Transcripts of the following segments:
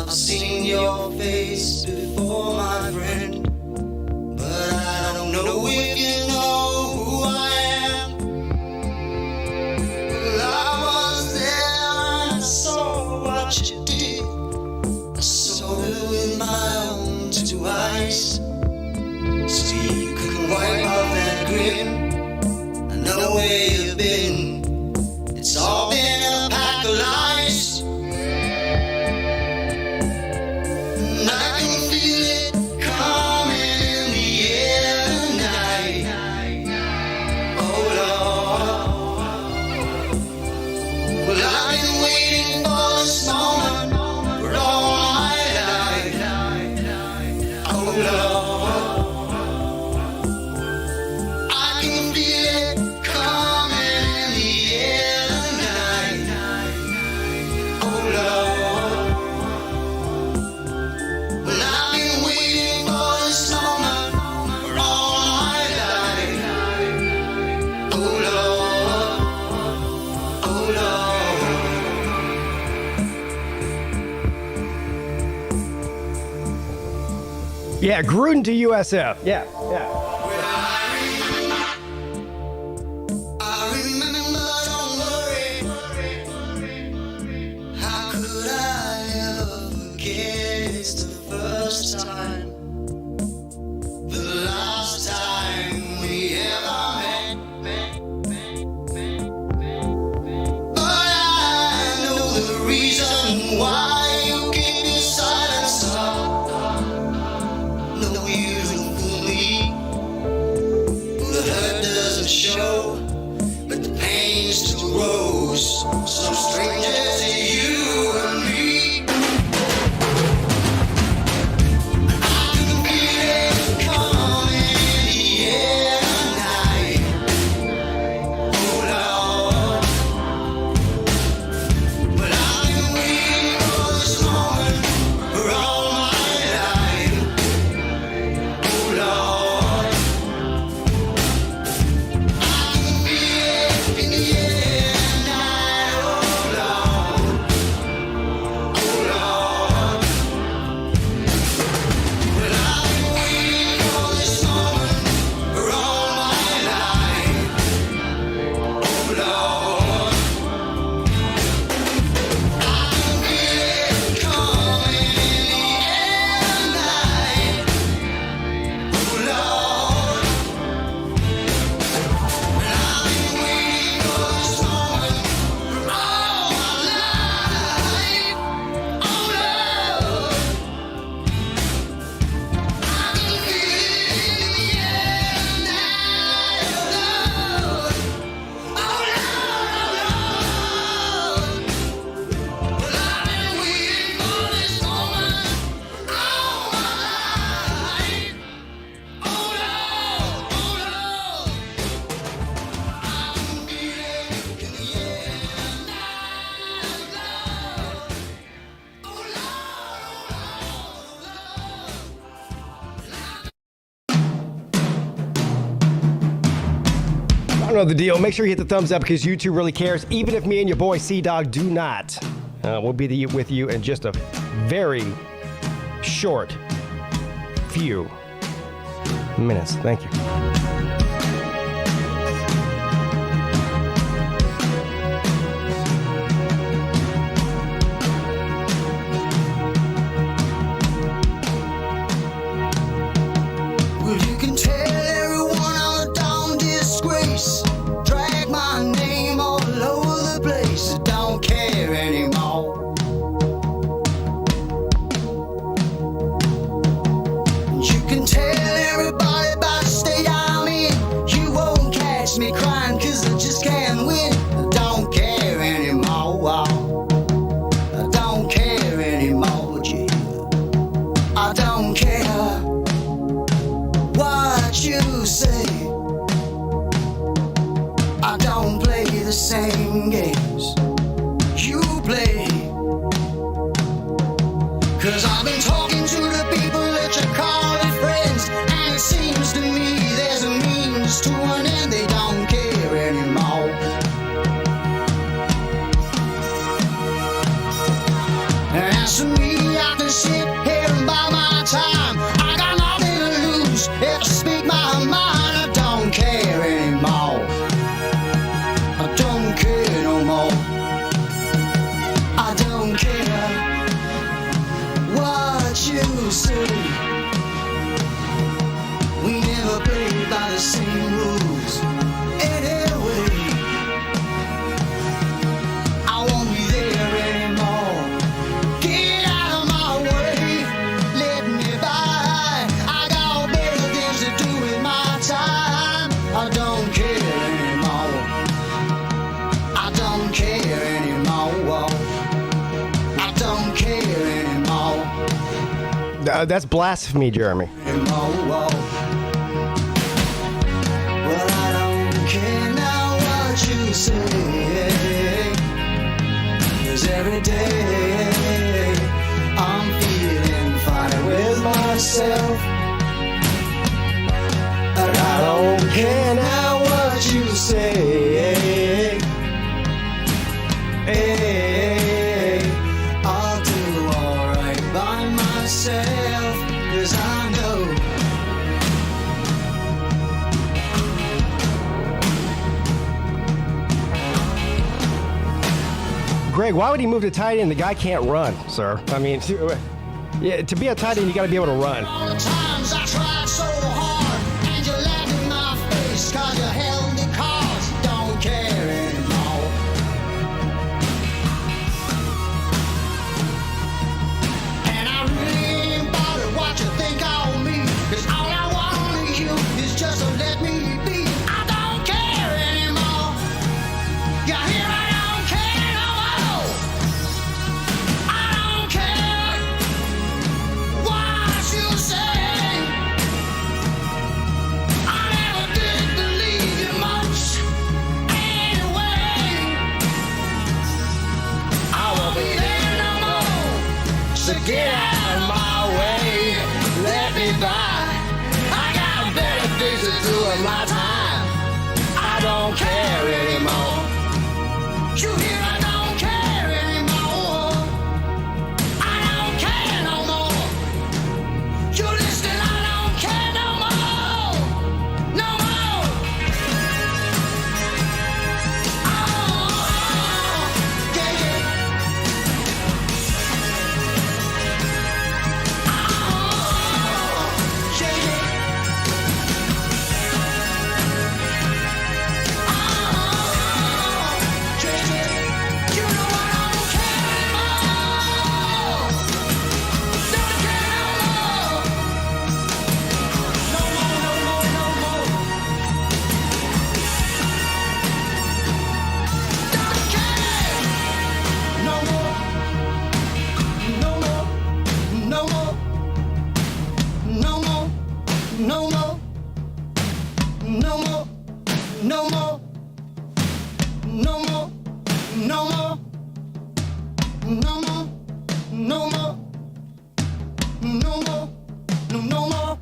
I've seen your face before, my friend, but I don't know if you know who I am. Well, I was there and I saw what you did. I saw it with my own two eyes. So you couldn't wipe off that grin. I know where you've been. It's all been a pack of lies. And I can feel it coming in the air tonight. Oh Lord. Well, I've been waiting for this moment for all my life. Oh Lord. I can feel it coming in the air tonight. Oh Lord. Well, I've been waiting for this moment for all my life. Oh Lord. Oh Lord. Yeah, Gruden to USF. Yeah. I remember, don't worry. How could I ever forget? It's the first time, the last time we ever met. But I know the reason why you keep your silence up. No, you don't fool me. The hurt doesn't show, but the pain still grows. So strangers to you and me. I can feel it coming in the air tonight. Oh Lord. But I've been waiting for this moment for all my life. Oh Lord. I can feel it in the air tonight. Oh Lord. Oh Lord. Well, I've been waiting for this moment for all my life. Oh Lord. I can feel it coming in the air tonight. Oh Lord. And I've been waiting for this moment for all my life. Oh Lord. I can feel it in the air tonight. Oh Lord. Oh Lord. Well, I've been waiting for this moment for all my life. Oh Lord. Oh Lord. I can feel it in the air tonight. Oh Lord. I know the deal. Make sure you hit the thumbs up because YouTube really cares. Even if me and your boy C-Dog do not. We'll be with you in just a very short few minutes. Thank you. Well, you can tell everyone I'm a damn disgrace. Drag my name all over the place. I don't care anymore. You can tell everybody about the state I'm in. You won't catch me crying 'cause I just can't win. I don't care anymore. I don't care anymore, yeah. I don't care what you say. I don't play the same games you play. 'Cause I've been talking to the people that you call it friends, and it seems to me there's a means to an end. They don't care anymore. And as for me, I can you say? We never played by the same rules. Anyway, I won't be there anymore. Get out of my way, let me by. I got better things to do with my time. I don't care anymore. I don't care anymore. I don't care anymore. That's blasphemy, Jeremy. Well, I don't care now what you say, 'cause every day I'm feeling fine with myself. But I don't care now what you say. Hey, I'll do alright by myself, 'cause I know. Greg, why would he move to tight end? The guy can't run, sir. I mean, yeah, to be a tight end, you got to be able to run. All the times I tried so hard, and you laughed in my face, 'cause you held the cards, don't care anymore. And I really ain't bothered what you think of me, 'cause all I want of you is just to let me be. I don't care anymore. You hear, I don't care no more. I don't care what you say. I never did believe you much anyway. I won't be there no more, so get out of my way, let me by. I got better things to do with my time. I don't care anymore. You hear, I don't care anymore. I don't care no more. You listen, I don't care no more. No more. Oh, yeah, yeah. Oh, yeah, yeah. Oh, yeah, yeah. You know I don't care anymore. Don't care no more. No more, no more, no more. Don't care. No more. No more. No more. No more. No more. No more. No more. No more. No more. No more. No more. No more. No, no more.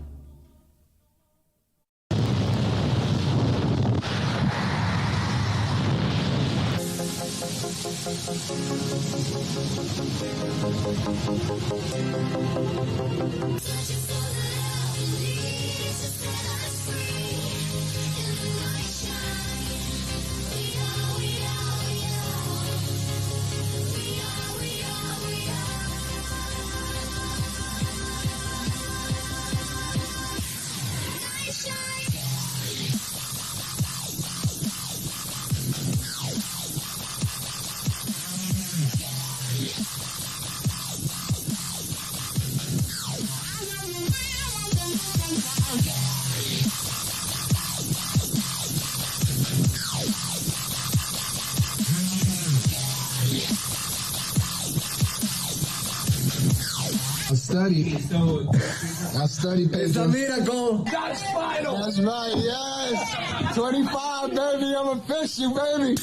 I study, baby. Esa miracle. That's final. That's right, yes. 25, baby. I'm official, baby.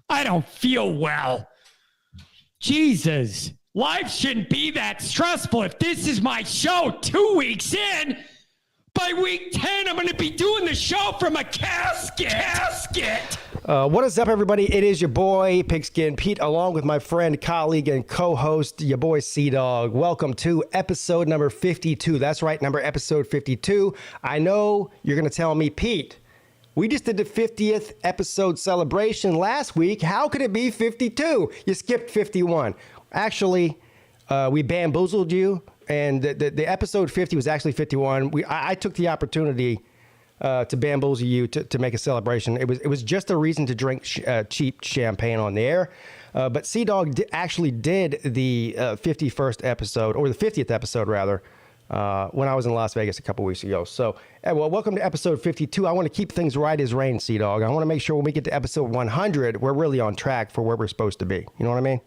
I don't feel well. Jesus. Life shouldn't be that stressful. If this is my show 2 weeks in, by week 10, I'm going to be doing the show from a casket. What is up, everybody? It is your boy, Pigskin Pete, along with my friend, colleague, and co-host, your boy, Sea-Dog. Welcome to episode number 52. That's right, episode 52. I know you're going to tell me, Pete, we just did the 50th episode celebration last week. How could it be 52? You skipped 51. Actually, we bamboozled you, and the episode 50 was actually 51. I took the opportunity to bamboozle you to make a celebration. It was just a reason to drink cheap champagne on the air. But Sea-Dog actually did the 51st episode, or the 50th episode rather, when I was in Las Vegas a couple weeks ago. So, well, welcome to episode 52. I want to keep things right as rain, Sea-Dog. I want to make sure when we get to episode 100, we're really on track for where we're supposed to be. You know what I mean?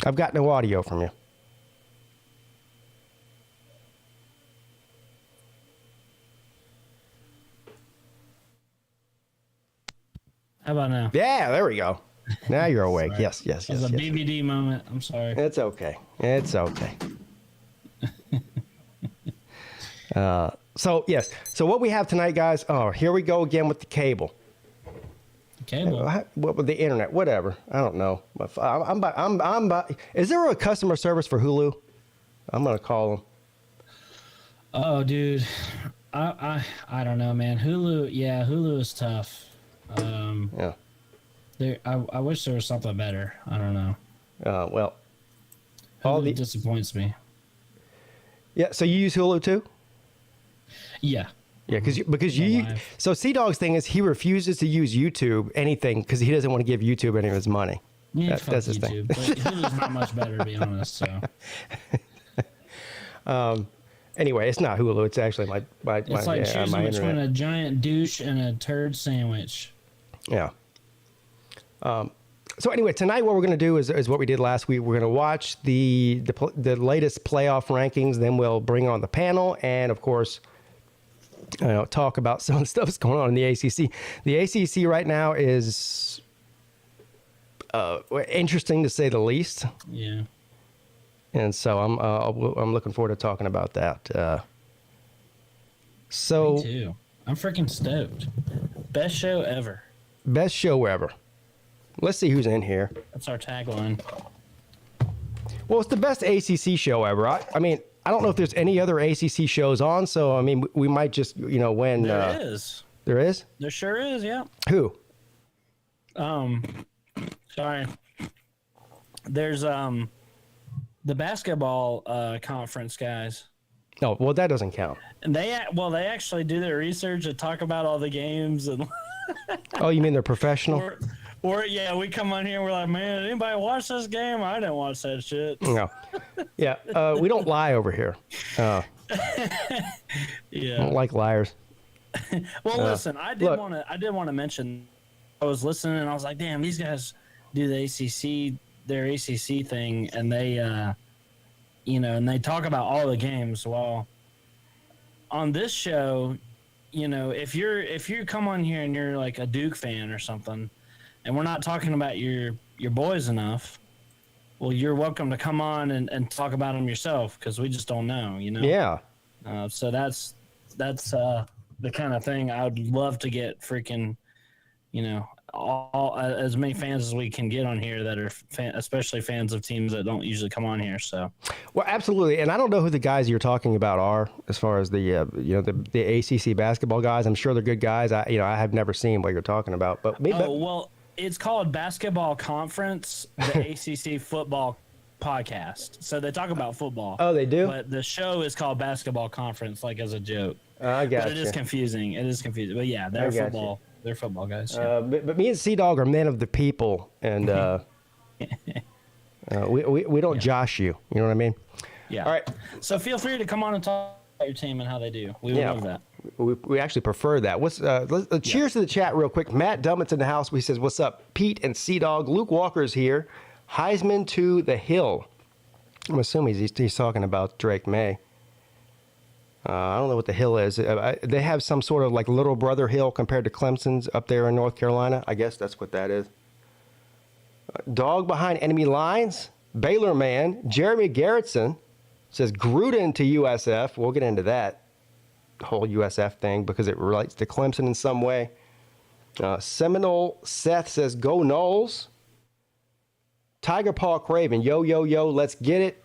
I've got no audio from you. How about now? Yeah, there we go. Now you're awake. Sorry. Yes. It was a BBD moment. I'm sorry. It's okay. It's okay. So what we have tonight, guys. Oh, here we go again with the cable. Cable. What with the internet? Whatever. I don't know. Is there a customer service for Hulu? I'm gonna call them. Oh, dude. I don't know, man. Hulu. Yeah, Hulu is tough. Yeah. I wish there was something better. I don't know. Well, Hulu disappoints me. Yeah. So you use Hulu too? Yeah. Yeah, because you. So Sea-Dog's thing is he refuses to use YouTube anything because he doesn't want to give YouTube any of his money. Yeah, that's his thing. But Hulu's not much better, to be honest. So. Anyway, it's not Hulu. It's actually my It's like choosing my which internet. one, a giant douche and a turd sandwich. Yeah. So anyway, tonight what we're going to do is what we did last week. We're going to watch the latest playoff rankings. Then we'll bring on the panel and, of course, talk about some of the stuff that's going on in the ACC. The ACC right now is interesting to say the least. Yeah. And so I'm looking forward to talking about that. So Me too. I'm freaking stoked. Best show ever. Best show ever. Let's see who's in here. That's our tagline. Well, it's the best ACC show ever. I mean, I don't know if there's any other ACC shows on, so I mean, we might just win. There is. There is? There sure is. Yeah. Who? Sorry. There's the basketball conference guys. Oh, well, that doesn't count. And they actually do their research and talk about all the games and. Oh, you mean they're professional? Or yeah, we come on here and we're like, man, did anybody watch this game? I didn't watch that shit. No. Yeah, we don't lie over here. Yeah. I don't like liars. Well, listen, I did want to mention. I was listening and I was like, damn, these guys do their ACC thing, and they, and they talk about all the games. Well, on this show, if you come on here and you're like a Duke fan or something, and we're not talking about your boys enough, well, you're welcome to come on and talk about them yourself, because we just don't know, Yeah. So that's the kind of thing I would love to get freaking, all as many fans as we can get on here that are especially fans of teams that don't usually come on here. So, well, absolutely, and I don't know who the guys you're talking about are as far as the ACC basketball guys. I'm sure they're good guys. I have never seen what you're talking about, but well, it's called Basketball Conference, the ACC football podcast. So they talk about football. Oh, they do? But the show is called Basketball Conference, like as a joke. I got But it is confusing. But yeah, they're football. They're football guys. Yeah. But me and Sea-Dog are men of the people, and we don't josh you. You know what I mean? Yeah. All right. So feel free to come on and talk about your team and how they do. We would love that. We actually prefer that. Let's cheers to the chat real quick. Matt Dummett's in the house. He says, "What's up, Pete and Sea-Dog?" Luke Walker's here. Heisman to the Hill. I'm assuming he's talking about Drake May. I don't know what the Hill is. They have some sort of like little brother Hill compared to Clemson's up there in North Carolina. I guess that's what that is. Dog behind enemy lines. Baylor man. Jeremy Garrettson says Gruden to USF. We'll get into that whole USF thing because it relates to Clemson in some way. Seminole Seth says, go Noles. Tiger Paw Craven, yo, yo, yo, let's get it.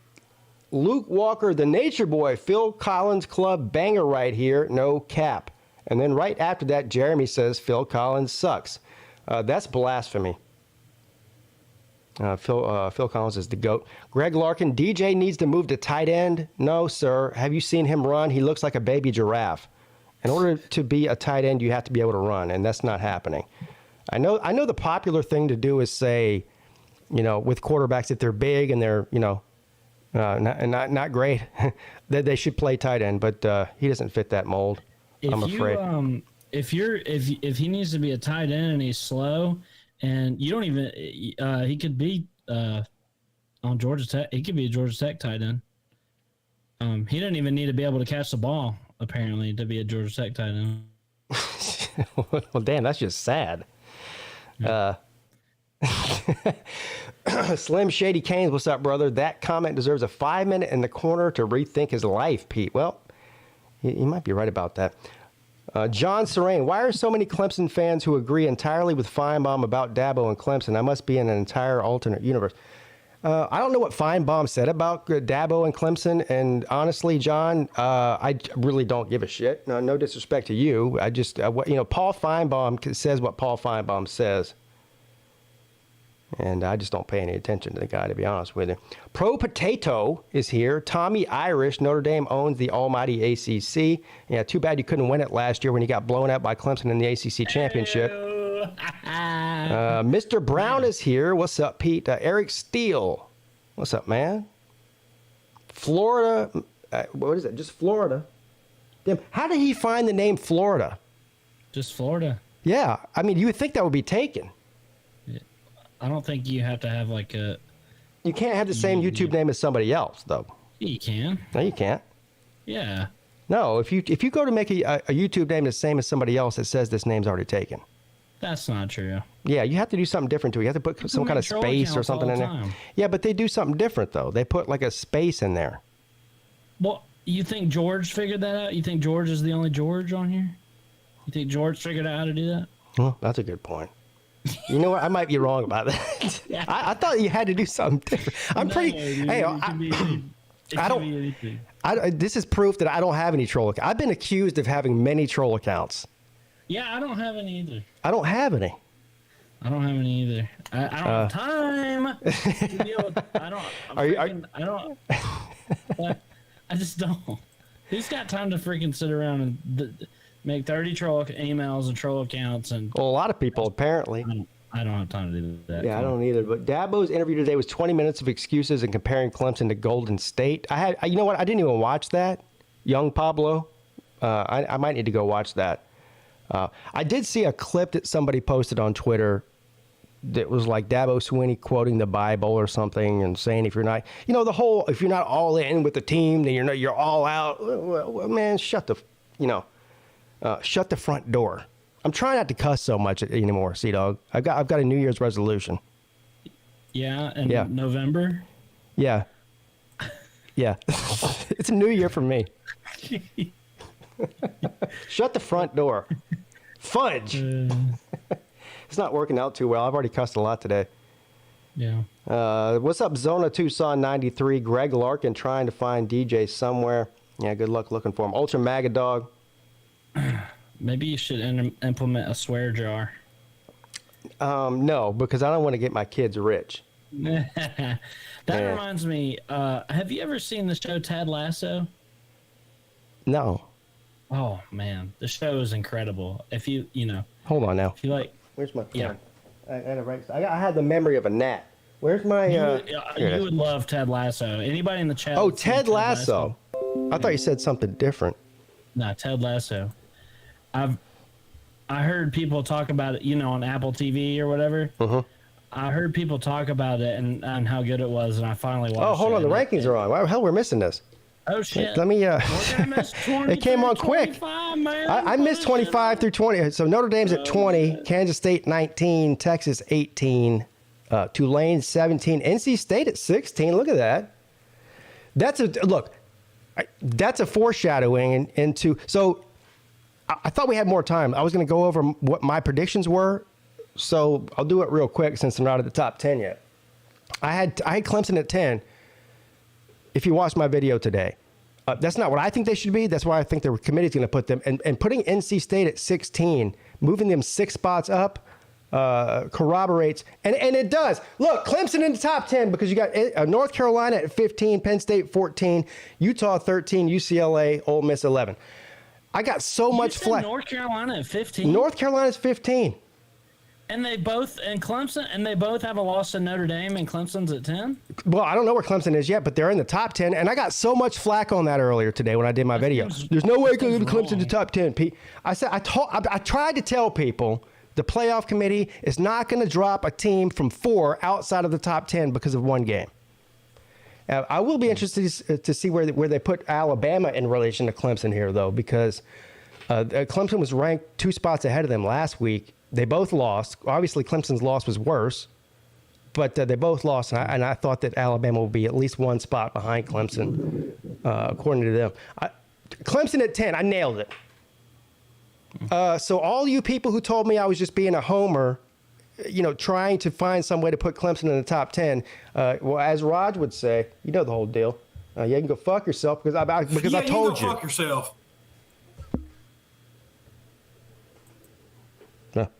Luke Walker, the Nature Boy, Phil Collins Club banger right here, no cap. And then right after that, Jeremy says, Phil Collins sucks. That's blasphemy. Phil Collins is the GOAT. Greg Larkin, DJ needs to move to tight end. No, sir. Have you seen him run? He looks like a baby giraffe. In order to be a tight end, you have to be able to run, and that's not happening. I know the popular thing to do is say, with quarterbacks, if they're big and they're, not great, that they should play tight end, but he doesn't fit that mold, I'm afraid. If he needs to be a tight end and he's slow, and you don't even he could be on Georgia Tech. He could be a Georgia Tech tight end. He doesn't even need to be able to catch the ball apparently to be a Georgia Tech tight end. Well, damn, that's just sad. Yeah. Slim Shady Canes, what's up, brother? That comment deserves a 5-minute in the corner to rethink his life, Pete. Well, you might be right about that. John Serrain, why are so many Clemson fans who agree entirely with Feinbaum about Dabo and Clemson? I must be in an entire alternate universe. I don't know what Feinbaum said about Dabo and Clemson, and honestly, John, I really don't give a shit. No disrespect to you. I just, Paul Feinbaum says what Paul Feinbaum says, and I just don't pay any attention to the guy, to be honest with you. Pro Potato is here. Tommy Irish, Notre Dame owns the almighty ACC. Yeah, too bad you couldn't win it last year when you got blown out by Clemson in the ACC championship. Mr. Brown is here. What's up, Pete? Eric Steele. What's up, man? Florida. What is it? Just Florida. Damn. How did he find the name Florida? Just Florida. Yeah. I mean, you would think that would be taken. I don't think you have to have like a... You can't have the same YouTube name as somebody else, though. You can. No, you can't. Yeah. No, if you go to make a YouTube name the same as somebody else, it says this name's already taken. That's not true. Yeah, you have to do something different to it. You have to put some kind of space or something in there. Yeah, but they do something different, though. They put like a space in there. Well, you think George figured that out? You think George is the only George on here? You think George figured out how to do that? Well, that's a good point. You know what? I might be wrong about that. Yeah. I thought you had to do something different. I'm pretty. Dude, hey, I don't. This is proof that I don't have any troll accounts. I've been accused of having many troll accounts. Yeah, I don't have any either. I don't have any. I don't have any either. I don't have time to deal with. I don't. I just don't. Who's got time to freaking sit around and make 30 troll emails and troll accounts? And well, a lot of people apparently. I don't have time to do that. Yeah, I don't either. But Dabo's interview today was 20 minutes of excuses and comparing Clemson to Golden State. You know what? I didn't even watch that. Young Pablo. I might need to go watch that. I did see a clip that somebody posted on Twitter that was like Dabo Swinney quoting the Bible or something and saying if you're not, if you're not all in with the team, then you're all out. Well, man, shut the front door. I'm trying not to cuss so much anymore, Sea-Dog. I've got a New Year's resolution. Yeah, in November? Yeah. Yeah. It's a new year for me. Shut the front door. Fudge. It's not working out too well. I've already cussed a lot today. Yeah. What's up, Zona Tucson 93? Greg Larkin trying to find DJ somewhere. Yeah, good luck looking for him. Ultra Maga Dog. Maybe you should implement a swear jar. No, because I don't want to get my kids rich. That reminds me. Have you ever seen the show Ted Lasso? No. Oh man, the show is incredible. If you hold on now. If you like, where's my phone? Yeah. I had the memory of a gnat. Where's my? You would love Ted Lasso. Anybody in the chat? Oh, Ted Lasso. I thought you said something different. No, Ted Lasso. I heard people talk about it, on Apple TV or whatever. Mm-hmm. I heard people talk about it and how good it was, and I finally watched it. Oh, hold on, the rankings are on. Why the hell we're missing this? Oh shit! Let me. It came on quick. I missed 25 through 20. So Notre Dame's at 20, Kansas State 19, Texas 18, Tulane 17, NC State at 16. Look at that. That's a foreshadowing into. So I thought we had more time. I was going to go over what my predictions were, so I'll do it real quick since I'm not at the top 10 yet. I had Clemson at 10. If you watched my video today, that's not what I think they should be. That's why I think the committee's going to put them. And putting NC State at 16, moving them 6 spots up, corroborates. And it does. Look, Clemson in the top 10 because you got North Carolina at 15, Penn State 14, Utah 13, UCLA, Ole Miss 11. I got so much flack. North Carolina at 15? North Carolina's 15. And they both have a loss to Notre Dame, and Clemson's at 10? Well, I don't know where Clemson is yet, but they're in the top 10. And I got so much flack on that earlier today when I did my video. There's no way Clemson in the top 10, Pete. I tried to tell people the playoff committee is not going to drop a team from 4 outside of the top 10 because of one game. I will be interested to see where they put Alabama in relation to Clemson here, though, because Clemson was ranked 2 spots ahead of them last week. They both lost. Obviously, Clemson's loss was worse, but they both lost, and I thought that Alabama would be at least 1 spot behind Clemson, according to them. Clemson at 10, I nailed it. So all you people who told me I was just being a homer, trying to find some way to put Clemson in the top 10, well, as Raj would say, you know the whole deal. You can go fuck yourself because I told you. Fuck yourself.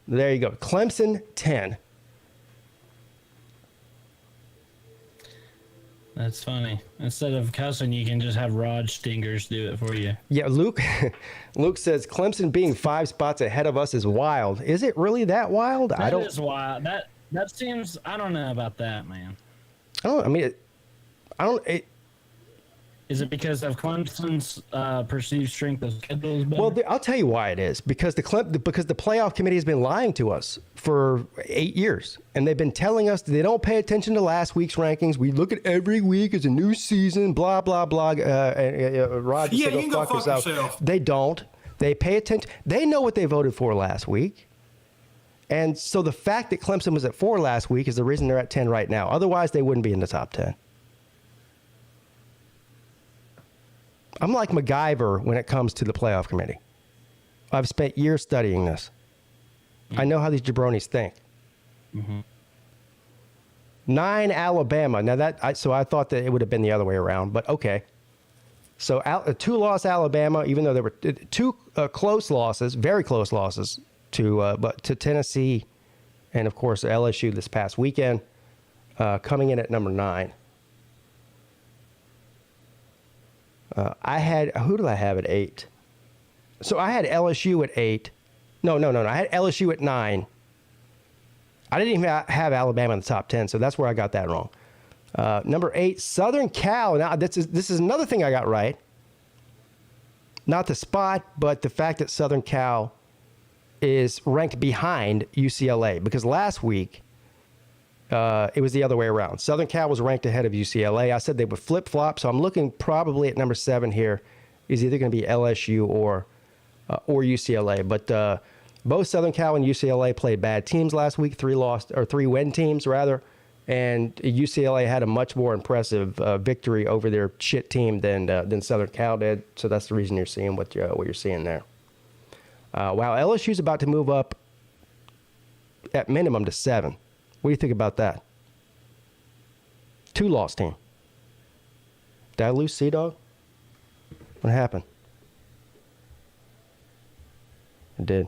There you go. Clemson 10. That's funny. Instead of cussing, you can just have Rod Stingers do it for you. Yeah, Luke says Clemson being 5 spots ahead of us is wild. Is it really that wild? That is wild. That seems. I don't know about that, man. Is it because of Clemson's perceived strength of schedule? Well, I'll tell you why it is. Because the playoff committee has been lying to us for 8 years. And they've been telling us that they don't pay attention to last week's rankings. We look at every week as a new season, blah, blah, blah. Roger said, you can go fuck yourself. They don't. They pay attention. They know what they voted for last week. And so the fact that Clemson was at 4 last week is the reason they're at 10 right now. Otherwise, they wouldn't be in the top 10. I'm like MacGyver when it comes to the playoff committee. I've spent years studying this. I know how these jabronis think. 9 Alabama. Now so I thought that it would have been the other way around, but okay. So 2-loss Alabama, even though there were 2 close losses, very close losses to Tennessee, and of course LSU this past weekend, coming in at number 9. Who did I have at 8? So I had LSU at 8. No. I had LSU at 9. I didn't even have Alabama in the top 10, so that's where I got that wrong. Number 8, Southern Cal. Now, this is another thing I got right. Not the spot, but the fact that Southern Cal is ranked behind UCLA, because last week it was the other way around. Southern Cal was ranked ahead of UCLA. I said they would flip-flop, so I'm looking probably at number 7 here. Is either going to be LSU or UCLA. But both Southern Cal and UCLA played bad teams last week, 3-win teams rather, and UCLA had a much more impressive victory over their shit team than Southern Cal did. So that's the reason you're seeing what you're seeing there. Wow, LSU's about to move up at minimum to 7. What do you think about that? 2-loss team. Did I lose Sea-Dog? What happened? I did.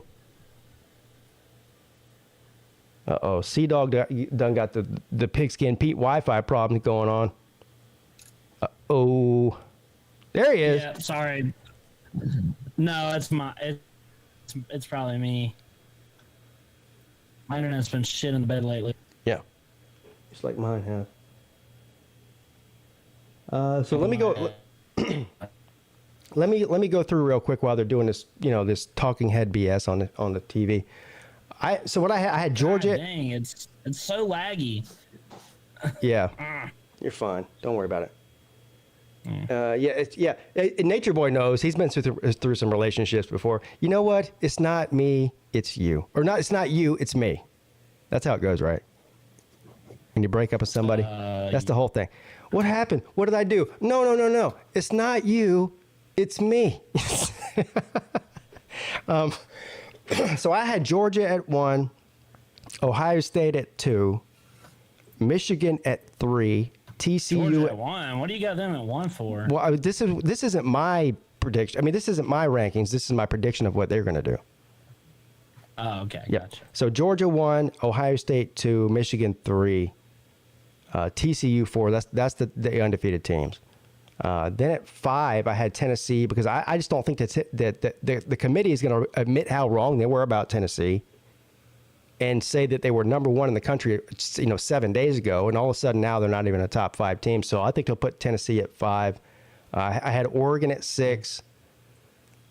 Uh-oh. Sea-Dog done got the PigskinPeete Wi-Fi problem going on. Uh-oh. There he is. Yeah, sorry. No, it's probably me. My internet's been shit in the bed lately. Yeah. Just like mine have. So let me go. Let me go through real quick while they're doing this. This talking head BS on the TV. I had Georgia. God dang, it's so laggy. Yeah, you're fine. Don't worry about it. Nature Boy knows. He's been through some relationships before. You know what? It's not me. It's you. Or not. It's not you. It's me. That's how it goes, right? When you break up with somebody, that's the whole thing. What happened? What did I do? No. It's not you. It's me. So I had Georgia at 1, Ohio State at 2, Michigan at 3, TCU Georgia at 1. What do you got them at 1 for? Well, this isn't my prediction. I mean, this isn't my rankings. This is my prediction of what they're going to do. Oh, okay. Yeah. Gotcha. So Georgia 1, Ohio State 2, Michigan 3, TCU 4. That's the undefeated teams. Then at 5, I had Tennessee because I just don't think that the committee is going to admit how wrong they were about Tennessee and say that they were number 1 in the country, 7 days ago, and all of a sudden now they're not even a top 5 team. So I think they'll put Tennessee at 5. I had Oregon at 6.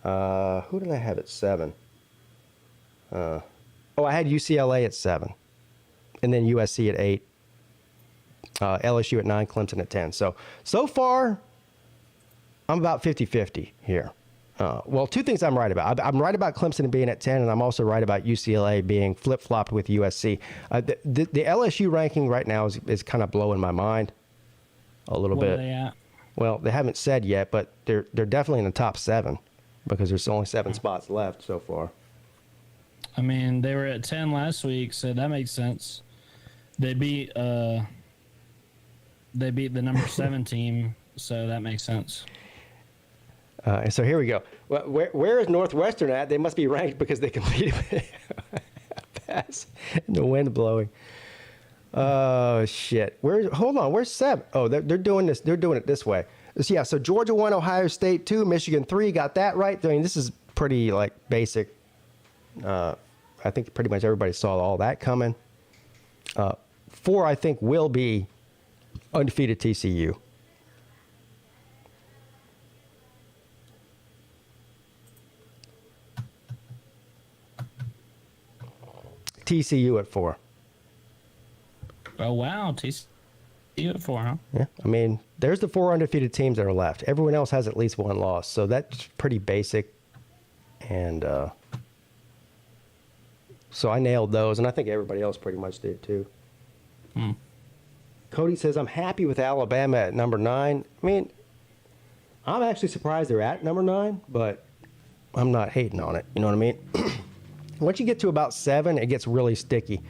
Who did I have at 7? I had UCLA at 7, and then USC at 8, LSU at 9, Clemson at 10. So far, I'm about 50-50 here. Well, 2 things I'm right about. I'm right about Clemson being at 10, and I'm also right about UCLA being flip-flopped with USC. The LSU ranking right now is kind of blowing my mind a little bit. Where are they at? Well, they haven't said yet, but they're definitely in the top 7 because there's only 7 spots left so far. I mean, they were at 10 last week, so that makes sense. They beat the number 7 team, so that makes sense. And so here we go. Well, where is Northwestern at? They must be ranked because they completed a pass and the wind blowing. Oh shit! Hold on. Where's 7? Oh, they're doing this. They're doing it this way. So Georgia 1, Ohio State 2, Michigan 3. Got that right. I mean, this is pretty basic. I think pretty much everybody saw all that coming. 4, I think, will be undefeated TCU. TCU at 4. Oh, wow. TCU at 4, huh? Yeah, I mean, there's the 4 undefeated teams that are left. Everyone else has at least 1 loss, so that's pretty basic. And so I nailed those, and I think everybody else pretty much did too. Cody says, I'm happy with Alabama at number 9. I mean, I'm actually surprised they're at number 9, but I'm not hating on it. You know what I mean? Once you get to about 7, it gets really sticky.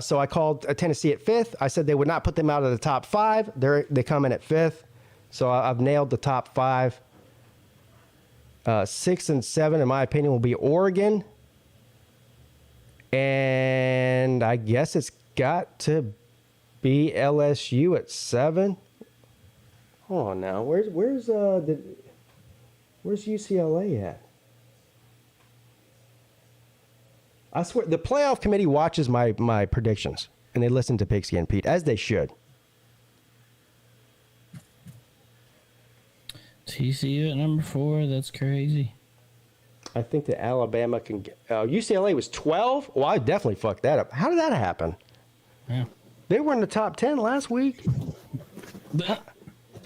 So I called Tennessee at 5th. I said they would not put them out of the top 5. They come in at 5th. So I've nailed the top 5. 6 and 7, in my opinion, will be Oregon. And I guess it's got to be LSU at 7. Hold on now. Where's UCLA at? I swear, the playoff committee watches my predictions, and they listen to PigskinPeete, as they should. TCU at number 4. That's crazy. I think that Alabama can get... UCLA was 12? Well, I definitely fucked that up. How did that happen? Yeah. They were in the top 10 last week,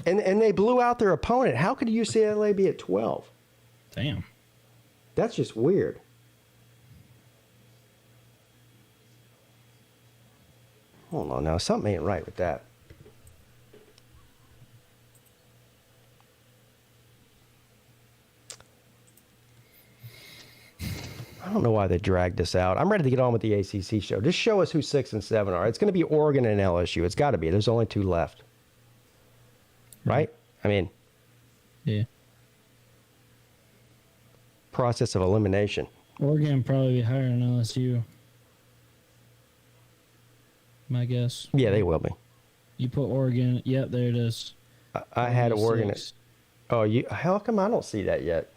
and they blew out their opponent. How could UCLA be at 12? Damn. That's just weird. Hold on now. Something ain't right with that. I don't know why they dragged this out. I'm ready to get on with the ACC show. Just show us who 6 and 7 are. It's going to be Oregon and LSU. It's got to be. There's only 2 left. Right? I mean, yeah. Process of elimination. Oregon probably be higher than LSU. My guess. Yeah, they will be. You put Oregon. Yep, there it is. I had Oregon at... Oh, how come I don't see that yet?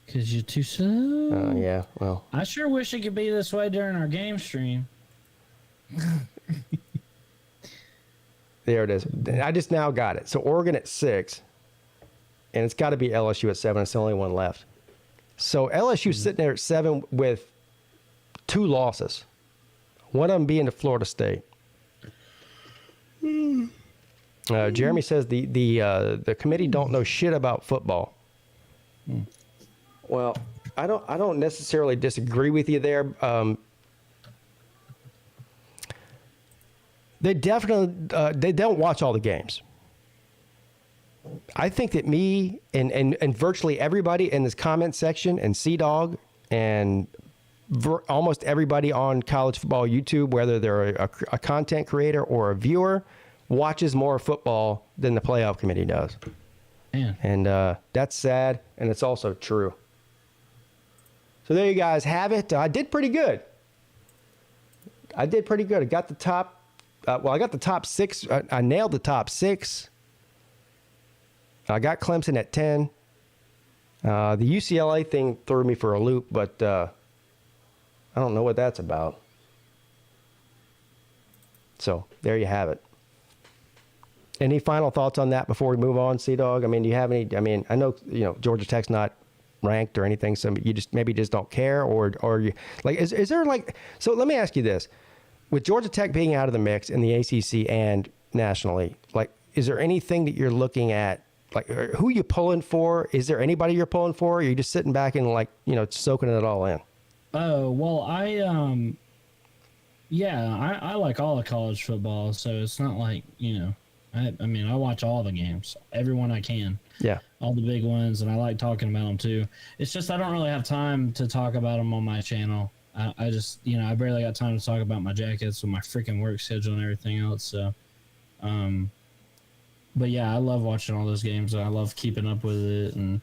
Because you're too slow. Yeah, well. I sure wish it could be this way during our game stream. There it is. I just now got it. So Oregon at 6, and it's got to be LSU at 7. It's the only one left. So LSU's sitting there at 7 with 2 losses. One of them being to Florida State. Jeremy says the committee don't know shit about football. Well, I don't necessarily disagree with you there. They definitely they don't watch all the games. I think that me and virtually everybody in this comment section and C-Dog and almost everybody on college football YouTube, whether they're a content creator or a viewer, watches more football than the playoff committee does. Man. And that's sad, and it's also true. So there you guys have it. I did pretty good. I got the top. I got the top 6. I nailed the top 6. I got Clemson at 10. The UCLA thing threw me for a loop, but I don't know what that's about. So there you have it. Any final thoughts on that before we move on, C-Dog? I mean, do you have any? I mean, I know Georgia Tech's not ranked or anything, so you just maybe just don't care, or you like is there like? So let me ask you this: with Georgia Tech being out of the mix in the ACC and nationally, like, is there anything that you're looking at? Like, who you pulling for? Is there anybody you're pulling for? Or are you just sitting back and soaking it all in? Oh, well, I like all of college football, so it's not like, I mean, I watch all the games, every one I can. Yeah. All the big ones, and I like talking about them too. It's just I don't really have time to talk about them on my channel. I just, I barely got time to talk about my Jackets with my freaking work schedule and everything else, so but yeah, I love watching all those games. I love keeping up with it. And,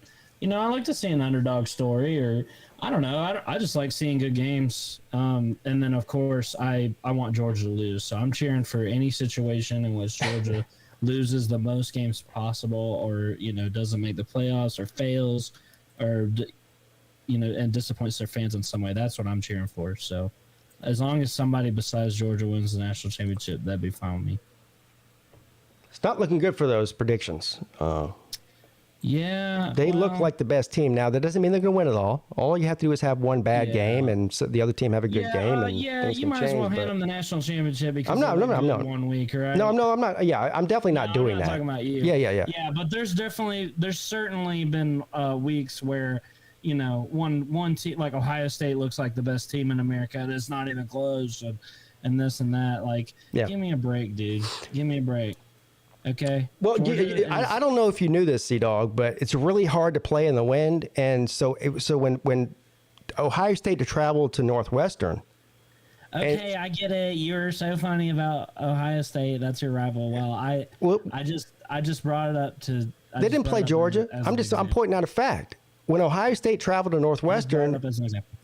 I like to see an underdog story, or I don't know. I just like seeing good games. And then, of course, I want Georgia to lose. So I'm cheering for any situation in which Georgia loses the most games possible, or, doesn't make the playoffs, or fails, or, and disappoints their fans in some way. That's what I'm cheering for. So as long as somebody besides Georgia wins the national championship, that'd be fine with me. It's not looking good for those predictions. Yeah. They look like the best team. Now, that doesn't mean they're going to win it all. All you have to do is have one bad game, and so the other team have a good game. And you might as well hand them the national championship because I'm not. 1 week, right? No, I'm not. Yeah, I'm definitely not doing I'm not that. talking about you. Yeah. Yeah, but there's certainly been weeks where, one team like Ohio State looks like the best team in America. It's not even close, and this and that. Like, give me a break, dude. Give me a break. Okay. Well, I don't know if you knew this, C-Dog, but it's really hard to play in the wind, and so when Ohio State to travel to Northwestern. Okay, I get it. You're so funny about Ohio State. That's your rival. Well, I just brought it up to. They didn't play Georgia. I'm pointing out a fact. When Ohio State traveled to Northwestern,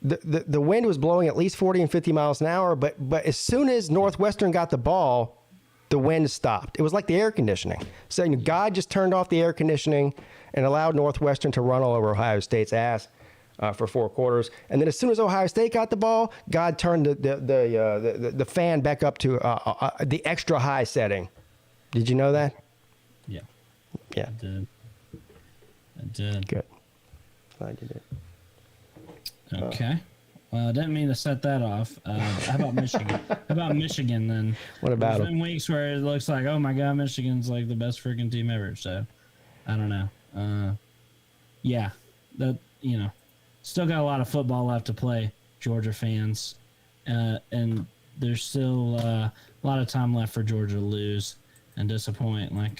the wind was blowing at least 40 and 50 miles an hour, but as soon as Northwestern got the ball, the wind stopped. It was like the air conditioning. So God just turned off the air conditioning and allowed Northwestern to run all over Ohio State's ass for 4 quarters. And then as soon as Ohio State got the ball, God turned the fan back up to the extra high setting. Did you know that? Yeah. Yeah. I did. Good. Glad you did. Okay. Well, I didn't mean to set that off. How about Michigan? How about Michigan then? What about them? There's been weeks where it looks like, oh my God, Michigan's like the best freaking team ever. So, I don't know. Yeah, still got a lot of football left to play, Georgia fans, and there's still a lot of time left for Georgia to lose and disappoint. Like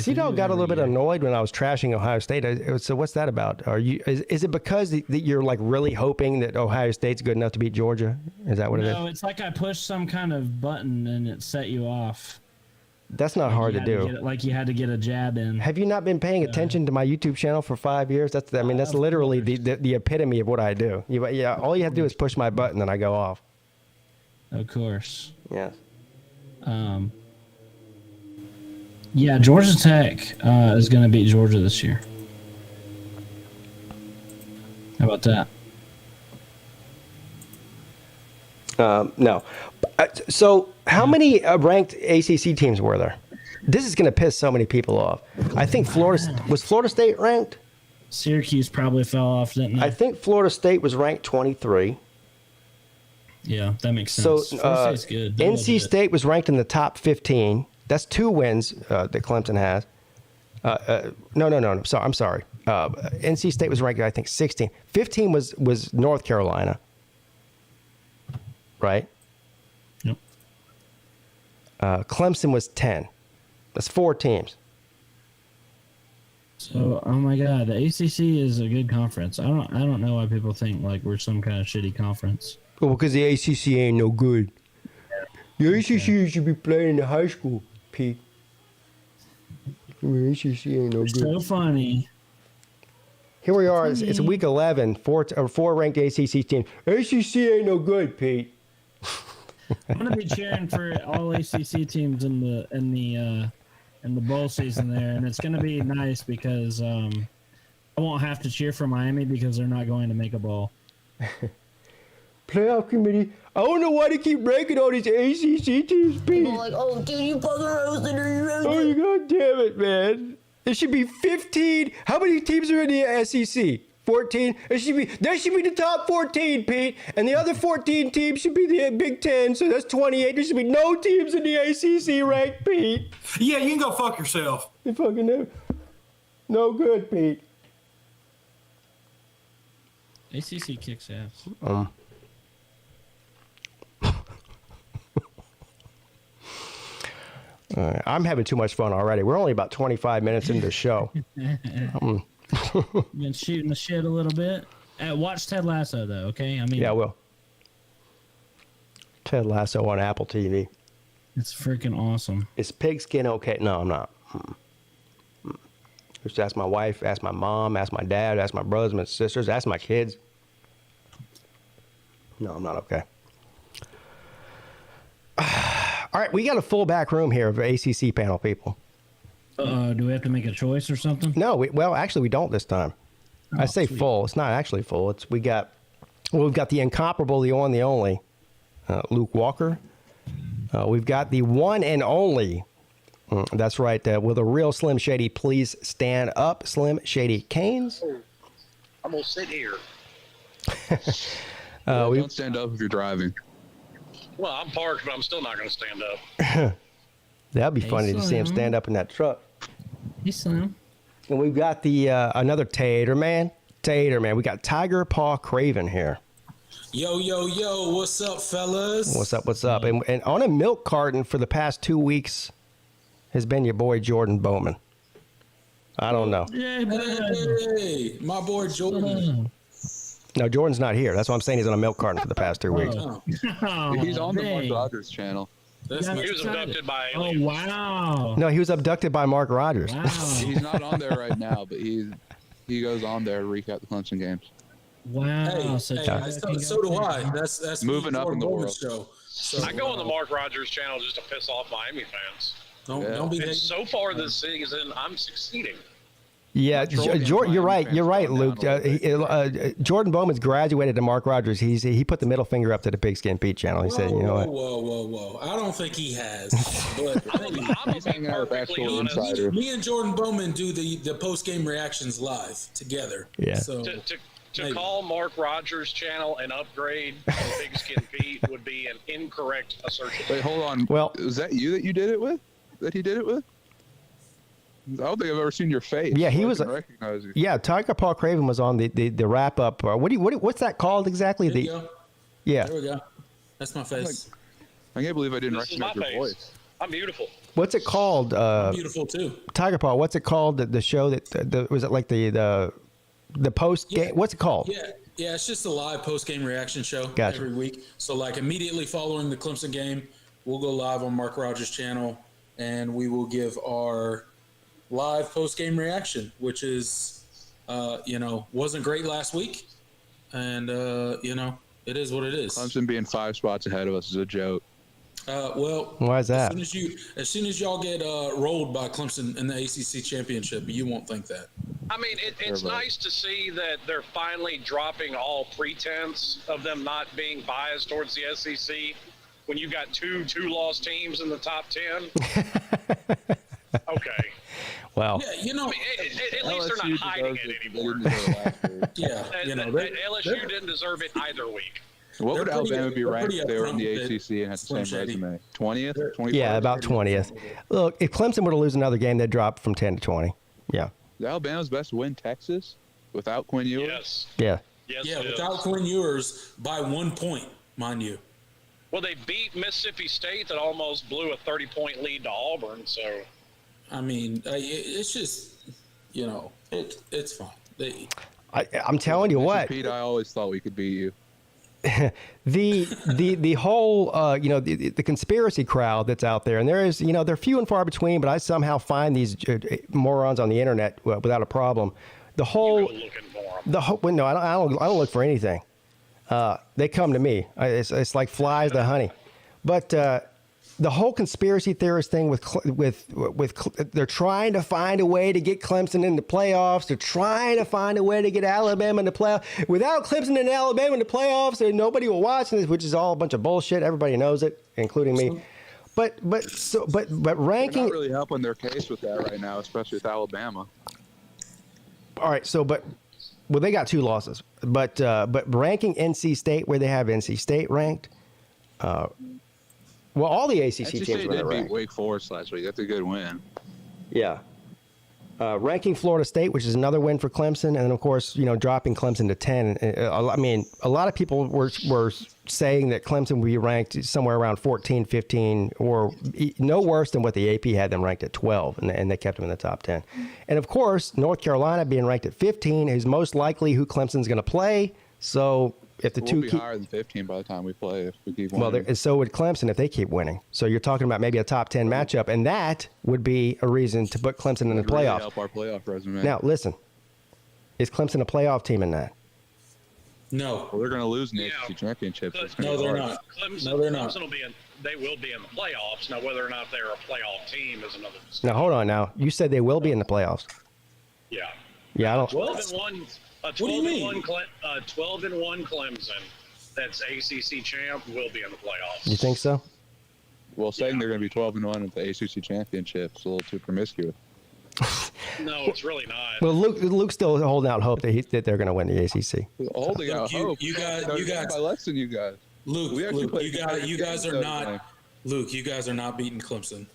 C-Dog got a little bit annoyed when I was trashing Ohio State. So what's that about? Is it because that you're like really hoping that Ohio State's good enough to beat Georgia? Is that what it is? No, it's like I pushed some kind of button and it set you off. That's not hard to do. Like you had to get a jab in. Have you not been paying attention to my YouTube channel for 5 years? That's literally the epitome of what I do. All you have to do is push my button and I go off. Of course. Yes. Yeah, Georgia Tech is going to beat Georgia this year. How about that? No. So how many ranked ACC teams were there? This is going to piss so many people off. I think Florida State ranked? Syracuse probably fell off, didn't they? I think Florida State was ranked 23. Yeah, that makes sense. So Florida State's good. NC State was ranked in the top 15. That's 2 wins that Clemson has. No. So I'm sorry. NC State was ranked, I think, 16. 15 was North Carolina. Right? Yep. Clemson was 10. That's 4 teams. So, oh my God, the ACC is a good conference. I don't know why people think like we're some kind of shitty conference. Well, because the ACC ain't no good. The ACC should be playing in the high school, Pete. The ACC ain't no good. So funny. Here we are. It's week 11. Four ranked ACC teams. ACC ain't no good, Pete. I'm gonna be cheering for all ACC teams in the bowl season there, and it's gonna be nice because I won't have to cheer for Miami because they're not going to make a bowl. Playoff committee. I don't know why they keep ranking all these ACC teams, Pete. People like, oh, dude, you fucking roasted her, you roasted her. Oh, God damn it, man. It should be 15. How many teams are in the SEC? 14? There should be the top 14, Pete. And the other 14 teams should be the Big 10. So that's 28. There should be no teams in the ACC ranked, Pete. Yeah, you can go fuck yourself. You fucking know. No good, Pete. ACC kicks ass. I'm having too much fun already. We're only about 25 minutes into the show. Been shooting the shit a little bit. Watch Ted Lasso though, okay? I mean, Yeah, I will. Ted Lasso on Apple TV. it's freaking awesome. Is pigskin okay? No, I'm not. Just ask my wife, ask my mom, ask my dad, ask my brothers, my sisters, ask my kids. No, I'm not okay. All right, we got a full back room here of ACC panel people. Do we have to make a choice or something? No, actually, we don't this time. I say sweet. full. It's not actually full. We've got the incomparable, the one, the only, Luke Walker. We've got the one and only. That's right. With a real Slim Shady, please stand up, Slim Shady Canes. I'm gonna sit here. Don't stand up if you're driving. Well, I'm parked, but I'm still not gonna stand up. That'd be funny to see him Slim. stand up in that truck. He's Slim. And we've got the another Tater Man. We got Tiger Paw Craven here. Yo, what's up, fellas? What's up? And on a milk carton for the past 2 weeks has been your boy Jordan Bowman. I don't know. Yeah, Hey, my boy Jordan. No, Jordan's not here. That's why I'm saying he's on a milk carton for the past 2 weeks. Oh, He's on the Mark Rogers channel. that's Yeah. my He was abducted by Oh aliens. wow! No, he was abducted by Mark Rogers. Wow! He's not on there right now, but he goes on there to recap the Clemson games. Wow! Hey, so, so do I. That's Moving me, up in Jordan the Bowman's world. Show. So, I go on the Mark Rogers channel just to piss off Miami fans. Don't be And hating. so far this season, I'm succeeding. Yeah, Trolling you're right. fans You're right, going Luke. down a little Jordan Bowman's graduated to Mark Rogers. He put the middle finger up to the Pigskin Pete channel. He said, you know what? Whoa. I don't think he has. But I'm gonna He's be hanging out with perfectly Basketball honest. Insider. me and Jordan Bowman do the post game reactions live together. Yeah. So To maybe. call Mark Rogers' channel an upgrade to Pigskin Pete would be an incorrect assertion. Wait, hold on. Well- was that you that you did it with? That he did it with? I don't think I've ever seen your face. Yeah, he I was- didn't recognize you. Yeah, Tiger Paw Craven was on the wrap up. What's that called exactly? There you go. Yeah. There we go. That's my face. I can't believe I didn't This is my recognize your face. voice. I'm beautiful. What's it called? Beautiful too. Tiger Paw. What's it called? The show that was it like the post game? Yeah. What's it called? Yeah, it's just a live post game reaction show Gotcha. every week. So like immediately following the Clemson game, we'll go live on Mark Rogers' channel and we will give our live post game reaction, which is wasn't great last week. And it is what it is. Clemson being 5 spots ahead of us is a joke. Well, Why is that? As soon as y'all get rolled by Clemson in the ACC championship, you won't think that. I mean, it's nice to see that they're finally dropping all pretense of them not being biased towards the SEC when you've got two lost teams in the top 10. Okay. Well, Yeah, I mean, at least they're not hiding it anymore. yeah, LSU didn't deserve it either week. What would They're pretty- Alabama be they're ranked pretty if they were in the upfront with ACC and had the Slim same Shady. resume? 20th? 21st? yeah, about 20th. Look, if Clemson were to lose another game, they'd drop from 10 to 20. Yeah. Is Alabama's best win Texas without Quinn Ewers? Yes. Yeah. Yes, Yeah, it is. without Quinn Ewers by 1 point, mind you. Well, they beat Mississippi State that almost blew a 30-point lead to Auburn. So I mean, it's just, you know, it's fine. I'm telling you what. Pete, I always thought we could beat you. the whole the conspiracy crowd that's out there, and there is they're few and far between, but I somehow find these morons on the internet without a problem. The whole well, no, I don't look for anything. They come to me. It's like flies to honey. But the whole conspiracy theorist thing with they're trying to find a way to get Clemson in the playoffs. They're trying to find a way to get Alabama in the playoffs. Without Clemson and Alabama in the playoffs, nobody will watch this, which is all a bunch of bullshit. Everybody knows it, including me. But ranking, they're not really helping their case with that right now, especially with Alabama. All right, well, they got 2 losses, but ranking NC State where they have NC State ranked. Well, all the ACC teams did were beat Wake Forest last week. That's a good win. Yeah. Ranking Florida State, which is another win for Clemson, and then of course, dropping Clemson to 10. I mean, a lot of people were saying that Clemson would be ranked somewhere around 14, 15, or no worse than what the AP had them ranked at 12, and they kept them in the top 10. And of course, North Carolina being ranked at 15 is most likely who Clemson's going to play. So if the we'll be higher than 15 by the time we play if we keep winning. Well, so would Clemson if they keep winning. So you're talking about maybe a top 10 matchup, and that would be a reason to put Clemson in the really playoffs. Help our playoff resume. Now, listen, is Clemson a playoff team in that? No. Well, they're going to lose in the ACC championship. No, they're not. Clemson they will be in the playoffs. Now, whether or not they're a playoff team is another discussion. Now, hold on. Now, you said they will be in the playoffs. Yeah. Yeah, I don't. 12-1 Clemson that's ACC champ will be in the playoffs. You think so? Well, saying they're going to be 12-1 at the ACC championship is a little too promiscuous. No, it's really not. Well, Luke's still holding out hope that they're going to win the ACC. Holding out hope. You guys, by less than you guys. Luke, you guys are not. Luke, you guys are not beating Clemson.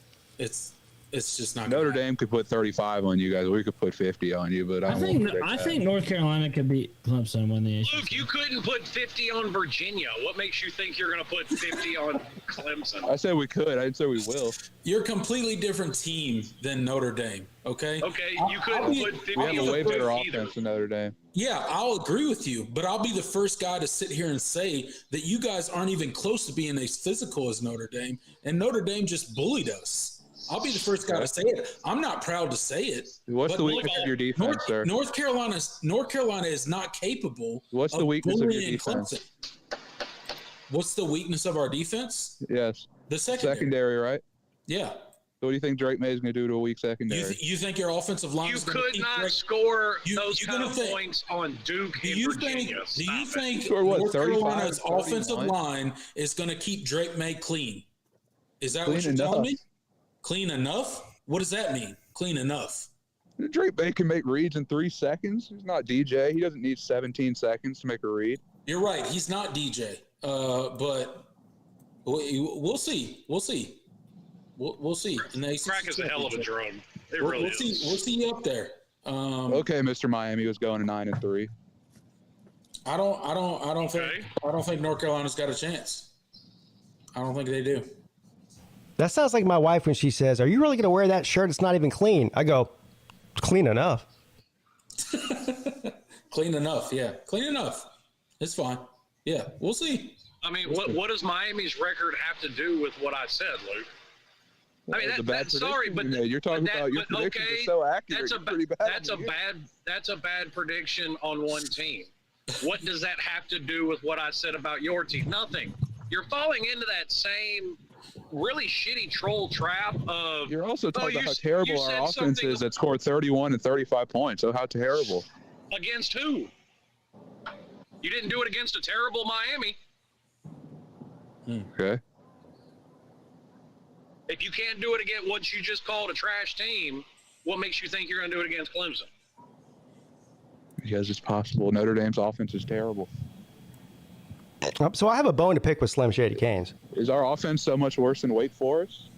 It's just not. Notre Dame could put 35 on you guys. We could put 50 on you, but I think North Carolina could beat Clemson and win the ACC. Luke, you couldn't put 50 on Virginia. What makes you think you're going to put 50 on Clemson? I said we could. I didn't say we will. You're a completely different team than Notre Dame. Okay. Okay, you couldn't put 50 We have on a way better either. offense than Notre Dame. Yeah, I'll agree with you, but I'll be the first guy to sit here and say that you guys aren't even close to being as physical as Notre Dame, and Notre Dame just bullied us. I'll be the first guy to say it. I'm not proud to say it. What's the weakness of your defense, sir? North Carolina is not capable. What's the weakness of your bullying defense? Clemson. What's the weakness of our defense? Yes. The secondary, right? Yeah. So what do you think Drake May is going to do to a weak secondary? You think your offensive line You is going to could keep not Drake? score those kind of points on Duke and Virginia. Do you think Score what, North 35, Carolina's 31? offensive line is going to keep Drake May clean? Is that what Clean you're telling enough. me? Clean enough? What does that mean? Clean enough? Drake May can make reads in 3 seconds. He's not DJ. He doesn't need 17 seconds to make a read. You're right. He's not DJ. But we'll see. We'll see. We'll see. Crack is a hell of a drone. We'll see you up there. Okay, Mr. Miami was going to 9-3. I don't think North Carolina's got a chance. I don't think they do. That sounds like my wife when she says, "Are you really going to wear that shirt? It's not even clean." I go, "Clean enough." Clean enough, yeah. Clean enough. It's fine. Yeah, we'll see. I mean, what does Miami's record have to do with what I said, Luke? I mean, that's sorry, but you're talking about your predictions are so accurate. That's a bad prediction on one team. What does that have to do with what I said about your team? Nothing. You're falling into that same really shitty troll trap of. You're also talking about how terrible our offense is that scored 31 and 35 points. So how terrible? Against who? You didn't do it against a terrible Miami. Okay. If you can't do it against what you just called a trash team, what makes you think you're going to do it against Clemson? Because it's possible. Notre Dame's offense is terrible. So I have a bone to pick with Slim Shady Canes. Is our offense so much worse than Wake Forest?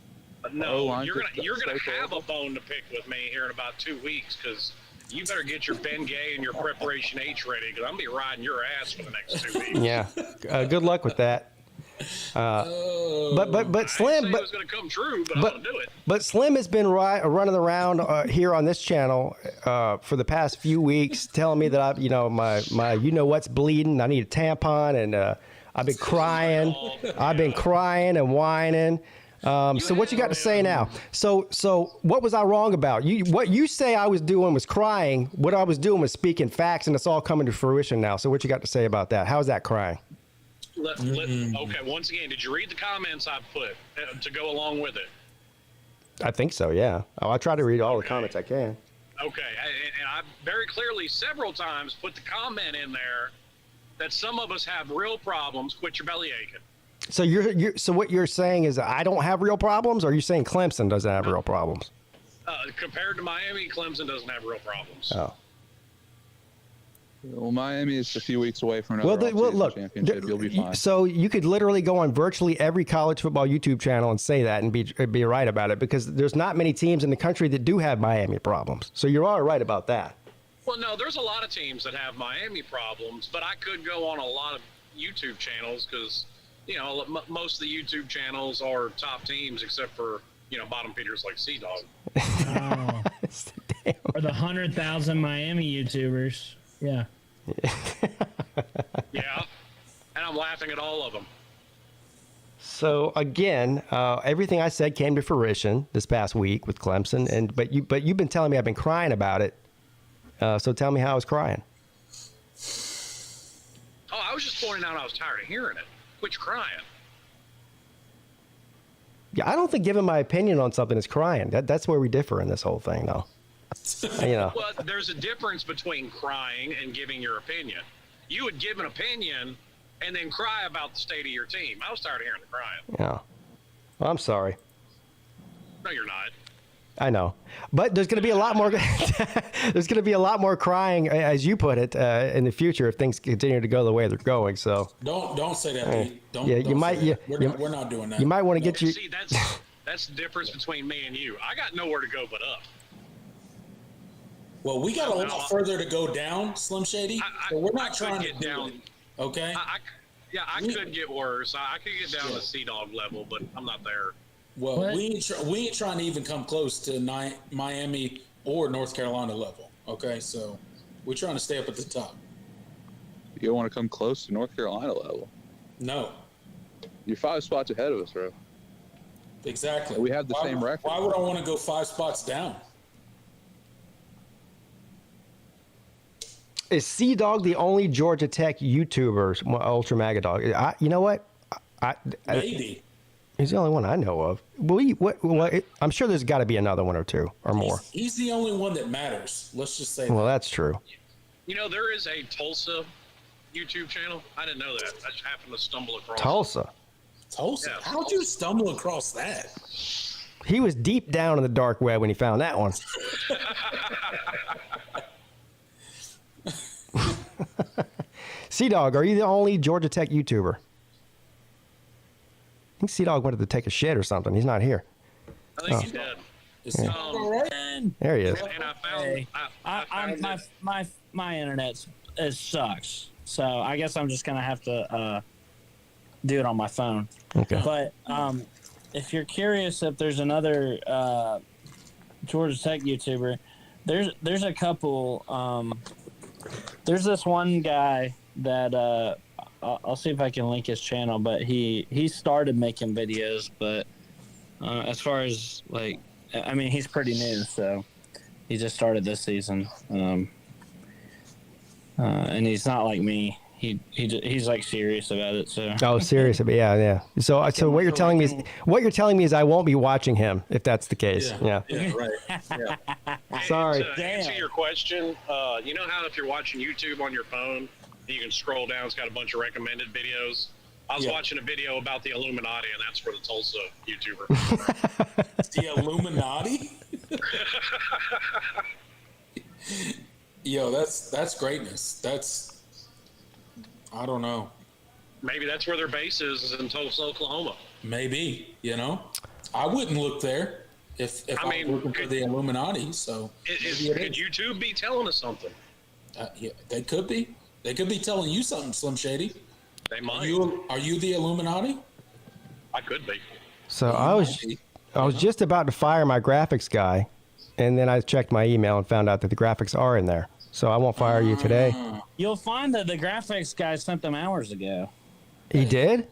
No, you're gonna have a bone to pick with me here in about 2 weeks because you better get your Ben Gay and your Preparation H ready because I'm gonna be riding your ass for the next 2 weeks. Yeah. Good luck with that. But Slim, it was going to come true, but I'll do it. But Slim has been running around here on this channel for the past few weeks, telling me that my what's bleeding. I need a tampon, and I've been crying. I've been crying and whining. So what you got to say now? So what was I wrong about? What you say I was doing was crying. What I was doing was speaking facts, and it's all coming to fruition now. So what you got to say about that? How's that crying? Okay, once again, did you read the comments I put to go along with it? I think so, yeah. I try to read all the comments I can. Okay, and I very clearly several times put the comment in there that some of us have real problems. Quit your belly aching. So so what you're saying is I don't have real problems, or are you saying Clemson doesn't have real problems? Compared to Miami, Clemson doesn't have real problems. Oh. Well, Miami is a few weeks away from another look, championship. You'll be fine. So you could literally go on virtually every college football YouTube channel and say that and be right about it, because there's not many teams in the country that do have Miami problems. So you're all right about that. Well, no, there's a lot of teams that have Miami problems, but I could go on a lot of YouTube channels because, most of the YouTube channels are top teams except for, bottom feeders like Sea Dog. Oh. Or the 100,000 Miami YouTubers. Yeah. Yeah, and I'm laughing at all of them. So again, everything I said came to fruition this past week with Clemson, but you've been telling me I've been crying about it. So tell me how I was crying. Oh, I was just pointing out I was tired of hearing it. Quit your crying. Yeah, I don't think giving my opinion on something is crying. That's where we differ in this whole thing, though. Well, there's a difference between crying and giving your opinion. You would give an opinion and then cry about the state of your team. I was tired of hearing the crying. Yeah. Well, I'm sorry. No, you're not. I know, but there's going to be a lot more. There's going to be a lot more crying, as you put it, in the future if things continue to go the way they're going. So don't say that, Pete. Don't. Yeah, don't you might. we're not doing that. You might want to get you. See, that's the difference between me and you. I got nowhere to go but up. Well, we got a lot further to go down, Slim Shady. But we're not trying to get down. Okay. I could get worse. I could get down to Sea Dog level, but I'm not there. Well, we ain't trying to even come close to Miami or North Carolina level. Okay, so we're trying to stay up at the top. You don't want to come close to North Carolina level. No. You're 5 spots ahead of us, bro. Exactly. We have the same record. Why would I want to go 5 spots down? Is Sea Dog the only Georgia Tech YouTuber, Ultra Maga Dog? You know what? Maybe. He's the only one I know of. I'm sure there's got to be another one or two or more. He's the only one that matters. Let's just say Well, that. that's true. There is a Tulsa YouTube channel. I didn't know that. I just happened to stumble across Tulsa. Tulsa? Yeah, How'd you stumble across that? He was deep down in the dark web when he found that one. Sea Dog, are you the only Georgia Tech YouTuber? I think Sea Dog wanted to take a shit or something. He's not here. I think he did. Is he all right? There he is. And I found My internet sucks, so I guess I'm just gonna have to do it on my phone. Okay. But if you're curious if there's another Georgia Tech YouTuber, there's a couple. There's this one guy that I'll see if I can link his channel, but he started making videos, but as far as he's pretty new, so he just started this season, and he's not like me. He's like serious about it. So serious about yeah. So what you're telling me is I won't be watching him if that's the case. Yeah. Right. Yeah. Sorry. To answer your question, you know how if you're watching YouTube on your phone, you can scroll down. It's got a bunch of recommended videos. I was watching a video about the Illuminati, and that's for the Tulsa YouTuber. The Illuminati? Yo, that's greatness. I don't know. Maybe that's where their base is in Tulsa, Oklahoma. Maybe, I wouldn't look there if I was looking for the Illuminati. So could YouTube be telling us something? Yeah, they could be. They could be telling you something, Slim Shady. They might. Are you the Illuminati? I could be. So I was just about to fire my graphics guy, and then I checked my email and found out that the graphics are in there. So I won't fire you today. You'll find that the graphics guy sent them hours ago. He did?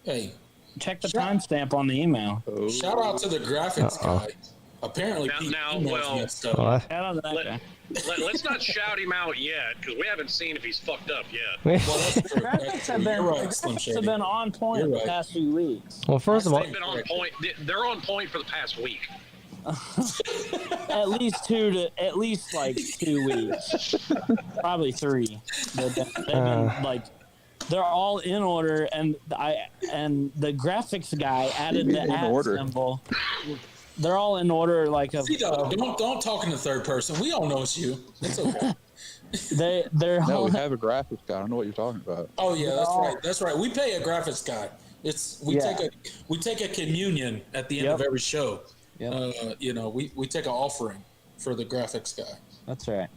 Hey, check the timestamp on the email. Shout out to the graphics guy. Apparently, let's not shout him out yet because we haven't seen if he's fucked up yet. Graphics have been on point the past few weeks. Well, first of all, they've been on point. They're on point for the past week. at least 2 weeks, probably 3. They've been like. They're all in order, and the graphics guy added the @ symbol. They're all in order, like a. Don't talk in the third person. We all know it's you. It's okay. They're no, we have a graphics guy. I don't know what you're talking about. Oh yeah, that's right. That's right. We pay a graphics guy. We take a communion at the end of every show. Yep. We take an offering for the graphics guy. That's right.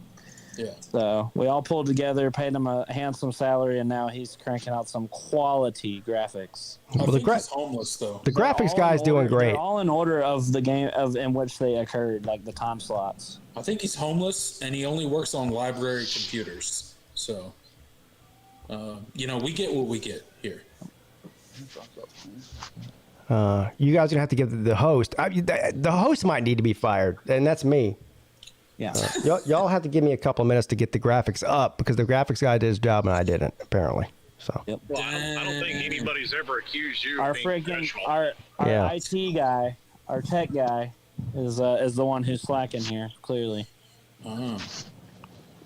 Yeah. So we all pulled together, paid him a handsome salary, and now he's cranking out some quality graphics. Well, he's homeless though. The graphics guy's doing great. They're all in order of the game in which they occurred, like the time slots. I think he's homeless, and he only works on library computers. So, we get what we get here. You guys are gonna have to give the host. The host might need to be fired, and that's me. Yeah. Y'all have to give me a couple minutes to get the graphics up because the graphics guy did his job and I didn't, apparently. So. Yep. Well, I don't think anybody's ever accused you our of being professional. Our IT guy, our tech guy, is the one who's slacking here. Clearly. Well,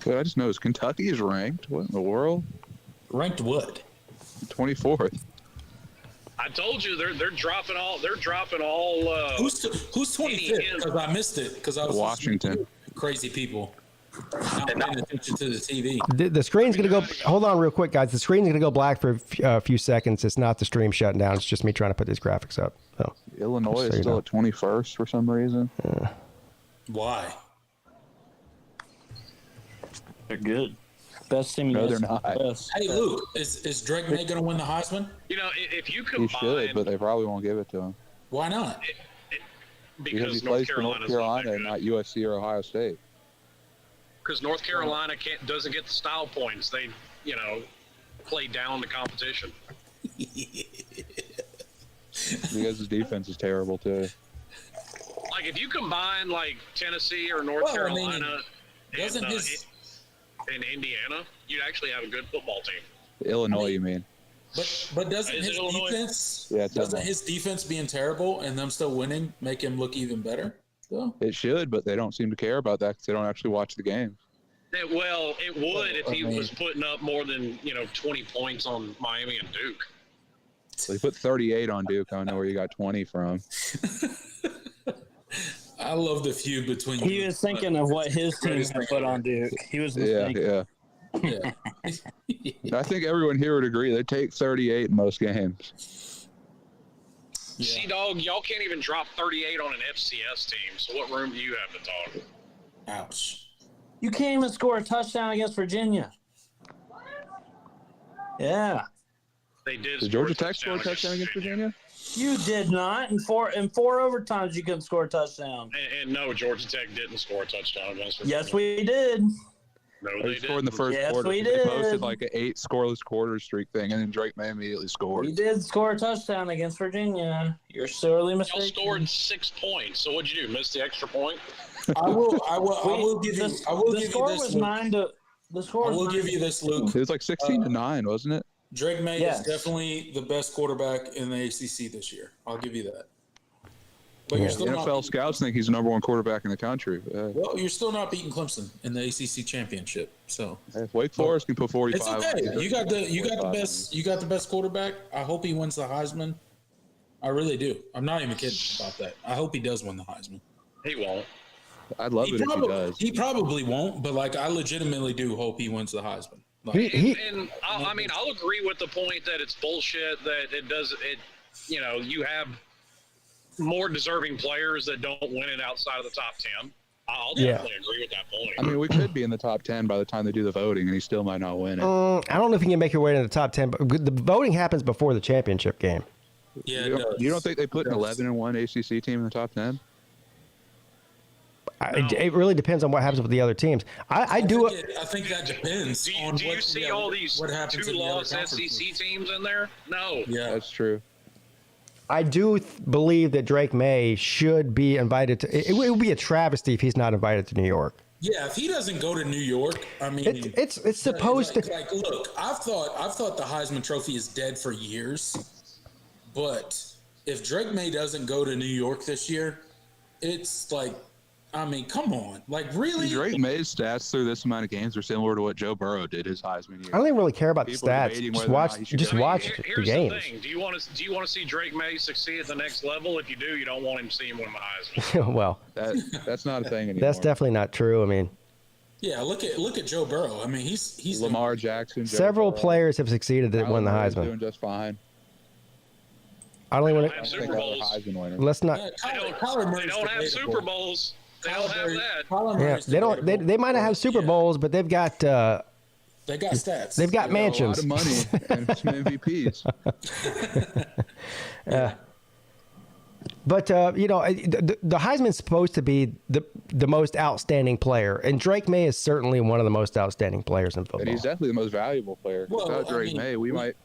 I just noticed Kentucky is ranked. What in the world? Ranked what? 24th. I told you they're dropping all. They're dropping all. Who's 25th? Because I missed it. Because I was Washington. Crazy people. Not paying attention to the TV. The screen's gonna go. Hold on, real quick, guys. The screen's gonna go black for a few seconds. It's not the stream shutting down. It's just me trying to put these graphics up. So Illinois is still at 21st for some reason. Why? They're good. Best team. No, they're not. Hey, Luke, is Drake May going to win the Heisman? If you He combine, should, but they probably won't give it to him. Why not? Because he plays for North Carolina and not USC or Ohio State. Because North Carolina doesn't get the style points. They, play down the competition. Because his defense is terrible too. Like if you combine like Tennessee or North Carolina and Indiana, you'd actually have a good football team. Illinois, you mean? But doesn't his defense? Yeah, doesn't his defense being terrible and them still winning make him look even better? Though? It should, but they don't seem to care about that because they don't actually watch the game. It would if he was putting up more than 20 points on Miami and Duke. So he put 38 on Duke. I don't know where you got 20 from. I love the feud between. He was thinking of what his team had put on Duke. He was mistaken. Yeah. I think everyone here would agree they take 38 in most games. Yeah. See, dog, y'all can't even drop 38 on an FCS team. So what room do you have to talk? Ouch. You can't even score a touchdown against Virginia. Yeah. They did. Did Georgia Tech score a touchdown against Virginia? You did not. In four overtimes, you couldn't score a touchdown. And no, Georgia Tech didn't score a touchdown against Virginia. Yes, we did. No, they scored in the first quarter. We They did. posted like an 8 scoreless quarter streak thing, and then Drake May immediately scored. We did score a touchdown against Virginia. You're sorely mistaken. Y'all scored 6 points. So what'd you do? Miss the extra point? I will give you. I will the give score you this. was 9 to. The score. I will give you this, Luke. It was like 16-9, wasn't it? Drake May is definitely the best quarterback in the ACC this year. I'll give you that. But you're still NFL scouts think he's the number 1 quarterback in the country. Well, you're still not beating Clemson in the ACC championship. So if Wake Forest can put 45. It's okay. You got the best quarterback. I hope he wins the Heisman. I really do. I'm not even kidding about that. I hope he does win the Heisman. He won't. I'd love it if he does. He probably won't, but I legitimately do hope he wins the Heisman. I'll agree with the point that it's bullshit that you have more deserving players that don't win it outside of the top 10. I'll definitely agree with that point. I mean, we could be in the top 10 by the time they do the voting, and he still might not win it. I don't know if you can make your way into the top 10, but the voting happens before the championship game. Yeah, You don't think they put an 11-1 ACC team in the top 10? It really depends on what happens with the other teams. I think that depends. Do you see all these two-loss SEC teams in there? No. Yeah, that's true. I do believe that Drake May should be invited to. It would be a travesty if he's not invited to New York. Yeah, if he doesn't go to New York, I mean, it's supposed to. Like, look, I've thought the Heisman Trophy is dead for years, but if Drake May doesn't go to New York this year, it's like, I mean, come on, like really? Drake May's stats through this amount of games are similar to what Joe Burrow did his Heisman year. I don't even really care about the stats. Just watch the Here's games. The thing. Do you want to see Drake May succeed at the next level? If you do, you don't want him to see him win the Heisman. Well, that's not a thing anymore. That's definitely not true. I mean, yeah, look at Joe Burrow. I mean, he's Lamar Jackson. Several players have succeeded that won the Heisman. Doing just fine. I don't even want have to. Super Bowls. Let's not. Yeah, They don't have Super Bowls. They don't have that. Yeah, they don't. They might not have Super Bowls, but they've got. They got stats. They've got mansions. A lot of money and some MVPs. But the Heisman's supposed to be the most outstanding player, and Drake May is certainly one of the most outstanding players in football. And he's definitely the most valuable player. Well, Without Drake May, we might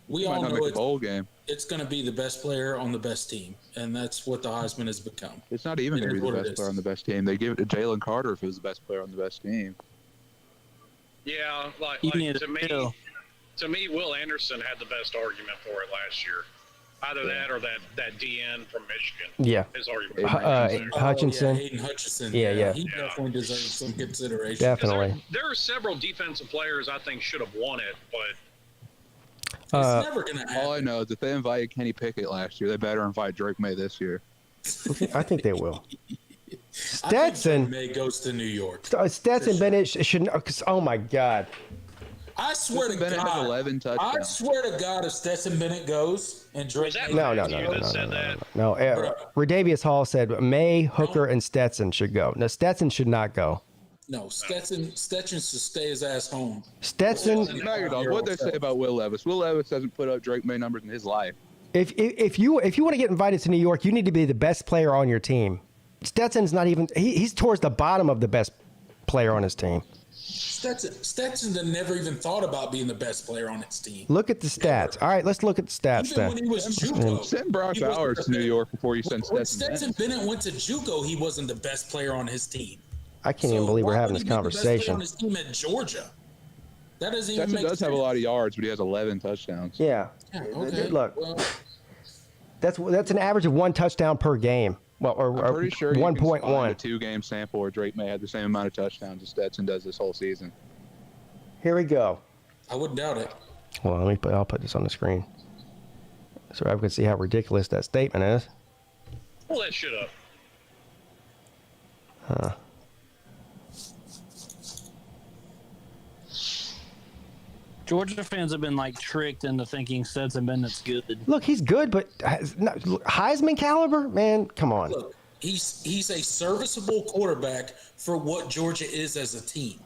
all not know make a bowl game. It's going to be the best player on the best team, and that's what the Heisman has become. It's not even going to be the best player on the best team. They give it to Jalen Carter if he was the best player on the best team. Yeah, like to me, Will Anderson had the best argument for it last year. Either that or that DN from Michigan. Yeah. His argument. Hutchinson. Hayden Hutchinson. Yeah. He definitely deserves some consideration. Definitely. There are several defensive players I think should have won it, but it's never going to happen. All I know is if they invited Kenny Pickett last year, they better invite Drake May this year. I think they will. Stetson May goes to New York. Stetson Bennett should. Oh my God. I swear to Bennett God. has 11 touchdowns. I swear to God, if Stetson Bennett goes and Drake. No. Redavius Hall said May, Hooker, and Stetson should go. No, Stetson should not go. No, Stetson should stay his ass home. Stetson. What they say about Will Levis? Will Levis hasn't put up Drake May numbers in his life. If you want to get invited to New York, you need to be the best player on your team. Stetson's not even. He's towards the bottom of the best player on his team. Stetson never even thought about being the best player on his team. Look at the stats. All right, let's look at the stats Even when he was JUCO. Send Brock Bowers to New York before you send When Stetson. Stetson Bennett went to JUCO, he wasn't the best player on his team. I can't even believe we're having this conversation. The best player on his team at Georgia. That doesn't even Stetson make does sense. have a lot of yards, but he has 11 touchdowns. Yeah. Okay. Look, well, that's an average of 1 touchdown per game. Well, or I'm pretty sure 1.1. a 2-game sample where Drake May had the same amount of touchdowns as Stetson does this whole season. Here we go. I wouldn't doubt it. Well, I'll put this on the screen so everyone can see how ridiculous that statement is. Pull that shit up. Georgia fans have been like tricked into thinking Stetson Bennett's good. Look, he's good, but Heisman caliber, man, come on. Look, he's a serviceable quarterback for what Georgia is as a team.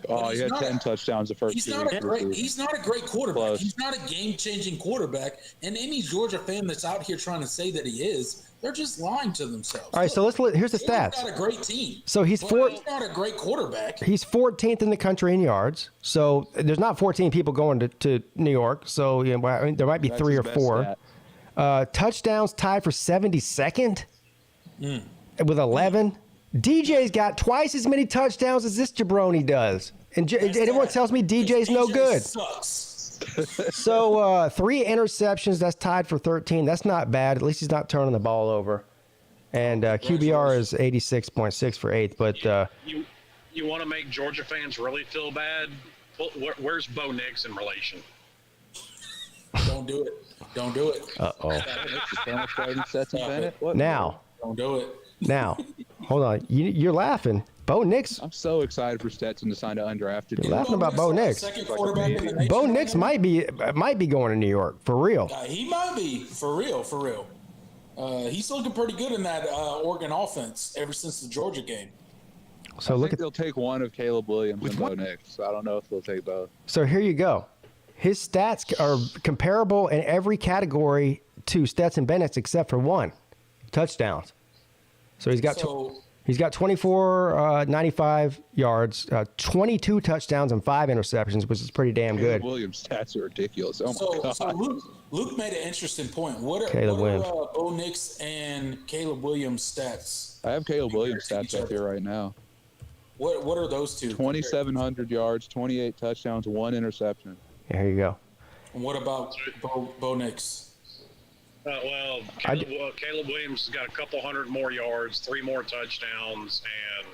Oh, he had 10 touchdowns the first He's two not weeks. he's not a great quarterback. Close. He's not a game-changing quarterback. And any Georgia fan that's out here trying to say that he is, they're just lying to themselves. All right, so here's the stats. He's not a great team. So he's not a great quarterback. He's 14th in the country in yards. So there's not 14 people going to New York. So there might be 3 or 4. Touchdowns tied for 72nd with 11. DJ's got twice as many touchdowns as this jabroni does. And everyone tells me DJ's no good. Sucks. So 3 interceptions. That's tied for 13. That's not bad. At least he's not turning the ball over. And QBR is 86.6 for 8th. But you want to make Georgia fans really feel bad? Where's Bo Nix in relation? Don't do it. Don't do it. Uh-oh. What? Now. Don't do it. Now, hold on. You're laughing. Bo Nix. I'm so excited for Stetson to sign to undrafted. You're laughing about Bo Nix. Bo Nix might be going to New York for real. He might be for real. He's looking pretty good in that Oregon offense ever since the Georgia game. So I look think at. they'll take one of Caleb Williams and Bo Nix. So I don't know if they'll take both. So here you go. His stats are comparable in every category to Stetson Bennett's except for one, touchdowns. So he's got he's got 95 yards, 22 touchdowns and 5 interceptions, which is pretty damn good. Caleb Williams' stats are ridiculous. Oh my god. So Luke made an interesting point. What are Bo Nix and Caleb Williams' stats? I have Caleb Williams' stats up here right now. What are those two? 2,700 yards, 28 touchdowns, 1 interception. Here you go. And what about Bo Nix? Caleb Williams has got a couple hundred more yards, 3 more touchdowns, and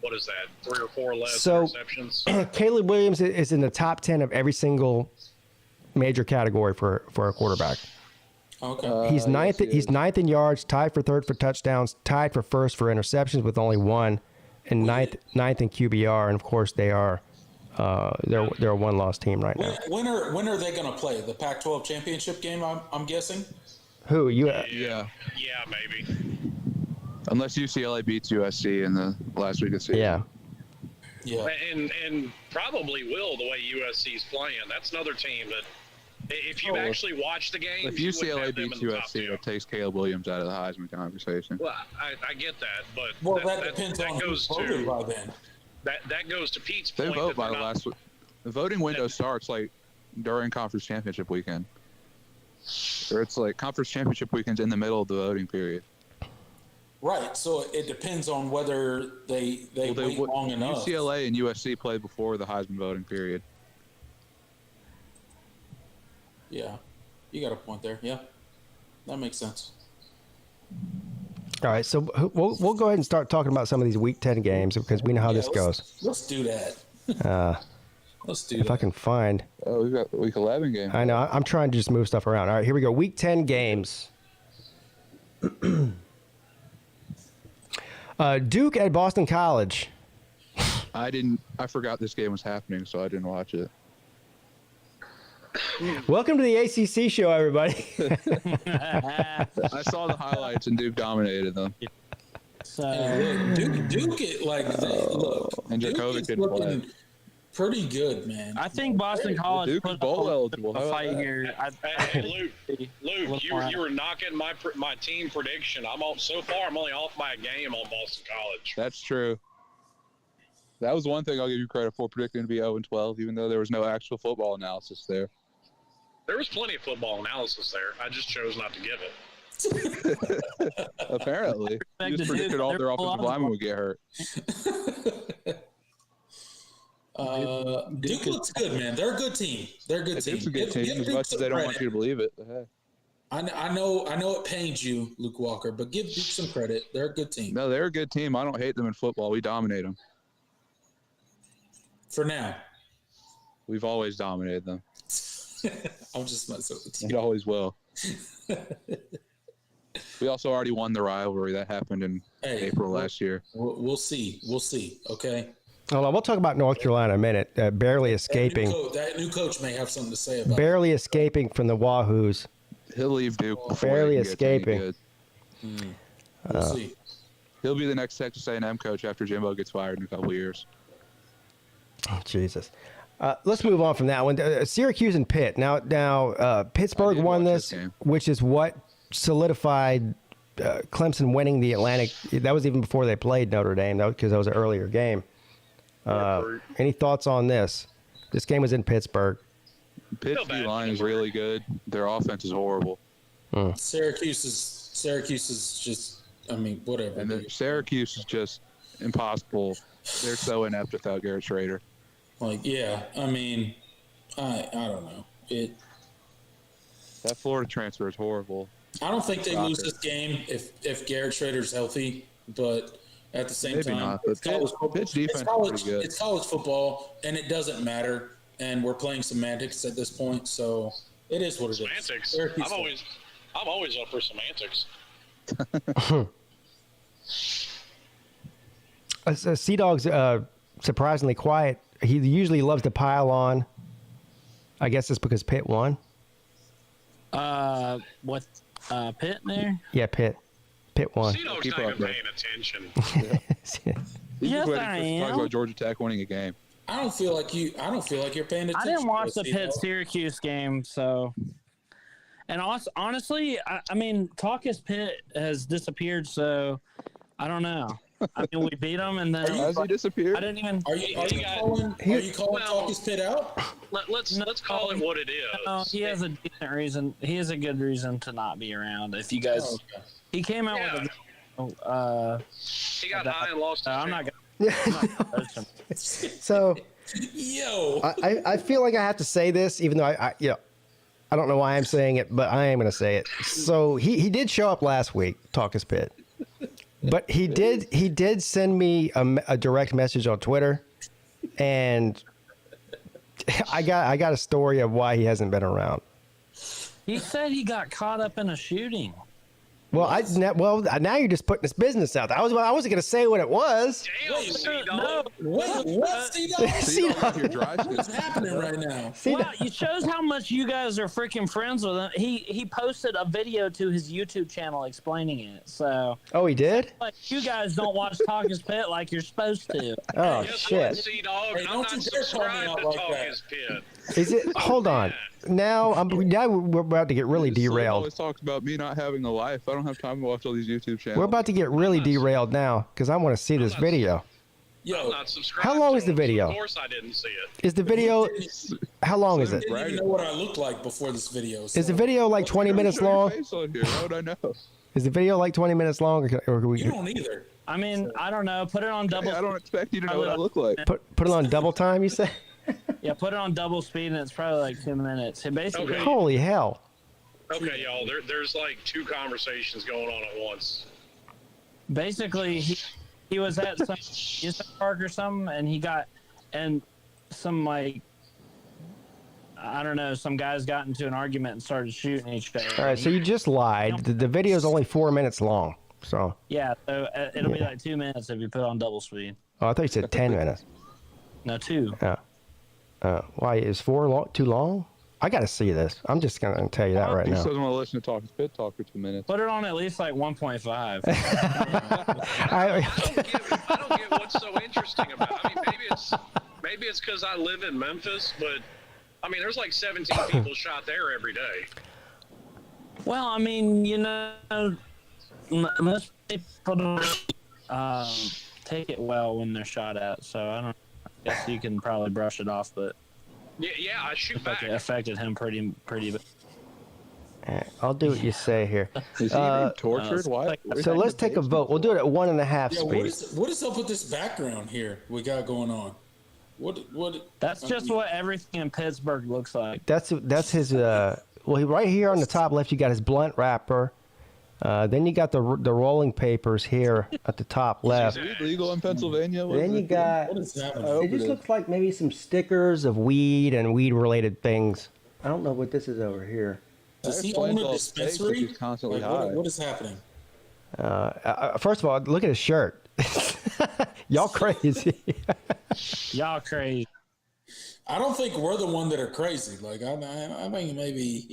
what is that? 3 or 4 less interceptions. Caleb Williams is in the top 10 of every single major category for a quarterback. Okay. He's ninth. He's ninth in yards, tied for third for touchdowns, tied for first for interceptions with only 1, and ninth in QBR. And of course, they are they're a one-loss team right now. When are they going to play the Pac-12 championship game? I'm guessing. Who you? Yeah, maybe. Unless UCLA beats USC in the last week of the season. Yeah. Yeah. And probably will the way USC's playing. That's another team that, if you actually watch the game, if UCLA beats USC, it takes Caleb Williams out of the Heisman conversation. Well, I get that, but that depends on who's voted by then. That goes to Pete's They point. vote by the last week. The voting window starts like during conference championship weekend. Or it's like conference championship weekend's in the middle of the voting period. Right, so it depends on whether they wait long enough. UCLA and USC played before the Heisman voting period. Yeah, you got a point there. Yeah, that makes sense. All right, so we'll go ahead and start talking about some of these Week 10 games because we know how this goes. Let's do that. Let's do If that. I can find. Oh, we've got Week 11 game. I know. I'm trying to just move stuff around. All right, here we go. Week 10 games. Duke at Boston College. I forgot this game was happening, so I didn't watch it. Welcome to the ACC show, everybody. I saw the highlights and Duke dominated them. So Duke and Djokovic didn't play. Pretty good, man. I think Boston College Duke is bowl eligible. a fight here. Hey, Luke, you were knocking my team prediction. So far, I'm only off by a game on Boston College. That's true. That was one thing I'll give you credit for, predicting to be 0-12, even though there was no actual football analysis there. There was plenty of football analysis there. I just chose not to give it. Apparently. You just predicted all their offensive linemen would get hurt. Duke looks good, man. They're a good team. Duke's a good team, as much as they don't want you to believe it. I know it pains you, Luke Walker, but give Duke some credit. They're a good team. No, they're a good team. I don't hate them in football. We dominate them. For now. We've always dominated them. I'm just messing with you. We always will. We also already won the rivalry. That happened in April last year. We'll see. Okay? Hold on, we'll talk about North Carolina in a minute. Barely escaping. That new coach may have something to say about barely escaping from the Wahoos. He'll leave Duke. Barely escaping. We'll see. He'll be the next Texas A&M coach after Jimbo gets fired in a couple of years. Oh, Jesus. Let's move on from that one. Syracuse and Pitt. Now Pittsburgh won this, which is what solidified Clemson winning the Atlantic. That was even before they played Notre Dame, because that was an earlier game. Any thoughts on this? This game was in Pittsburgh. Pitt's D-line is really good. Their offense is horrible. Syracuse is just, whatever. And Syracuse is just impossible. They're so inept without Garrett Schrader. I don't know. That Florida transfer is horrible. I don't think they lose this game if Garrett Schrader's healthy, but at the same time, not, but Pitt's defense is pretty good. It's college football, and it doesn't matter, and we're playing semantics at this point, so it is what it is. Semantics. I'm always up for semantics. Sea Dog's surprisingly quiet. He usually loves to pile on. I guess it's because Pitt won. What? Pitt there? Yeah, Pitt won. Sea Dog's not even paying attention. He's Yes, just waiting I for us to talk am. about Georgia Tech winning a game. I don't feel like you're paying attention. I didn't watch the to Pitt Syracuse game, so. And also, honestly, I mean, Caucus Pitt has disappeared, so I don't know. I mean, we beat them, and then Has he disappeared? I didn't even. Are you calling Caucus Pitt out? Let's call it what it is. No, he has a decent reason. He has a good reason to not be around. If you guys, he came out with a. He got high and lost his I'm not channel. gonna. So, Yo. I feel like I have to say this, even though I don't know why I'm saying it, but I am going to say it. So he did show up last week, Caucus Pitt, but he did send me a direct message on Twitter, and I got a story of why he hasn't been around. He said he got caught up in a shooting. Well, now you're just putting this business out there. I wasn't going to say what it was. Damn, C-Dog. What? C-Dog. What's happening right now? Well, it shows how much you guys are freaking friends with him. He posted a video to his YouTube channel explaining it. So, Oh, he did? like, you guys don't watch Caucus Pit like you're supposed to. Oh, Guess what, shit. C-Dog? Hey, I'm don't not you dare call me subscribed out to like Talk that. His Pit. Is it? Hold on. Now we're about to get really Slim derailed. always talks about me not having a life. I don't have time to watch all these YouTube channels. We're about to get really derailed now because I want to see this video. I'm Yo, not subscribed. How long to is the him, so video? Of course, I didn't see it. Is the video? How long is I it? didn't even know what I looked like before this video. Is the so- video like 20 minutes Show your long? face on here. How would I know? Is the video like 20 minutes long, or can we You don't either. I mean, I don't know. Put it on double. I don't expect you to know what I look like. put it on double time? You say? Yeah, put it on double speed, and it's probably like 2 minutes. It basically. Okay. Holy hell! Okay, y'all. There's like two conversations going on at once. Basically, he was at some amusement park or something, and he got and some like I don't know, some guys got into an argument and started shooting each other. All right, so you just lied. The video is only 4 minutes long. So, Yeah, so it'll be like 2 minutes if you put it on double speed. oh, I thought you said 10 minutes. No, 2. Why is 4 too long? I got to see this. I'm just gonna tell you that right He now. just doesn't want to listen to Talk Pit talk for 2 minutes. Put it on at least like 1.5. I don't get what's so interesting about it. I mean, maybe it's because I live in Memphis, but I mean, there's like 17 people shot there every day. Well, I mean, you know, most people don't take it well when they're shot at, so I don't. I guess you can probably brush it off, but Yeah, I shoot back. it affected him pretty bad. I'll do what you say here. Is he being tortured? Why? So let's take a vote. We'll do it at 1.5 Yeah, speed. what is up with this background here we got going on? What? That's just what everything in Pittsburgh looks like. That's his. Right here on the top left, you got his blunt wrapper. Then you got the rolling papers here at the top left. Is weed legal in Pennsylvania? What Then is you it? got. What is happening? It just looks like maybe some stickers of weed and weed-related things. I don't know what this is over here. Does he Explains own a all the fakes if dispensary? he's constantly Like, high. what is happening? First of all, look at his shirt. Y'all crazy. Y'all crazy. I don't think we're the one that are crazy. Like I think maybe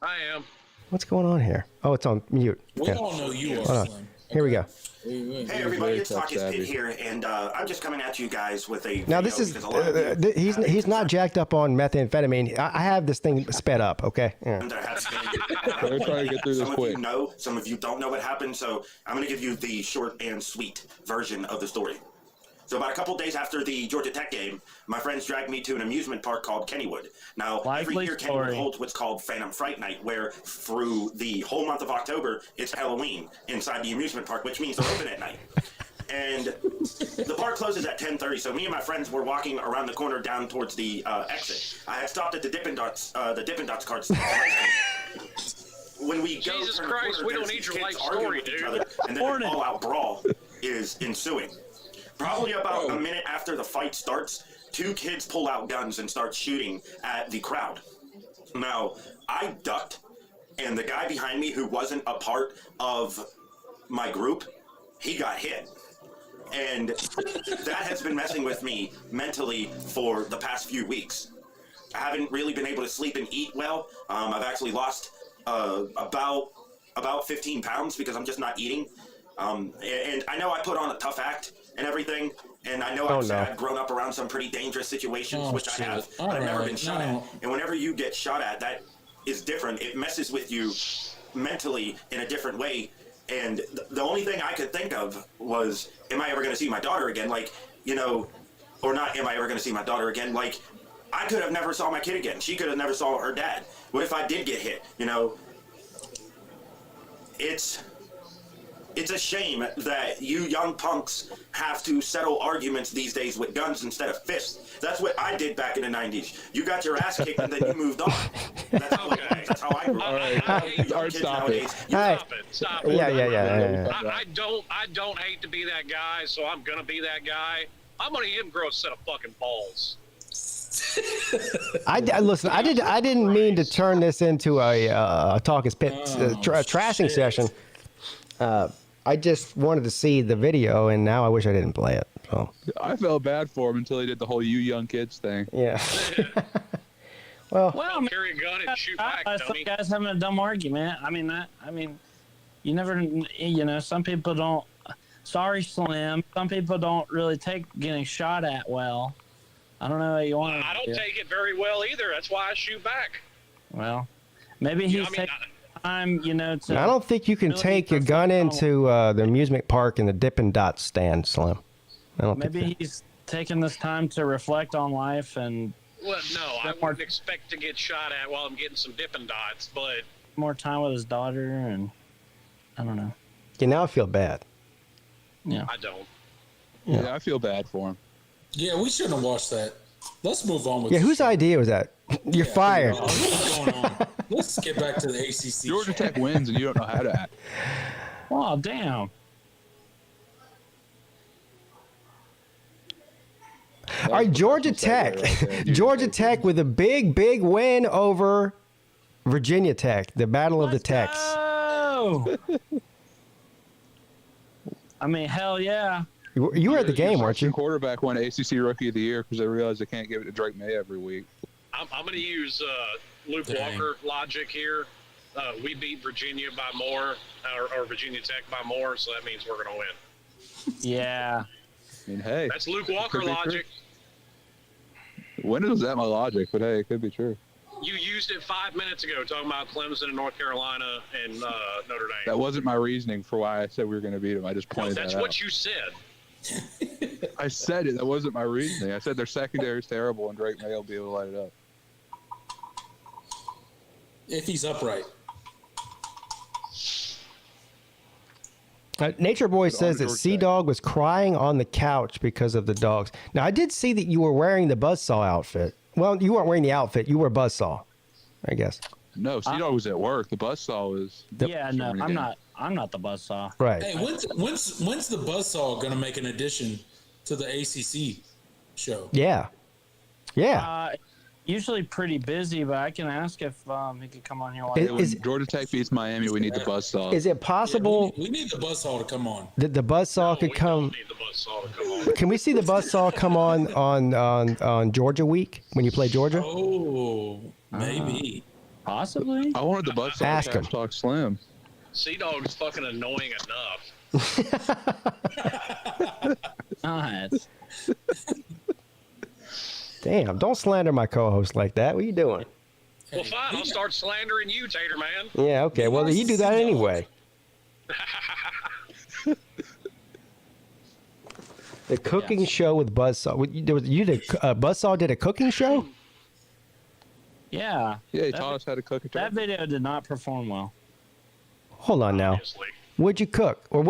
I am. What's going on here? Oh, it's on mute. we Yeah. all know you are. Hold on. Slim. Here we go. Hey everybody, it's Talk His Pit here, and I'm just coming at you guys with a Now video this is because a lot of you he's not jacked up on methamphetamine. I have this thing sped up. Okay. Yeah. that have We're trying to get through this some of quick. you know, some of you don't know what happened, so I'm going to give you the short and sweet version of the story. So about a couple days after the Georgia Tech game, my friends dragged me to an amusement park called Kennywood. Now, every Likely year Kennywood story. holds what's called Phantom Fright Night, where through the whole month of October, it's Halloween inside the amusement park, which means they're open at night. And the park closes at 10:30, so me and my friends were walking around the corner down towards the exit. I had stopped at the Dippin' Dots card stand. When we go Jesus turn the Christ, corner, we don't there's need your kids life arguing story, with each dude. other, and then an all-out brawl is ensuing. Probably about a minute after the fight starts, two kids pull out guns and start shooting at the crowd. Now, I ducked, and the guy behind me who wasn't a part of my group, he got hit. And that has been messing with me mentally for the past few weeks. I haven't really been able to sleep and eat well. I've actually lost about 15 pounds because I'm just not eating. And I know I put on a tough act and everything, and I know I've grown up around some pretty dangerous situations, which I have, but I've never been shot at. And whenever you get shot at, that is different. It messes with you mentally in a different way. And the only thing I could think of was, am I ever going to see my daughter again? Like, you know, or not, am I ever going to see my daughter again? Like, I could have never saw my kid again. She could have never saw her dad. What if I did get hit? You know, it's a shame that you young punks have to settle arguments these days with guns instead of fists. That's what I did back in the 90s. You got your ass kicked and then you moved on. That's how I grew up. All right, stop it. Stop it. Yeah. I don't hate to be that guy, so I'm gonna be that guy. I'm gonna even grow a set of fucking balls. Listen. I didn't mean to turn this into a talk is pit trashing session. I just wanted to see the video, and now I wish I didn't play it. So I felt bad for him until he did the whole "you young kids" thing. Yeah. well, carry a gun and shoot back. Some guys having a dumb argument. I mean, you never. You know, some people don't. Sorry, Slim. Some people don't really take getting shot at well. I don't know how you want to. I don't take it very well either. That's why I shoot back. Well, maybe he's taking time, you know. I don't think you can take a gun into the amusement park and the Dippin' Dots stand, Slim. Maybe he's taking this time to reflect on life and. Well, no, I wouldn't expect to get shot at while I'm getting some Dippin' Dots, but more time with his daughter, and I don't know. Yeah, now I feel bad. Yeah, I don't. Yeah, I feel bad for him. Yeah, we shouldn't have watched that. Let's move on with. Yeah, whose idea was that? You're fired. What's going on? Let's get back to the ACC. Georgia Tech wins, and you don't know how to act. Oh, damn. All right, Georgia Tech. Georgia Tech with a big win over Virginia Tech. The Battle of the Techs. Oh. I mean, hell yeah. You were at the game, weren't you? Quarterback won ACC Rookie of the Year because they realized they can't give it to Drake May every week. I'm going to use Luke Walker logic here. We beat Virginia by more, or Virginia Tech by more, so that means we're going to win. Yeah. I mean, hey. That's Luke Walker logic. When was that my logic? But hey, it could be true. You used it 5 minutes ago talking about Clemson and North Carolina and Notre Dame. That wasn't my reasoning for why I said we were going to beat them. I just pointed that out. That's what you said. I said it. That wasn't my reasoning. I said their secondary is terrible and Drake May will be able to light it up. If he's upright. Nature Boy says that Sea-Dog was crying on the couch because of the dogs. Now, I did see that you were wearing the Buzzsaw outfit. Well, you weren't wearing the outfit. You were Buzzsaw, I guess. No, Sea-Dog was at work. The Buzzsaw was... Yeah, no, I'm not the Buzzsaw. Right. Hey, when's the Buzzsaw going to make an addition to the ACC show? Yeah. Usually pretty busy, but I can ask if he could come on here. When Georgia Tech beats Miami, we need the Buzzsaw. Is it possible... We need the Buzzsaw to come on. That the Buzzsaw could come... Don't need the Buzzsaw to come on. Can we see the Buzzsaw come on Georgia week when you play Georgia? Oh, maybe. Possibly. I wanted the Buzzsaw Ask him. to talk Slim. Sea-Dog's fucking annoying enough. Nice. Damn, don't slander my co-host like that. What are you doing? Well, fine. I'll start slandering you, Tater Man. Yeah, okay. Well, you do that anyway. The cooking show with Buzzsaw. Buzzsaw did a cooking show? Yeah. Yeah, he taught us how to cook it. That video did not perform well. Hold on now. Obviously. What'd you cook? Or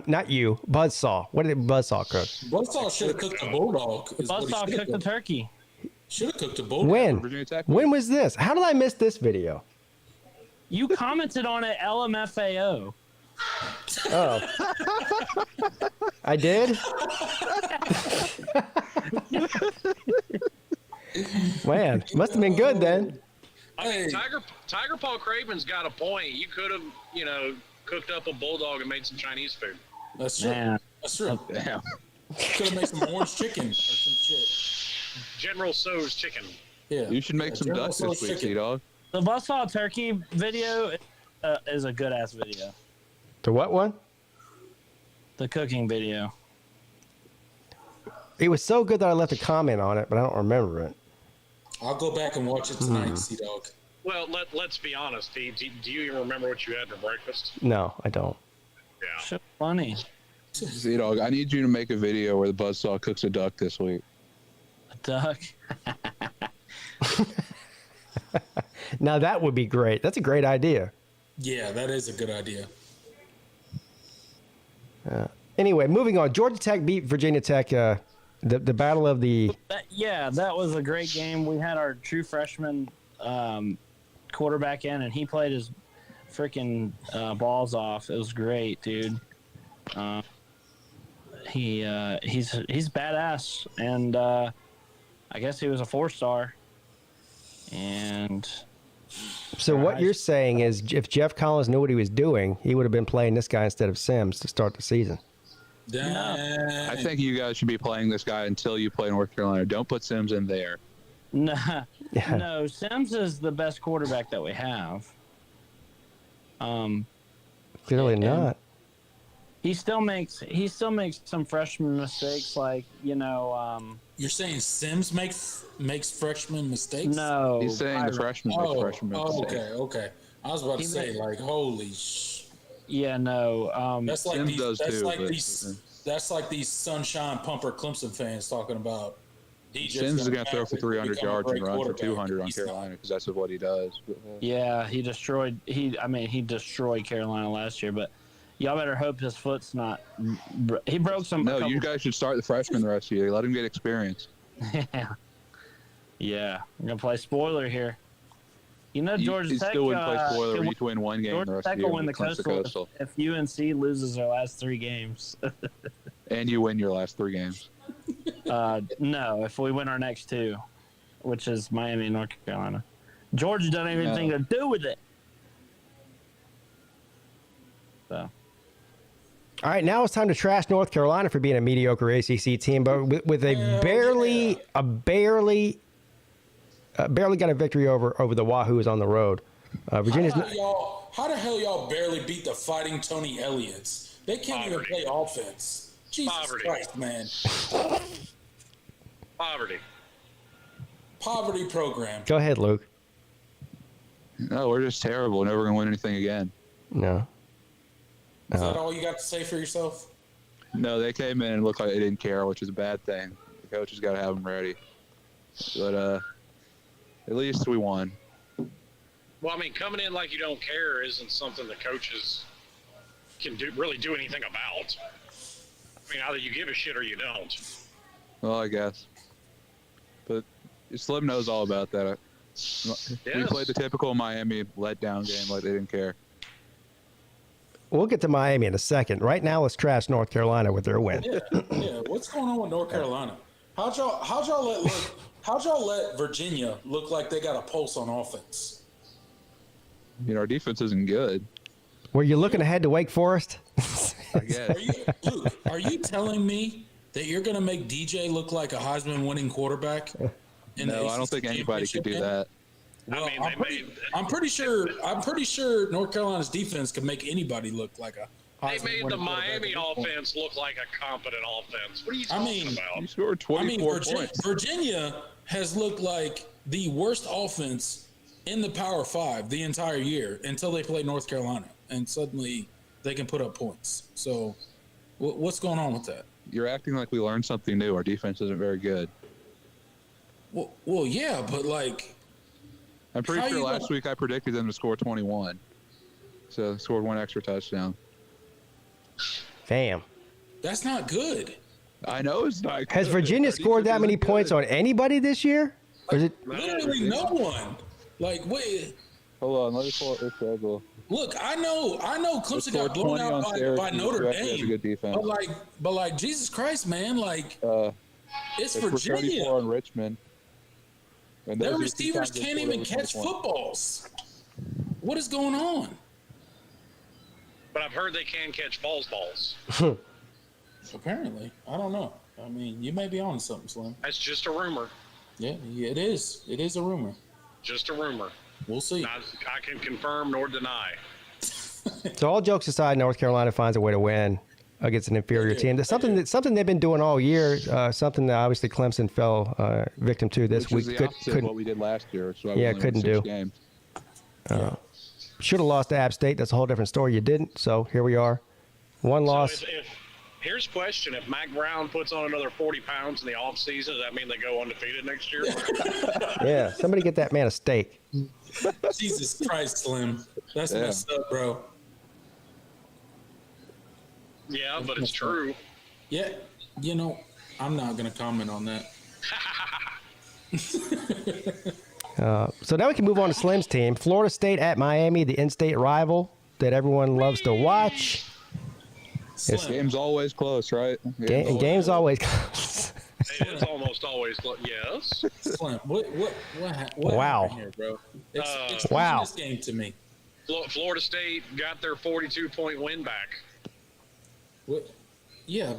not you, Buzzsaw. What did Buzzsaw cook? Buzzsaw should have cooked the bulldog. Buzzsaw cooked the turkey. Should have cooked the bulldog. When? When was this? How did I miss this video? You commented on it LMFAO. Oh. I did? Man, must have been good then. I mean, Tiger Paul Craven's got a point. You could have, cooked up a bulldog and made some Chinese food. That's true. Man. That's true. Damn. Could have made some orange chicken or some shit. General So's chicken. Yeah. You should make some General duck Tso's this week, chicken. Sea-Dog. The Buzzsaw turkey video is a good ass video. The what one? The cooking video. It was so good that I left a comment on it, but I don't remember it. I'll go back and watch it tonight, Sea-Dog. Well, let's be honest, Pete. Do you even remember what you had for breakfast? No, I don't. Yeah. So funny. Sea-Dog, I need you to make a video where the buzzsaw cooks a duck this week. A duck. Now that would be great. That's a great idea. Yeah, that is a good idea. Anyway, moving on. Georgia Tech beat Virginia Tech. The battle of the. That was a great game. We had our true freshman quarterback in, and he played his freaking balls off. It was great, dude. He's badass, and I guess he was a 4-star. And So what you're saying is, if Jeff Collins knew what he was doing, he would have been playing this guy instead of Sims to start the season. I think you guys should be playing this guy until you play North Carolina. Don't put Sims in there. No, Sims is the best quarterback that we have. Clearly not. He still makes some freshman mistakes, like You're saying Sims makes freshman mistakes? No, he's saying the freshman makes freshman mistakes. Okay. I was about to say, like, holy Yeah, no. That's like Sims these. does That's too, like but- these. That's like these sunshine pumper Clemson fans talking about. Sims is going to throw for 300 yards and run for 200 on He's Carolina because that's what he does. Yeah, he destroyed Carolina last year, but y'all better hope his foot's not. He broke some. No, you guys should start the freshman the rest of the year. Let him get experience. Yeah, I'm gonna play spoiler here. Georgia You Tech still wouldn't play spoiler. You need to win one game the Georgia rest Tech of the year. will win the when it comes to Coastal if UNC loses their last 3 games. And you win your last 3 games. No, if we win our next 2, which is Miami and North Carolina. Georgia doesn't have anything to do with it. So. All right, now it's time to trash North Carolina for being a mediocre ACC team, but with a barely got a victory over the Wahoos on the road. Virginia's. How the hell y'all barely beat the Fighting Tony Elliots? They can't even play offense. Jesus Christ, man. Poverty program. Go ahead, Luke. No, we're just terrible. Never going to win anything again. No. Is that all you got to say for yourself? No, they came in and looked like they didn't care, which is a bad thing. The coach has got to have them ready. But at least we won. Well, I mean, coming in like you don't care isn't something the coaches can really do anything about. I mean, either you give a shit or you don't. Well, I guess. But Slim knows all about that. We played the typical Miami letdown game like they didn't care. We'll get to Miami in a second. Right now, let's trash North Carolina with their win. Yeah. What's going on with North Carolina? How'd y'all let Virginia look like they got a pulse on offense? Our defense isn't good. Were you looking ahead to Wake Forest? I guess. Luke, are you telling me that you're going to make DJ look like a Heisman-winning quarterback? No, I don't think anybody could do that. Well, I'm pretty sure North Carolina's defense could make anybody look like a Heisman. They made the Miami offense look like a competent offense. What are you talking about? You scored 24 points. Virginia has looked like the worst offense in the Power 5 the entire year until they played North Carolina, and suddenly they can put up points. So what's going on with that? You're acting like we learned something new. Our defense isn't very good. Well, yeah, but like... I'm pretty sure last week I predicted them to score 21. So they scored 1 extra touchdown. Damn. That's not good. I know it's not good. Has Virginia scored that many points on anybody this year? Or is it... Literally no one. Like, wait. Hold on, let me pull up their schedule. Look, I know Clemson got blown out by Notre Dame. But like Jesus Christ, man, like it's Virginia. 34 on Richmond. And their receivers can't even catch footballs. What is going on? But I've heard they can catch balls. Apparently, I don't know. I mean, you may be on something, Slim. That's just a rumor. Yeah, it is. It is a rumor. Just a rumor. We'll see. I can confirm nor deny. So all jokes aside, North Carolina finds a way to win. against an inferior team. That's something they've been doing all year. Something that obviously Clemson fell victim to this week. Which is the opposite of what we did last year. So couldn't do. Should have lost to App State. That's a whole different story. You didn't. So here we are. One loss. Here's a question. If Mac Brown puts on another 40 pounds in the offseason, does that mean they go undefeated next year? Yeah, somebody get that man a steak. Jesus Christ, Slim. That's messed up, bro. Yeah, but it's true. Yeah, I'm not going to comment on that. So now we can move on to Slim's team. Florida State at Miami, the in-state rival that everyone loves to watch. This game's always close, right? Game's always close. It is almost always yes. Slim, what Wow. happened here, bro? It's wow. this game to me. Florida State got their 42-point win back. What? Yeah,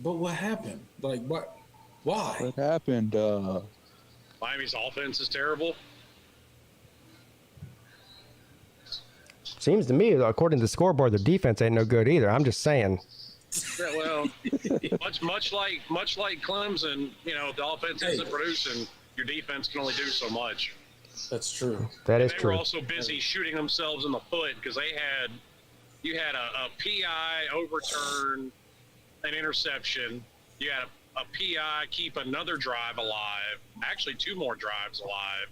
but what happened? Like what? Why? What happened? Miami's offense is terrible. Seems to me, according to the scoreboard, their defense ain't no good either. I'm just saying. Yeah, well, much like Clemson, the offense isn't producing. Your defense can only do so much. That's true. That is They true. were also busy shooting themselves in the foot because you had a PI overturn an interception. You had a PI keep another drive alive. Actually, 2 more drives alive.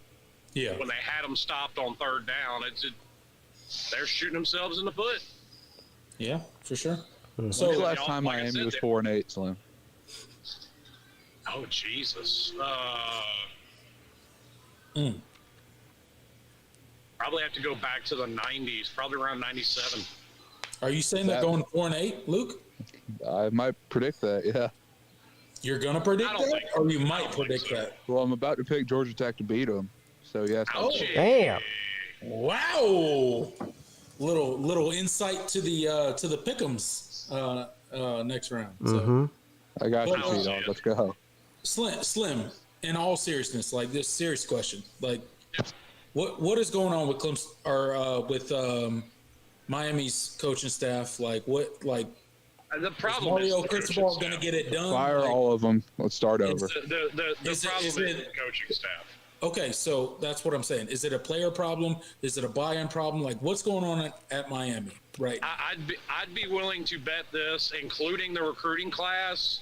Yeah. When they had them stopped on 3rd down, they're shooting themselves in the foot. Yeah, for sure. So the last time Miami was 4-8, Slim? Oh Jesus. Probably have to go back to the 90s, probably around 97. Are you saying they're going 4-8, Luke? I might predict that, yeah. You're going to predict that? Or you might predict that? Well, I'm about to pick Georgia Tech to beat them. So, yes. Oh, damn. Wow. Little insight to the pick'ems next round. So. I got you, T-Dog. Let's go. Slim, in all seriousness, like this serious question, like what is going on with Clemson or with Miami's coaching staff? Like the problem Mario is Cristobal going to get it done? Fire all of them. Let's start over. The problem is the coaching staff. Okay, so that's what I'm saying. Is it a player problem? Is it a buy-in problem? Like, what's going on at Miami? Right. I'd be willing to bet this, including the recruiting class.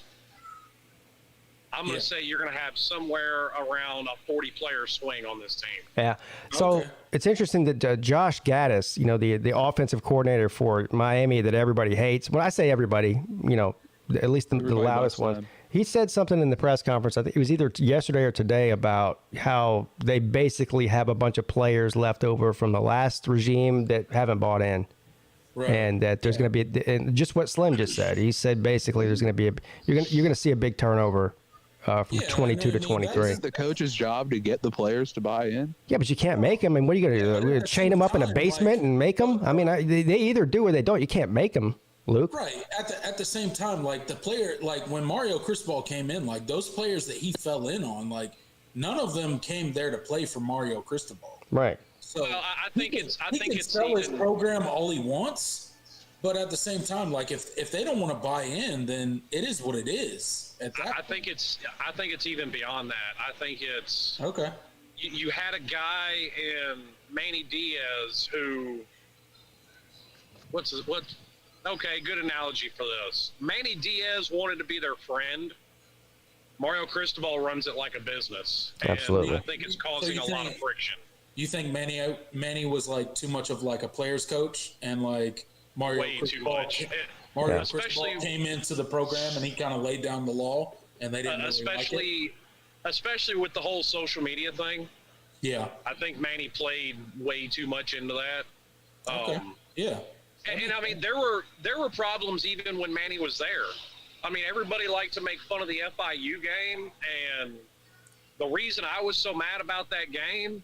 I'm going to say you're going to have somewhere around a 40-player swing on this team. Yeah. So it's interesting that Josh Gaddis, the offensive coordinator for Miami that everybody hates. When I say everybody, at least the loudest one. He said something in the press conference, I think it was either yesterday or today, about how they basically have a bunch of players left over from the last regime that haven't bought in. Right. And that there's going to be, and just what Slim just said. He said basically there's going to be you're going to see a big turnover from 22 to 23. Is the coach's job to get the players to buy in? Yeah, but you can't make them. And what are you going to do? Chain them up in a basement and make them? I mean, they either do or they don't. You can't make them. Luke? Right. At the same time, like the player, like when Mario Cristobal came in, like those players that he fell in on, like none of them came there to play for Mario Cristobal. Right. So I think it's sell his program all he wants, but at the same time, like if they don't want to buy in, then it is what it is. I think it's even beyond that. I think it's okay. You had a guy in Manny Diaz who okay, good analogy for this. Manny Diaz wanted to be their friend. Mario Cristobal runs it like a business. Absolutely. And I think it's causing a lot of friction. You think Manny was like too much of like a player's coach and like Mario Way Cristobal, too much. Mario Cristobal came into the program and he kind of laid down the law and they didn't really like it? Especially with the whole social media thing. Yeah. I think Manny played way too much into that. Okay. Yeah. And I mean, there were problems even when Manny was there. I mean, everybody liked to make fun of the FIU game, and the reason I was so mad about that game,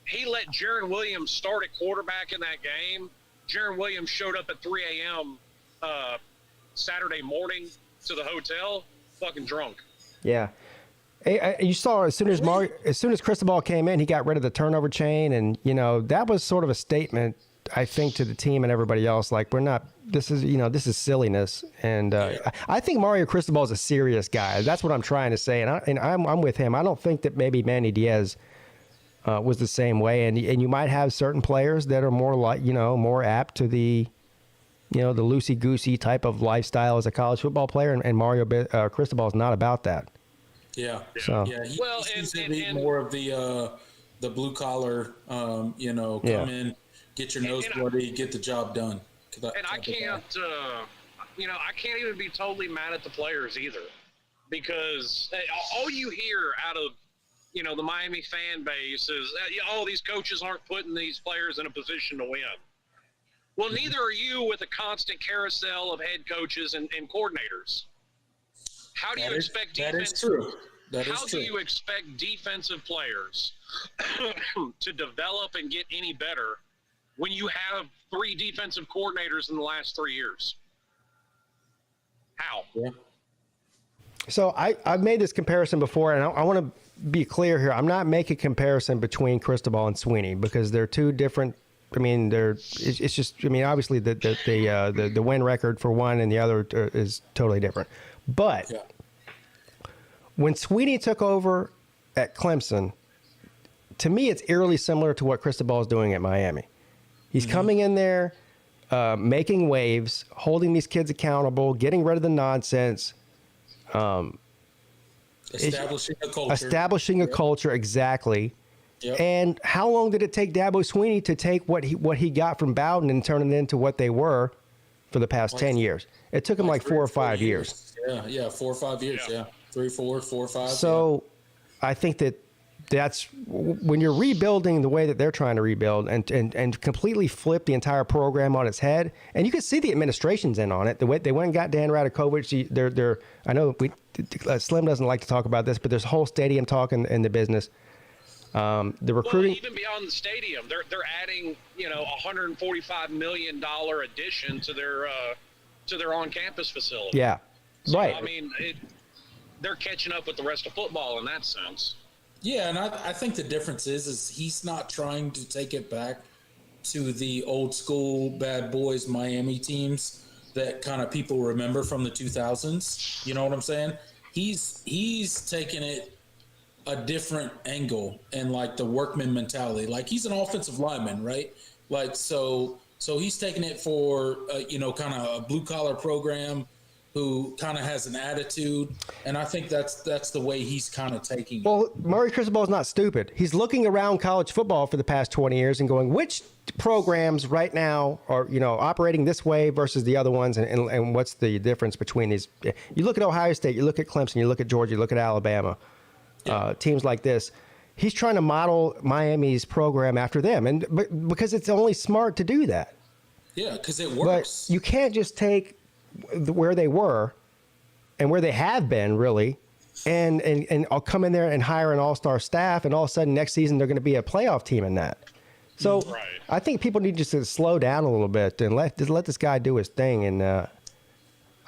he let Jaron Williams start at quarterback in that game. Jaron Williams showed up at 3 a.m. Saturday morning to the hotel, fucking drunk. Yeah. You saw as soon as Cristobal came in, he got rid of the turnover chain, and that was sort of a statement, I think, to the team and everybody else. Like, we're not this is silliness. And I think Mario Cristobal is a serious guy. That's what I'm trying to say. And I'm with him. I don't think that maybe Manny Diaz was the same way. And you might have certain players that are more like, more apt to the, the loosey-goosey type of lifestyle as a college football player. And Mario Cristobal is not about that. Yeah. So. Yeah. He seems to be more of the blue collar, come in, get your nose bloody, get the job done. And I can't, I can't even be totally mad at the players either, because all you hear out of, the Miami fan base is, these coaches aren't putting these players in a position to win. Well, neither are you with a constant carousel of head coaches and coordinators. How do you expect defense? That is true. How do you expect defensive players to develop and get any better when you have 3 defensive coordinators in the last 3 years? How? Yeah. So I've made this comparison before, and I want to be clear here. I'm not making a comparison between Cristobal and Sweeney because they're two different. I mean, it's just. I mean, obviously the win record for one and the other is totally different. But when Sweeney took over at Clemson, to me, it's eerily similar to what Cristobal is doing at Miami. He's coming in there, making waves, holding these kids accountable, getting rid of the nonsense. Establishing a culture, exactly. Yep. And how long did it take Dabo Sweeney to take what he got from Bowden and turn it into what they were for the past 10 years? It took him like 4 or 5 years. Yeah, 4 or 5 years. Yeah, 3, 4, 4 or 5. So I think that's when you're rebuilding the way that they're trying to rebuild and completely flip the entire program on its head. And you can see the administration's in on it. The way they went and got Dan Radakovich. I know Slim doesn't like to talk about this, but there's a whole stadium talk in the business. The recruiting, well, even beyond the stadium, they're adding $145 million addition to their on-campus facility. Yeah, so, right. I mean, they're catching up with the rest of football in that sense. Yeah, and I think the difference is he's not trying to take it back to the old school bad boys Miami teams that kind of people remember from the 2000s. You know what I'm saying? He's taking it a different angle and like the workman mentality. Like he's an offensive lineman, right? Like so he's taking it for kind of a blue collar program who kind of has an attitude, and I think that's the way he's kind of taking it. Well, Mario Cristobal is not stupid. He's looking around college football for the past 20 years and going, which programs right now are operating this way versus the other ones, and what's the difference between these? You look at Ohio State, you look at Clemson, you look at Georgia, you look at Alabama, teams like this. He's trying to model Miami's program after them, but because it's only smart to do that. Yeah, because it works. But you can't just take where they were and where they have been really and I'll come in there and hire an all-star staff, and all of a sudden next season they're going to be a playoff team in that. So I think people need just to slow down a little bit and let this guy do his thing. And I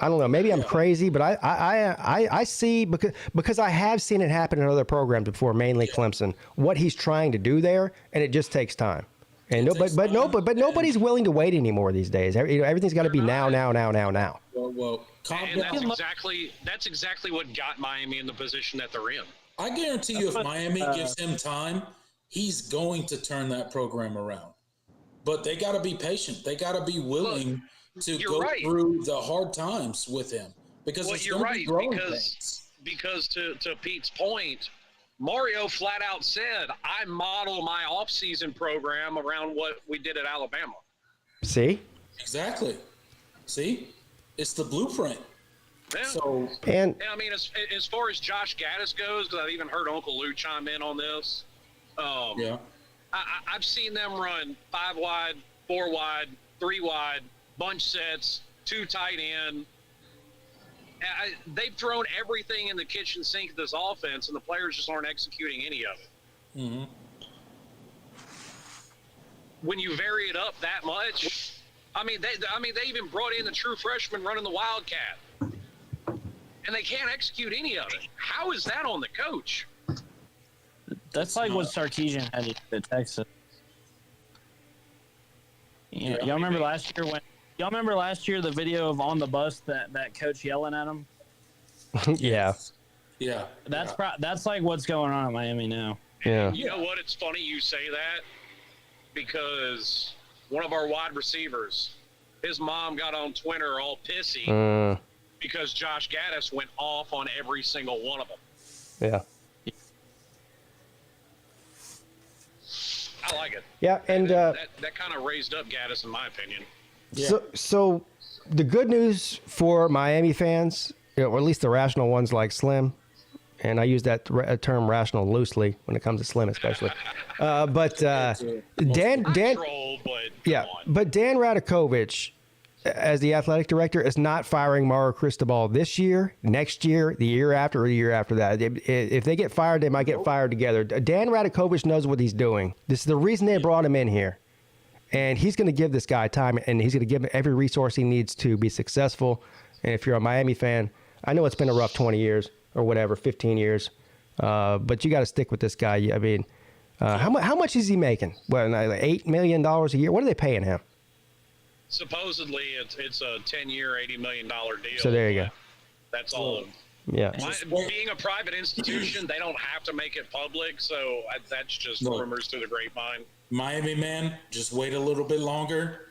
don't know, maybe I'm crazy, but I see, because I have seen it happen in other programs before, mainly Clemson, what he's trying to do there, and it just takes time. And nobody's willing to wait anymore these days. Everything's got to be now. Well, and that's exactly what got Miami in the position that they're in. I guarantee you, if Miami gives him time, he's going to turn that program around. But they got to be patient. They got to be willing to go through the hard times with him, because it's going to be growing pains. Because to Pete's point, Mario flat out said, I model my off-season program around what we did at Alabama. See? Exactly. See? It's the blueprint. Yeah. So, and I mean, as far as Josh Gaddis goes, because I've even heard Uncle Lou chime in on this. I've seen them run 5 wide, 4 wide, 3 wide, bunch sets, 2 tight end. They've thrown everything in the kitchen sink of this offense, and the players just aren't executing any of it. Mm-hmm. When you vary it up that much, they even brought in the true freshman running the Wildcat, and they can't execute any of it. How is that on the coach? That's like what Sarkisian had at Texas. Y'all remember last year Y'all remember last year the video of on the bus that coach yelling at him? Yeah. Yeah. That's like what's going on at Miami now. Yeah. You know what? It's funny you say that because one of our wide receivers, his mom got on Twitter all pissy because Josh Gaddis went off on every single one of them. Yeah. I like it. Yeah, and that kind of raised up Gaddis, in my opinion. Yeah. So the good news for Miami fans, or at least the rational ones like Slim, and I use that term rational loosely when it comes to Slim especially. But Dan, Troll, but but Dan Radakovich, as the athletic director, is not firing Mauro Cristobal this year, next year, the year after, or the year after that. If they get fired, they might get fired together. Dan Radakovich knows what he's doing. This is the reason they brought him in here. And he's going to give this guy time, and he's going to give him every resource he needs to be successful. And if you're a Miami fan, I know it's been a rough 20 years or whatever, 15 years, but you got to stick with this guy. I mean, how much is he making? Well, like $8 million a year? What are they paying him? Supposedly, it's a 10-year, $80 million deal. So there you go. That's all. Yeah. Being a private institution, they don't have to make it public, so that's just rumors through the grapevine. Miami, man, just wait a little bit longer.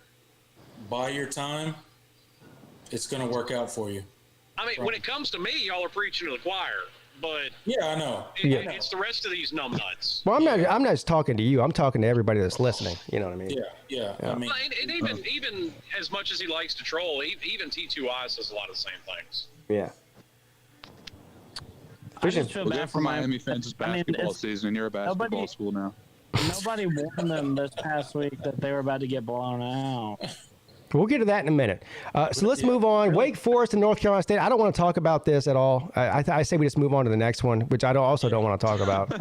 Buy your time. It's going to work out for you. I mean, when it comes to me, y'all are preaching to the choir, but yeah, I know. It's the rest of these numbnuts. Well, I'm not just talking to you. I'm talking to everybody that's listening. You know what I mean? Yeah. I mean, and even as much as he likes to troll, even T2I says a lot of the same things. Yeah. I just feel bad for Miami fans. It's basketball season, and you're a basketball school now. Nobody warned them this past week that they were about to get blown out. We'll get to that in a minute. So let's move on. Wake Forest and North Carolina State. I don't want to talk about this at all. I say we just move on to the next one, which I also don't want to talk about.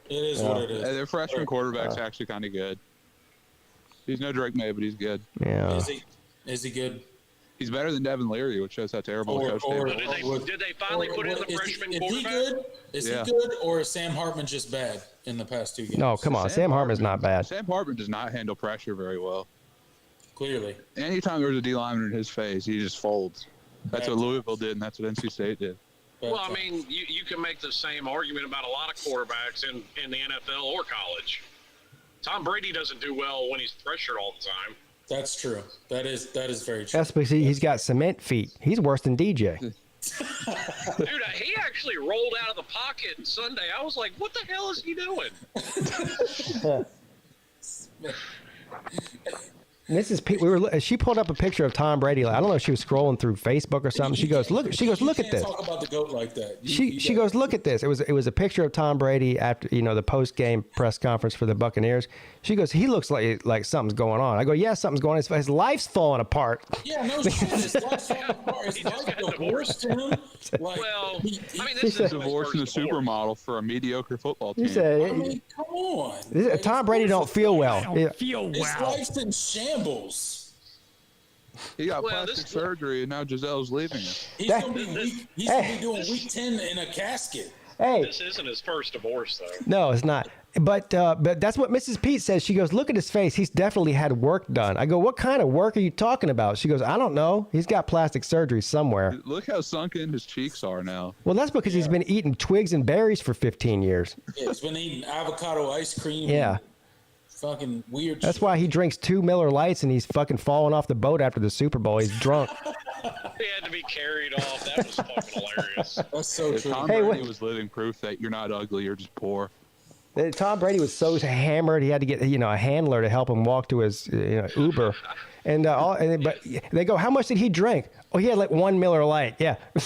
It is what it is. Their freshman quarterback's actually kind of good. He's no Drake May, but he's good. Yeah. Is he good? He's better than Devin Leary, which shows how terrible Coach Dave. Did they finally put in the freshman quarterback? Is he good, or is Sam Hartman just bad in the past 2 games? No, come on. Sam Hartman's not bad. Sam Hartman does not handle pressure very well. Clearly. Anytime there's a D lineman in his face, he just folds. That's what Louisville did, and that's what NC State did. Well, I mean, you can make the same argument about a lot of quarterbacks in the NFL or college. Tom Brady doesn't do well when he's pressured all the time. That's true. That is very true. That's because he's got cement feet. He's worse than DJ. Dude, he actually rolled out of the pocket Sunday. I was like, what the hell is he doing? Mrs. Peete, she pulled up a picture of Tom Brady. I don't know if she was scrolling through Facebook or something. She goes, look at this. Talk about the GOAT like that. She goes, look at this. It was a picture of Tom Brady after the post game press conference for the Buccaneers. She goes, he looks like something's going on. I go, yeah, something's going on. His life's falling apart. Yeah, no shit. His life's falling apart. His life divorced him. Well, this is divorcing a supermodel for a mediocre football team. Come on. Tom Brady don't feel well. His life's in shambles. He got plastic surgery, and now Giselle's leaving him. He's going to be doing week 10 in a casket. Hey, this isn't his first divorce, though. No, it's not. But that's what Mrs. Peete says. She goes, look at his face. He's definitely had work done. I go, what kind of work are you talking about? She goes, I don't know. He's got plastic surgery somewhere. Look how sunken his cheeks are now. Well, that's because he's been eating twigs and berries for 15 years. Yeah, he's been eating avocado ice cream. Yeah. Fucking weird That's why he drinks 2 Miller Lights and he's fucking falling off the boat after the Super Bowl. He's drunk. He had to be carried off. That was fucking hilarious. That's so true. Tom Brady was living proof that you're not ugly, you're just poor. Tom Brady was so hammered he had to get a handler to help him walk to his Uber, but they go, how much did he drink? Oh, he had like 1 Miller Light. Yeah. And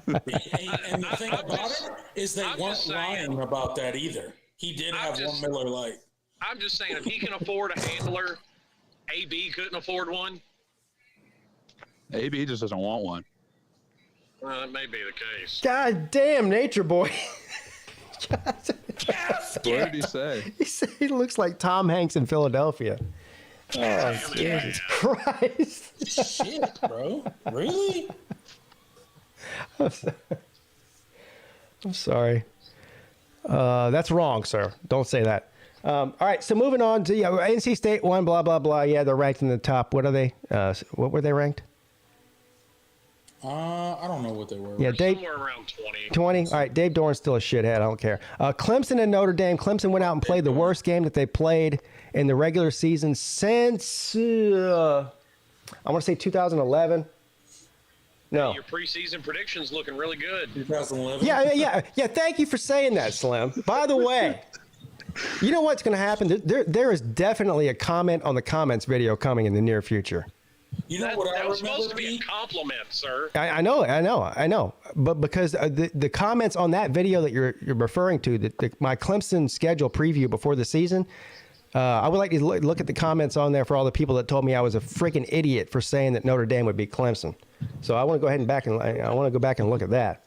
the thing about it is they weren't lying about that either. He did have 1 Miller Light. I'm just saying, if he can afford a handler, AB couldn't afford one. AB just doesn't want one. Well, that may be the case. God damn, Nature Boy. What did he say? He said he looks like Tom Hanks in Philadelphia. Oh, Jesus Christ. Shit, bro. Really? I'm sorry. That's wrong, sir. Don't say that. All right, so moving on to NC State won, blah, blah, blah. Yeah, they're ranked in the top. What are they? What were they ranked? I don't know what they were. Yeah, Dave. Somewhere around 20. 20? All right, Dave Doran's still a shithead. I don't care. Clemson and Notre Dame. Clemson went out and played the worst game that they played in the regular season since, I want to say 2011. No. Your preseason predictions looking really good. 2011. Yeah. Thank you for saying that, Slim. By the way, you know what's going to happen? There is definitely a comment on the comments video coming in the near future. You know That, what I that was remember? supposed to be a compliment, sir. I know. But because the comments on that video that you're referring to, my Clemson schedule preview before the season, I would like to look at the comments on there for all the people that told me I was a freaking idiot for saying that Notre Dame would beat Clemson. So I want to go ahead and I want to go back and look at that.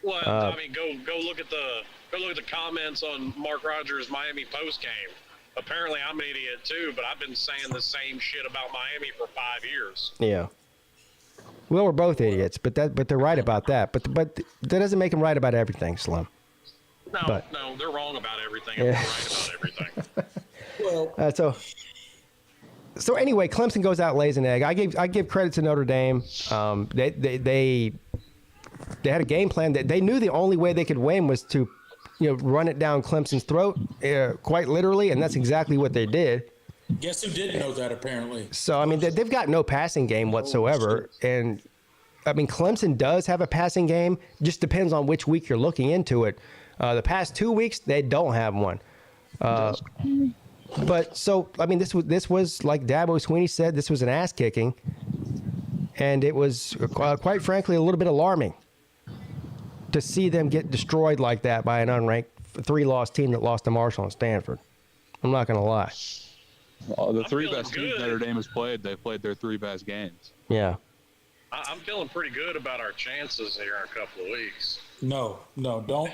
Well, I mean, go look at the comments on Mark Rogers' Miami post game. Apparently, I'm an idiot too, but I've been saying the same shit about Miami for 5 years. Yeah. Well, we're both idiots, but they're right about that. But that doesn't make them right about everything, Slim. No, they're wrong about everything. And Yeah. they're right about everything. Well, So anyway, Clemson goes out, lays an egg. I give credit to Notre Dame. They had a game plan that they knew the only way they could win was to, run it down Clemson's throat, quite literally, and that's exactly what they did. guess who didn't know that apparently? So I mean, they've got no passing game whatsoever, and I mean Clemson does have a passing game. Just depends on which week you're looking into it. The past 2 weeks they don't have one. But so I mean, this was like Dabo Swinney said, this was an ass kicking, and it was quite frankly a little bit alarming to see them get destroyed like that by an unranked 3-loss team that lost to Marshall and Stanford. I'm not gonna lie. The three feeling best teams good. Notre Dame has played, they've played their 3 best games. Yeah. I'm feeling pretty good about our chances here in a couple of weeks. No, don't,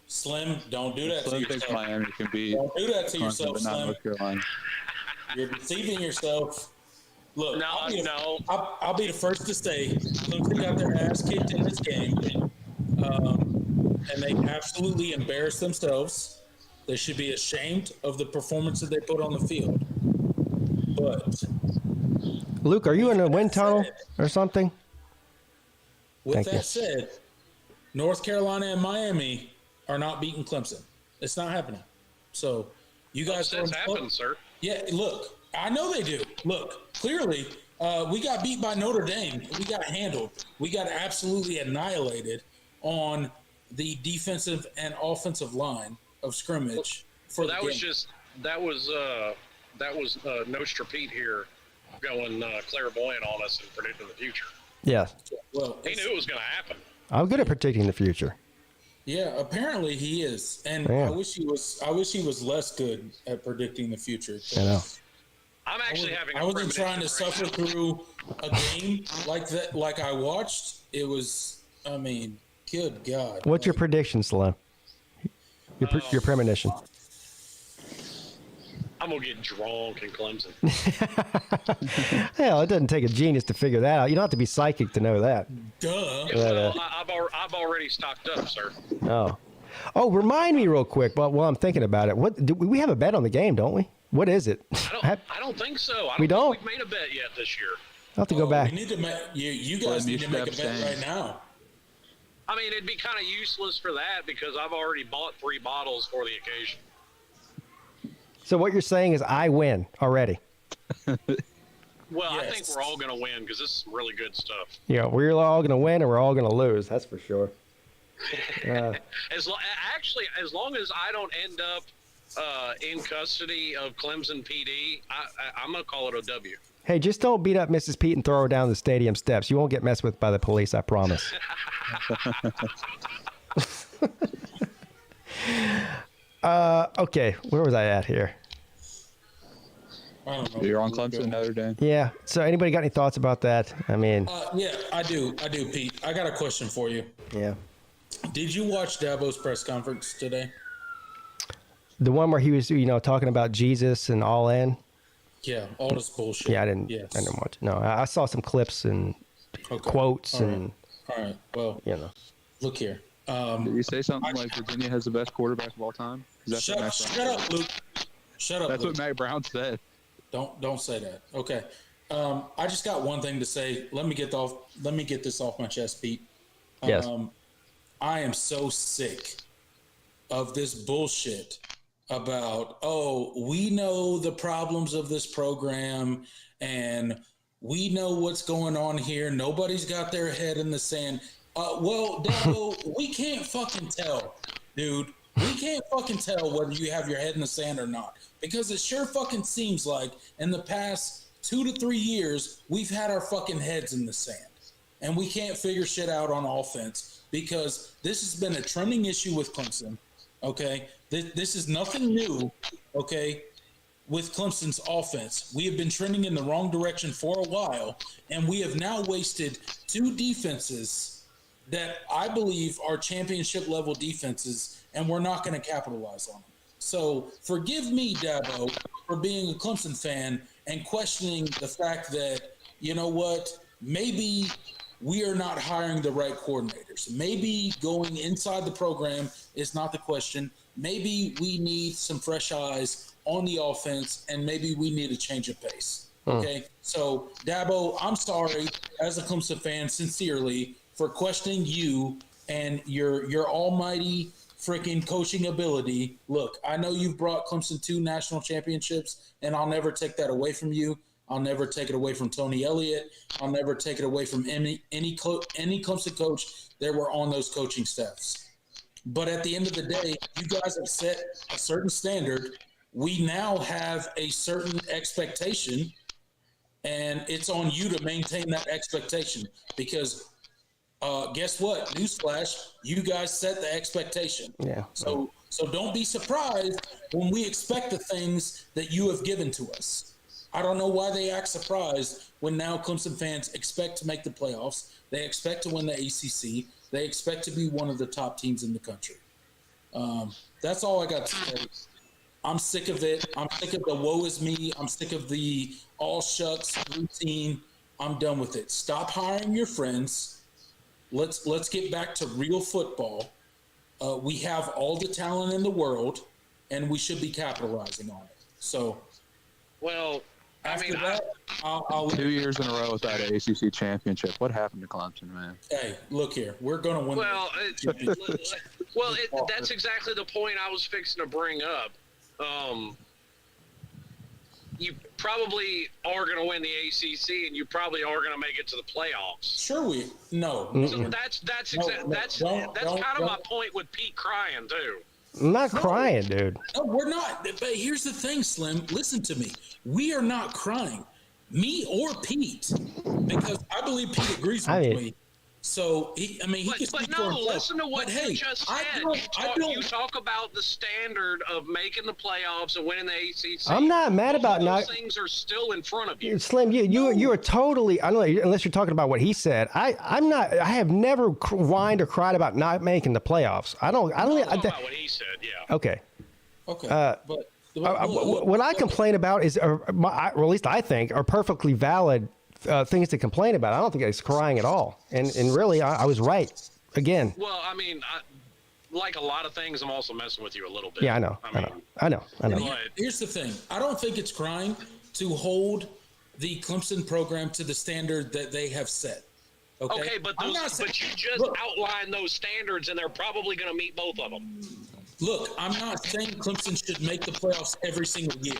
Slim, don't do that Slim to thinks yourself. Miami can beat Don't do that to Clemson, yourself, but not Slim. North Carolina. You're deceiving yourself. Look, No, I'll be the first to say Clemson got their ass kicked in this game, and they absolutely embarrassed themselves. They should be ashamed of the performance that they put on the field. But Luke, are you in a wind tunnel or something? with Thank that you. said, North Carolina and Miami are not beating Clemson. It's not happening. So you guys Upsets happen, sir. Yeah, look, I know they do. Look, clearly, we got beat by Notre Dame. We got handled. We got absolutely annihilated on the defensive and offensive line of scrimmage for That the was game. Notre Peete here going clairvoyant on us and predicting the future. Yeah. Well, He knew it was going to happen. I'm good at predicting the future. yeah, apparently he is, and Yeah. I wish he was less good at predicting the future. I know. I'm actually having. I wasn't trying to suffer through a game like that. Like I watched, it was. I mean, good God. What's your prediction, Slim? Your premonition. I'm gonna get drunk in Clemson. Hell, it doesn't take a genius to figure that out. You don't have to be psychic to know that. Duh. Well, I've already stocked up, sir. Oh, remind me real quick while I'm thinking about it. We have a bet on the game, don't we? What is it? I don't think so. We don't? think we've made a bet yet this year. I'll have to go back. We need to make you guys need to make a bet right now. I mean, it'd be kind of useless for that because I've already bought 3 bottles for the occasion. So what you're saying is I win already. Well, I Yes. think we're all going to win because this is some really good stuff. Yeah, we're all going to win or we're all going to lose. That's for sure. As long as I don't end up in custody of Clemson PD, I'm going to call it a W. Hey, just don't beat up Mrs. Peete and throw her down the stadium steps. You won't get messed with by the police, I promise. Okay, where was I at here? I don't know. You're on Clemson, Notre Dame. Yeah, so anybody got any thoughts about that? I mean, Yeah, I do, Pete. I got a question for you. yeah. Did you watch Dabo's press conference today? The one where he was, talking about Jesus and all in. Yeah, all this bullshit. Yeah, I didn't Yes. watch it. No, I saw some clips and Okay. quotes All right. and, All right. Well, look here. Did you say something like Virginia has the best quarterback of all time? Shut up, Luke. Shut up. That's Luke. what Matt Brown said. Don't say that. Okay. I just got one thing to say. Let me get this off my chest, Pete. Yes. I am so sick of this bullshit about, we know the problems of this program and we know what's going on here. Nobody's got their head in the sand. Dabo, we can't fucking tell, dude. We can't fucking tell whether you have your head in the sand or not, because it sure fucking seems like in the past 2 to 3 years, we've had our fucking heads in the sand and we can't figure shit out on offense, because this has been a trending issue with Clemson. Okay. This is nothing new. Okay. With Clemson's offense, we have been trending in the wrong direction for a while, and we have now wasted 2 defenses that I believe are championship level defenses, and we're not going to capitalize on them. So forgive me, Dabo, for being a Clemson fan and questioning the fact that, you know what, maybe we are not hiring the right coordinators. Maybe going inside the program is not the question. Maybe we need some fresh eyes on the offense, and maybe we need a change of pace. Okay? So, Dabo, I'm sorry, as a Clemson fan, sincerely, for questioning you and your almighty freaking coaching ability. Look, I know you've brought Clemson 2 national championships, and I'll never take that away from you. I'll never take it away from Tony Elliott. I'll never take it away from any Clemson coach that were on those coaching staffs. But at the end of the day, you guys have set a certain standard. We now have a certain expectation, and it's on you to maintain that expectation, because guess what? Newsflash, you guys set the expectation. Yeah. So don't be surprised when we expect the things that you have given to us. I don't know why they act surprised when now Clemson fans expect to make the playoffs. They expect to win the ACC. They expect to be one of the top teams in the country. That's all I got to say. I'm sick of it. I'm sick of the woe is me. I'm sick of the all shucks routine. I'm done with it. Stop hiring your friends. Let's get back to real football. We have all the talent in the world, and we should be capitalizing on it. So, well, after that, I'll 2 years in a row without an ACC championship. What happened to Clemson, man? Hey, look here. We're going to win. Well, that's exactly the point I was fixing to bring up. You probably are going to win the ACC, and you probably are going to make it to the playoffs. Sure, no. So that's kind of my point with Pete crying too. I'm not crying, dude. No, we're not. But here's the thing, Slim. Listen to me. We are not crying, me or Pete, because I believe Pete agrees with me. So he can speak for himself. Listen to what you just said. You talk about the standard of making the playoffs and winning the ACC. I'm not mad about those things are still in front of you. Slim, you are totally. I don't know, unless you're talking about what he said. I'm not. I have never whined or cried about not making the playoffs. I don't. I'm talking about what he said. Yeah. Okay. Okay. What I complain about is, or at least I think, are perfectly valid things to complain about. I don't think it's crying at all. And really, I was right again. Well, like a lot of things, I'm also messing with you a little bit. Yeah, I know. Here's the thing. I don't think it's crying to hold the Clemson program to the standard that they have set. Okay, but you just outlined those standards, and they're probably going to meet both of them. Look, I'm not saying Clemson should make the playoffs every single year.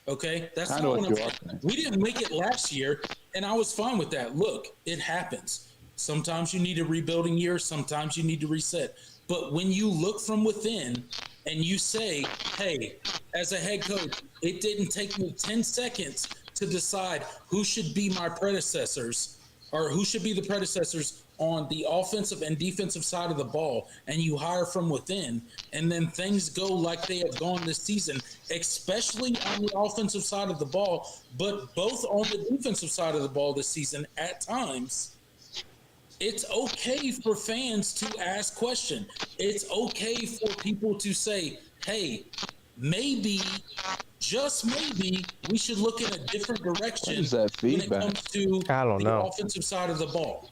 Okay, that's not what I'm saying. We didn't make it last year, and I was fine with that. Look, it happens. Sometimes you need a rebuilding year. Sometimes you need to reset. But when you look from within and you say, hey, as a head coach, it didn't take me 10 seconds to decide who should be my predecessors or who should be the predecessors on the offensive and defensive side of the ball, and you hire from within, and then things go like they have gone this season, especially on the offensive side of the ball, but both on the defensive side of the ball this season at times, it's okay for fans to ask questions. It's okay for people to say, hey, maybe, just maybe, we should look in a different direction when it comes to the offensive side of the ball.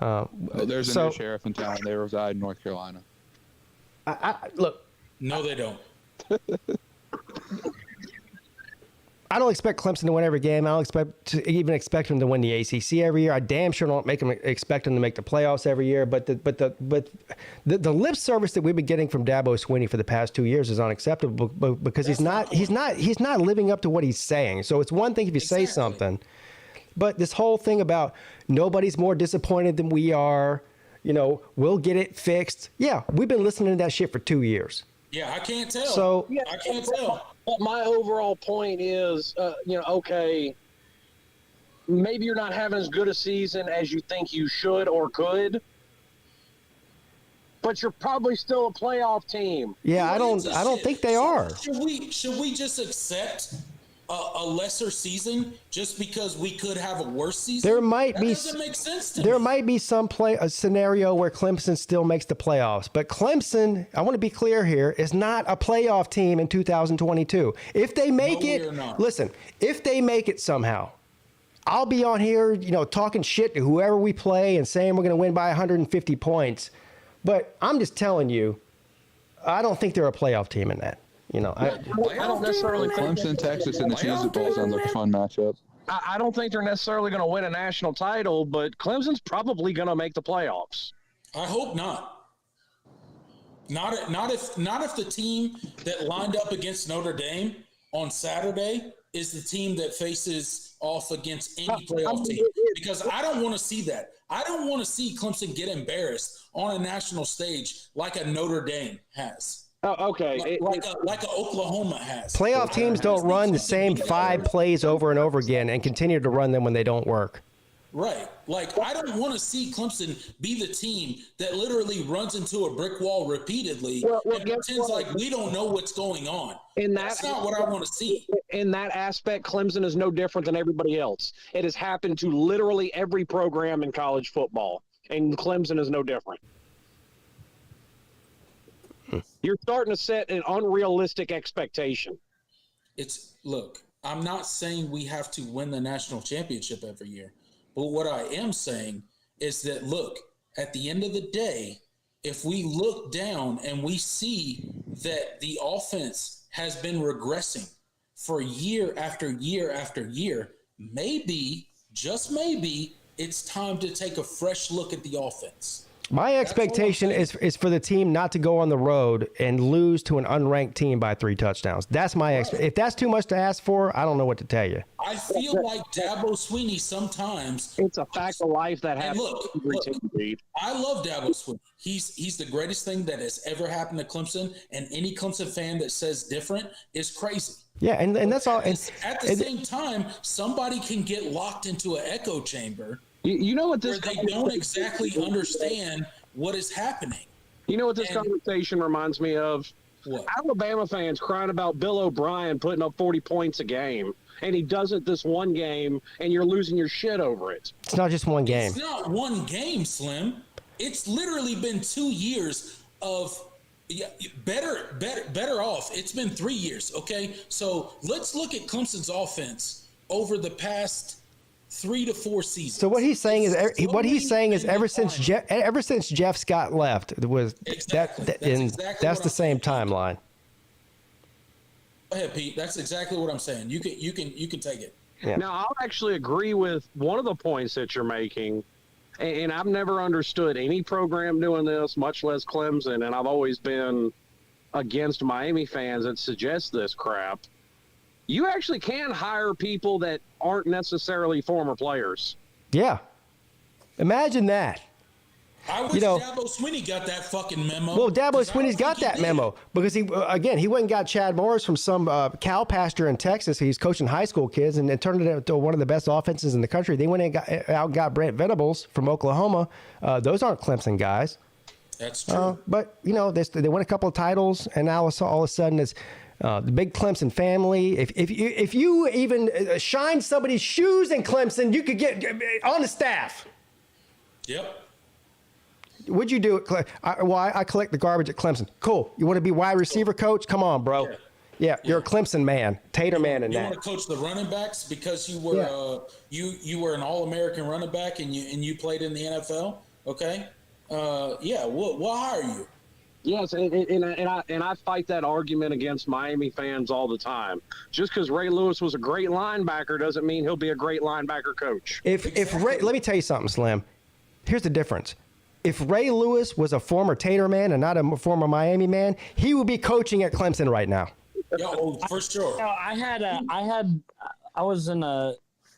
There's a new sheriff in town. They reside in North Carolina. Look. No, they don't. I don't expect Clemson to win every game. I don't expect them to win the ACC every year. I damn sure don't expect them to make the playoffs every year. But the lip service that we've been getting from Dabo Swinney for the past 2 years is unacceptable because he's not living up to what he's saying. So it's one thing if you say something, but this whole thing about nobody's more disappointed than we are, we'll get it fixed. Yeah, we've been listening to that shit for 2 years. Yeah, I can't tell. So I can't tell. But my overall point is, okay, maybe you're not having as good a season as you think you should or could, but you're probably still a playoff team. Yeah, I don't think they are. Should we just accept a lesser season just because we could have a worse season? That doesn't make sense to me. There might be a scenario where Clemson still makes the playoffs, but Clemson, I want to be clear here, is not a playoff team in 2022. If they make if they make it somehow, I'll be on here, talking shit to whoever we play and saying we're going to win by 150 points. But I'm just telling you, I don't think they're a playoff team in that. I don't necessarily Clemson, Texas, and the Cheez It Bowl sounds like a fun matchup. I don't think they're necessarily going to win a national title, but Clemson's probably going to make the playoffs. I hope not. Not if the team that lined up against Notre Dame on Saturday is the team that faces off against any playoff team, because I don't want to see that. I don't want to see Clemson get embarrassed on a national stage like a Notre Dame has. Oh, okay. Like a Oklahoma has. Playoff teams don't run the same 5 plays over and over again and continue to run them when they don't work. Right. Like, I don't want to see Clemson be the team that literally runs into a brick wall repeatedly and pretends like we don't know what's going on. That's not what I want to see. In that aspect, Clemson is no different than everybody else. It has happened to literally every program in college football, and Clemson is no different. You're starting to set an unrealistic expectation. Look, I'm not saying we have to win the national championship every year, but what I am saying is that, look, at the end of the day, if we look down and we see that the offense has been regressing for year after year after year, maybe, just maybe, it's time to take a fresh look at the offense. My expectation is for the team not to go on the road and lose to an unranked team by 3 touchdowns. That's my expectation. If that's too much to ask for, I don't know what to tell you. I feel like Dabo Swinney sometimes. It's a fact of life that happens. Look, I love Dabo Swinney. He's the greatest thing that has ever happened to Clemson, and any Clemson fan that says different is crazy. Yeah, and that's all. At the same time, somebody can get locked into an echo chamber. You know what this where they don't exactly understand what is happening. You know what this conversation reminds me of? What? Alabama fans crying about Bill O'Brien putting up 40 points a game, and he does it this one game, and you're losing your shit over it. It's not just one game. It's not one game, Slim. It's literally been 2 years of better off. It's been 3 years, okay? So let's look at Clemson's offense over the past 3 to 4 seasons. So what he's saying is ever since Jeff Scott left, was that's the same timeline. Go ahead, Pete. That's exactly what I'm saying. You can take it. Yeah. Now, I'll actually agree with one of the points that you're making, and I've never understood any program doing this, much less Clemson, and I've always been against Miami fans that suggest this crap. You actually can hire people that aren't necessarily former players. Yeah. Imagine that. I wish Dabo Swinney got that fucking memo. Well, Dabo Swinney's got that memo because he went and got Chad Morris from some cow pasture in Texas. He's coaching high school kids and turned it into one of the best offenses in the country. They went and got Brent Venables from Oklahoma. Those aren't Clemson guys. That's true. But, they won a couple of titles, and now all of a sudden it's the big Clemson family. If you even shine somebody's shoes in Clemson, you could get on the staff. Yep. What'd you do? I collect the garbage at Clemson. Cool. You want to be wide receiver coach? Come on, bro. Yeah, you're a Clemson man, Tater man, and that. You want to coach the running backs because you were you were an All-American running back and you played in the NFL. Okay. Yeah, we'll hire you. Yes, and I fight that argument against Miami fans all the time. Just because Ray Lewis was a great linebacker doesn't mean he'll be a great linebacker coach. If Ray, let me tell you something, Slim. Here's the difference. If Ray Lewis was a former Tater man and not a former Miami man, he would be coaching at Clemson right now. Yo, for sure. I was in a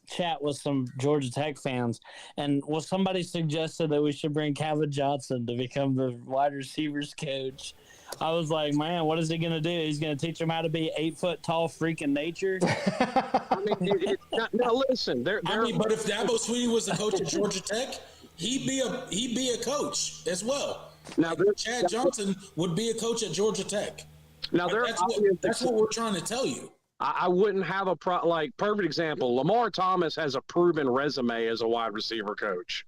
chat with some Georgia Tech fans, and somebody suggested that we should bring Calvin Johnson to become the wide receivers coach. I was like, man, what is he going to do? He's going to teach them how to be 8 foot tall freaking nature. I mean, now listen, but if Dabo Swinney was the coach at Georgia Tech, he'd be a coach as well. Now, Chad Johnson would be a coach at Georgia Tech. Now, that's what we're trying to tell you. I wouldn't have perfect example. Lamar Thomas has a proven resume as a wide receiver coach.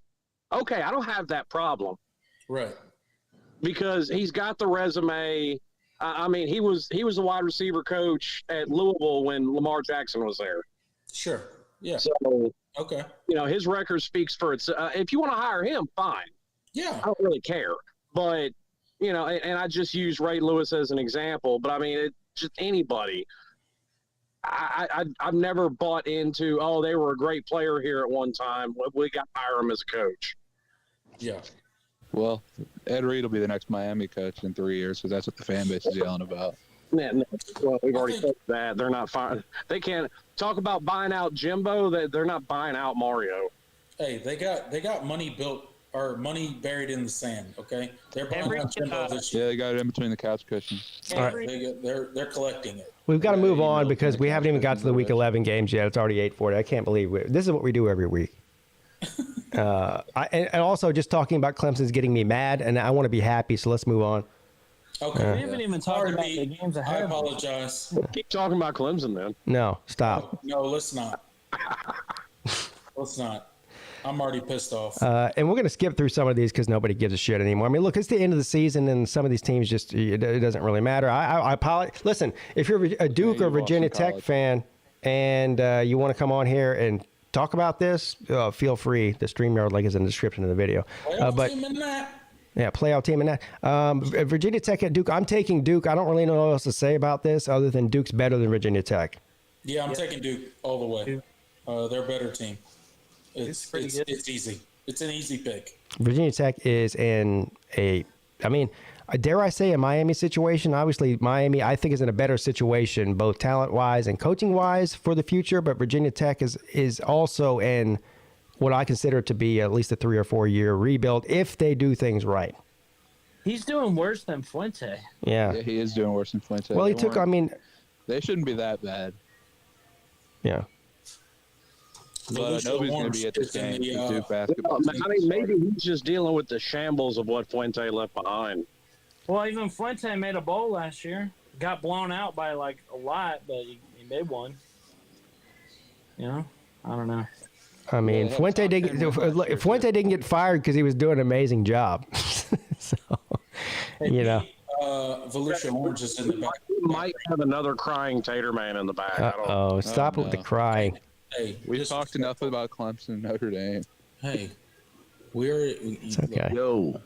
Okay, I don't have that problem. Right. Because he's got the resume. I mean, he was a wide receiver coach at Louisville when Lamar Jackson was there. Sure. Yeah. So, okay. His record speaks for itself. If you want to hire him, fine. Yeah. I don't really care. But, and I just use Ray Lewis as an example, but I mean, just anybody. I've never bought into, they were a great player here at one time. We got to hire him as a coach. Yeah. Well, Ed Reed will be the next Miami coach in 3 years because that's what the fan base is yelling about. No, well, we've already said that. They're not fine. They can't talk about buying out Jimbo. They're not buying out Mario. Hey, they got money built or money buried in the sand. Okay, they're buying out Jimbo this year. Yeah, they got it in between the couch cushions. All right. They're collecting it. We've got to move on because we haven't even got to the Week 11 games yet. It's already 8:40. I can't believe this is what we do every week. And also just talking about Clemson's getting me mad, and I want to be happy. So let's move on. Okay. We haven't even talked about the games ahead. I apologize. Keep talking about Clemson then. No, stop. No, let's not. Let's not. I'm already pissed off. And we're going to skip through some of these because nobody gives a shit anymore. I mean, look, it's the end of the season, and some of these teams it doesn't really matter. I apologize. Listen, if you're a Duke or Virginia Tech fan and you want to come on here and talk about this, feel free. The StreamYard link is in the description of the video. Team in that. Yeah, playoff team in that. Virginia Tech at Duke. I'm taking Duke. I don't really know what else to say about this other than Duke's better than Virginia Tech. Yeah, I'm taking Duke all the way. They're a better team. It's easy. It's an easy pick. Virginia Tech is in dare I say a Miami situation? Obviously, Miami, I think, is in a better situation, both talent-wise and coaching-wise for the future, but Virginia Tech is also in what I consider to be at least a 3 or 4 year rebuild if they do things right. He's doing worse than Fuente. Yeah, he is doing worse than Fuente. Well, they shouldn't be that bad. Yeah. But nobody's going to be at this game. Duke basketball. I mean, maybe he's just dealing with the shambles of what Fuente left behind. Well, even Fuente made a bowl last year. Got blown out by like a lot, but he made one. I don't know. I mean, Fuente didn't get fired because he was doing an amazing job. So, Volusia Orange is in the back. We might have another crying Tater man in the back. Stop with the crying. Hey, we talked enough about Clemson, Notre Dame. Hey, it's okay. We'll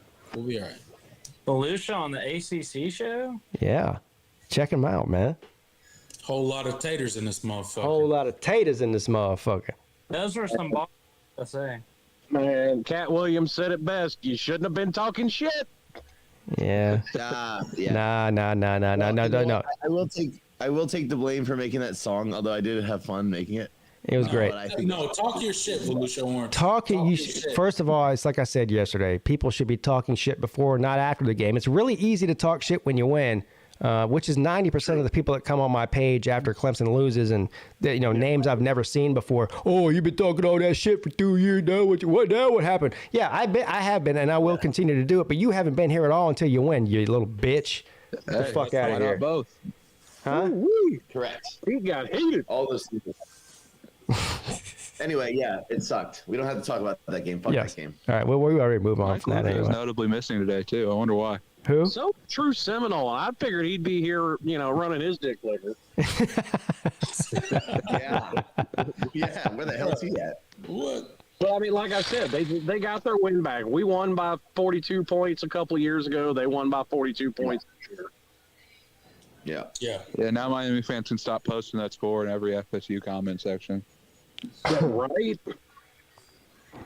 be all right. Volusia on the ACC show? Yeah. Check him out, man. Whole lot of taters in this motherfucker. Whole lot of taters in this motherfucker. Those were some balls, I say. Man, Cat Williams said it best. You shouldn't have been talking shit. Yeah. Yeah. No. I will take the blame for making that song, although I did have fun making it. It was great. Talk your shit, Volusia Orange. First of all, it's like I said yesterday. People should be talking shit before, not after the game. It's really easy to talk shit when you win, which is 90% of the people that come on my page after Clemson loses and names I've never seen before. Oh, you've been talking all that shit for 2 years now. What happened? Yeah, I have been, and I will continue to do it. But you haven't been here at all until you win, you little bitch. Get the fuck out of here. Both. Huh? Correct. He got heated. All those people. Anyway, yeah, it sucked. We don't have to talk about that game. Fuck that game. All right, well, we already move on from that anyway. He's notably missing today, too. I wonder why. Who? So true Seminole. I figured he'd be here, running his dick liquor. Yeah. Where the hell is he at? What? Well, I mean, like I said, they got their win back. We won by 42 points a couple of years ago. They won by 42 points this year. Yeah. Now Miami fans can stop posting that score in every FSU comment section. Yeah, right. All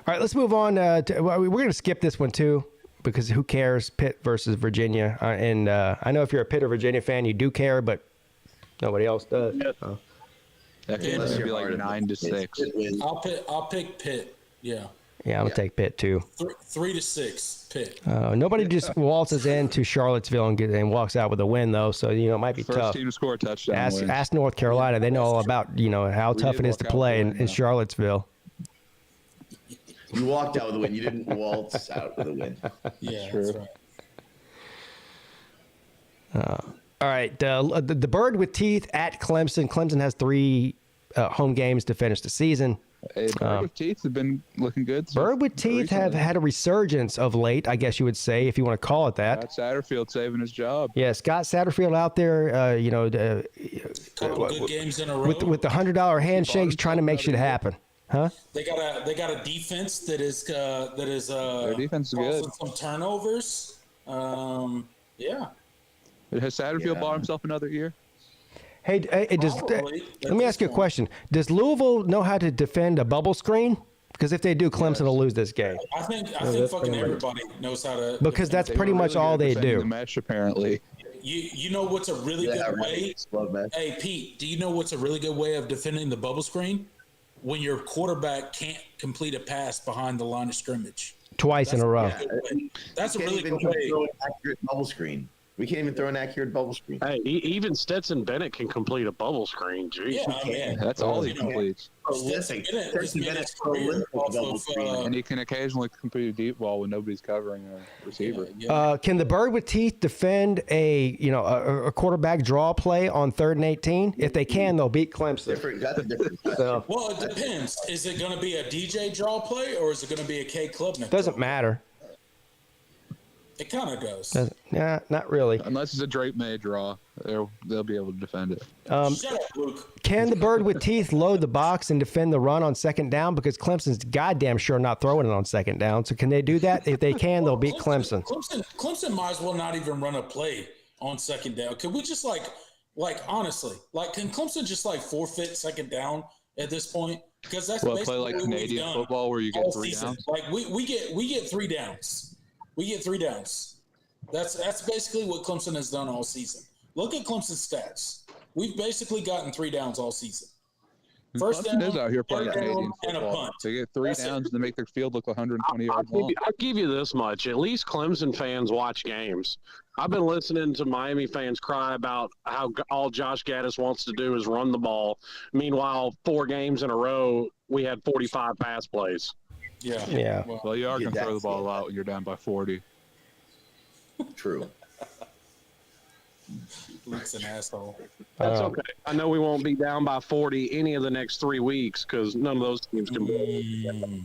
right, let's move on. We're going to skip this one too, because who cares? Pitt versus Virginia, and I know if you're a Pitt or Virginia fan, you do care, but nobody else does. That game's gonna be like 9-6. I'll pick Pitt. Yeah. Yeah, I'm gonna take Pitt too. 3-6 Pitt. Nobody just waltzes into Charlottesville and walks out with a win though, so it might be First tough. team to score a touchdown. Ask North Carolina; they know all about how tough it is to play in Charlottesville. You walked out with a win. You didn't waltz out with a win. Yeah, that's right. All right, the bird with teeth at Clemson. Clemson has 3 home games to finish the season. Hey, bird with teeth have been looking good. Bird with teeth have had a resurgence of late, I guess you would say, if you want to call it that. Scott Satterfield saving his job. Yeah, Scott Satterfield out there, Couple good games in a row. with the $100 handshakes, trying to make shit happen. Huh? They got a defense that is Their defense is good. some turnovers. Yeah. Has Satterfield bought himself another year? Hey, let me ask you a question. Does Louisville know how to defend a bubble screen? Because if they do, Clemson will lose this game. I think fucking everybody knows how to. Because that's pretty much all they do. The mesh, apparently. You know what's a really good way? Hey, Pete, do you know what's a really good way of defending the bubble screen? When your quarterback can't complete a pass behind the line of scrimmage. Twice in a row. That's a really good way. Throw an accurate bubble screen. We can't even throw an accurate bubble screen. Hey, even Stetson Bennett can complete a bubble screen. Jeez. Yeah, that's all he completes. Stetson Bennett's and he can occasionally complete a deep ball when nobody's covering a receiver. Can the bird with teeth defend a quarterback draw play on 3rd and 18? If they can, they'll beat Clemson. That's a different So, well, it depends. Is it going to be a DJ draw play or is it going to be a K Klubnik? Doesn't matter. It kind of does. Yeah, not really. Unless it's a Drake May draw, they'll be able to defend it. Shut up, Luke. Can the bird with teeth load the box and defend the run on 2nd down? Because Clemson's goddamn sure not throwing it on 2nd down. So can they do that? If they can, they'll beat Clemson. Clemson might as well not even run a play on 2nd down. Could we just honestly, can Clemson just forfeit 2nd down at this point? Because that's basically play like Canadian football where you get 3 downs. We get 3 downs. We get 3 downs. That's basically what Clemson has done all season. Look at Clemson's stats. We've basically gotten 3 downs all season. First Clemson down, is out here playing Canadian and a football. punt. They get 3 downs to make their field look 120 yards long. I'll give you this much. At least Clemson fans watch games. I've been listening to Miami fans cry about how all Josh Gaddis wants to do is run the ball. Meanwhile, 4 games in a row, we had 45 pass plays. Yeah. Well, you are going to throw the ball out when you're down by 40. True. Luke's an asshole. That's okay. I know we won't be down by 40 any of the next 3 weeks because none of those teams can be.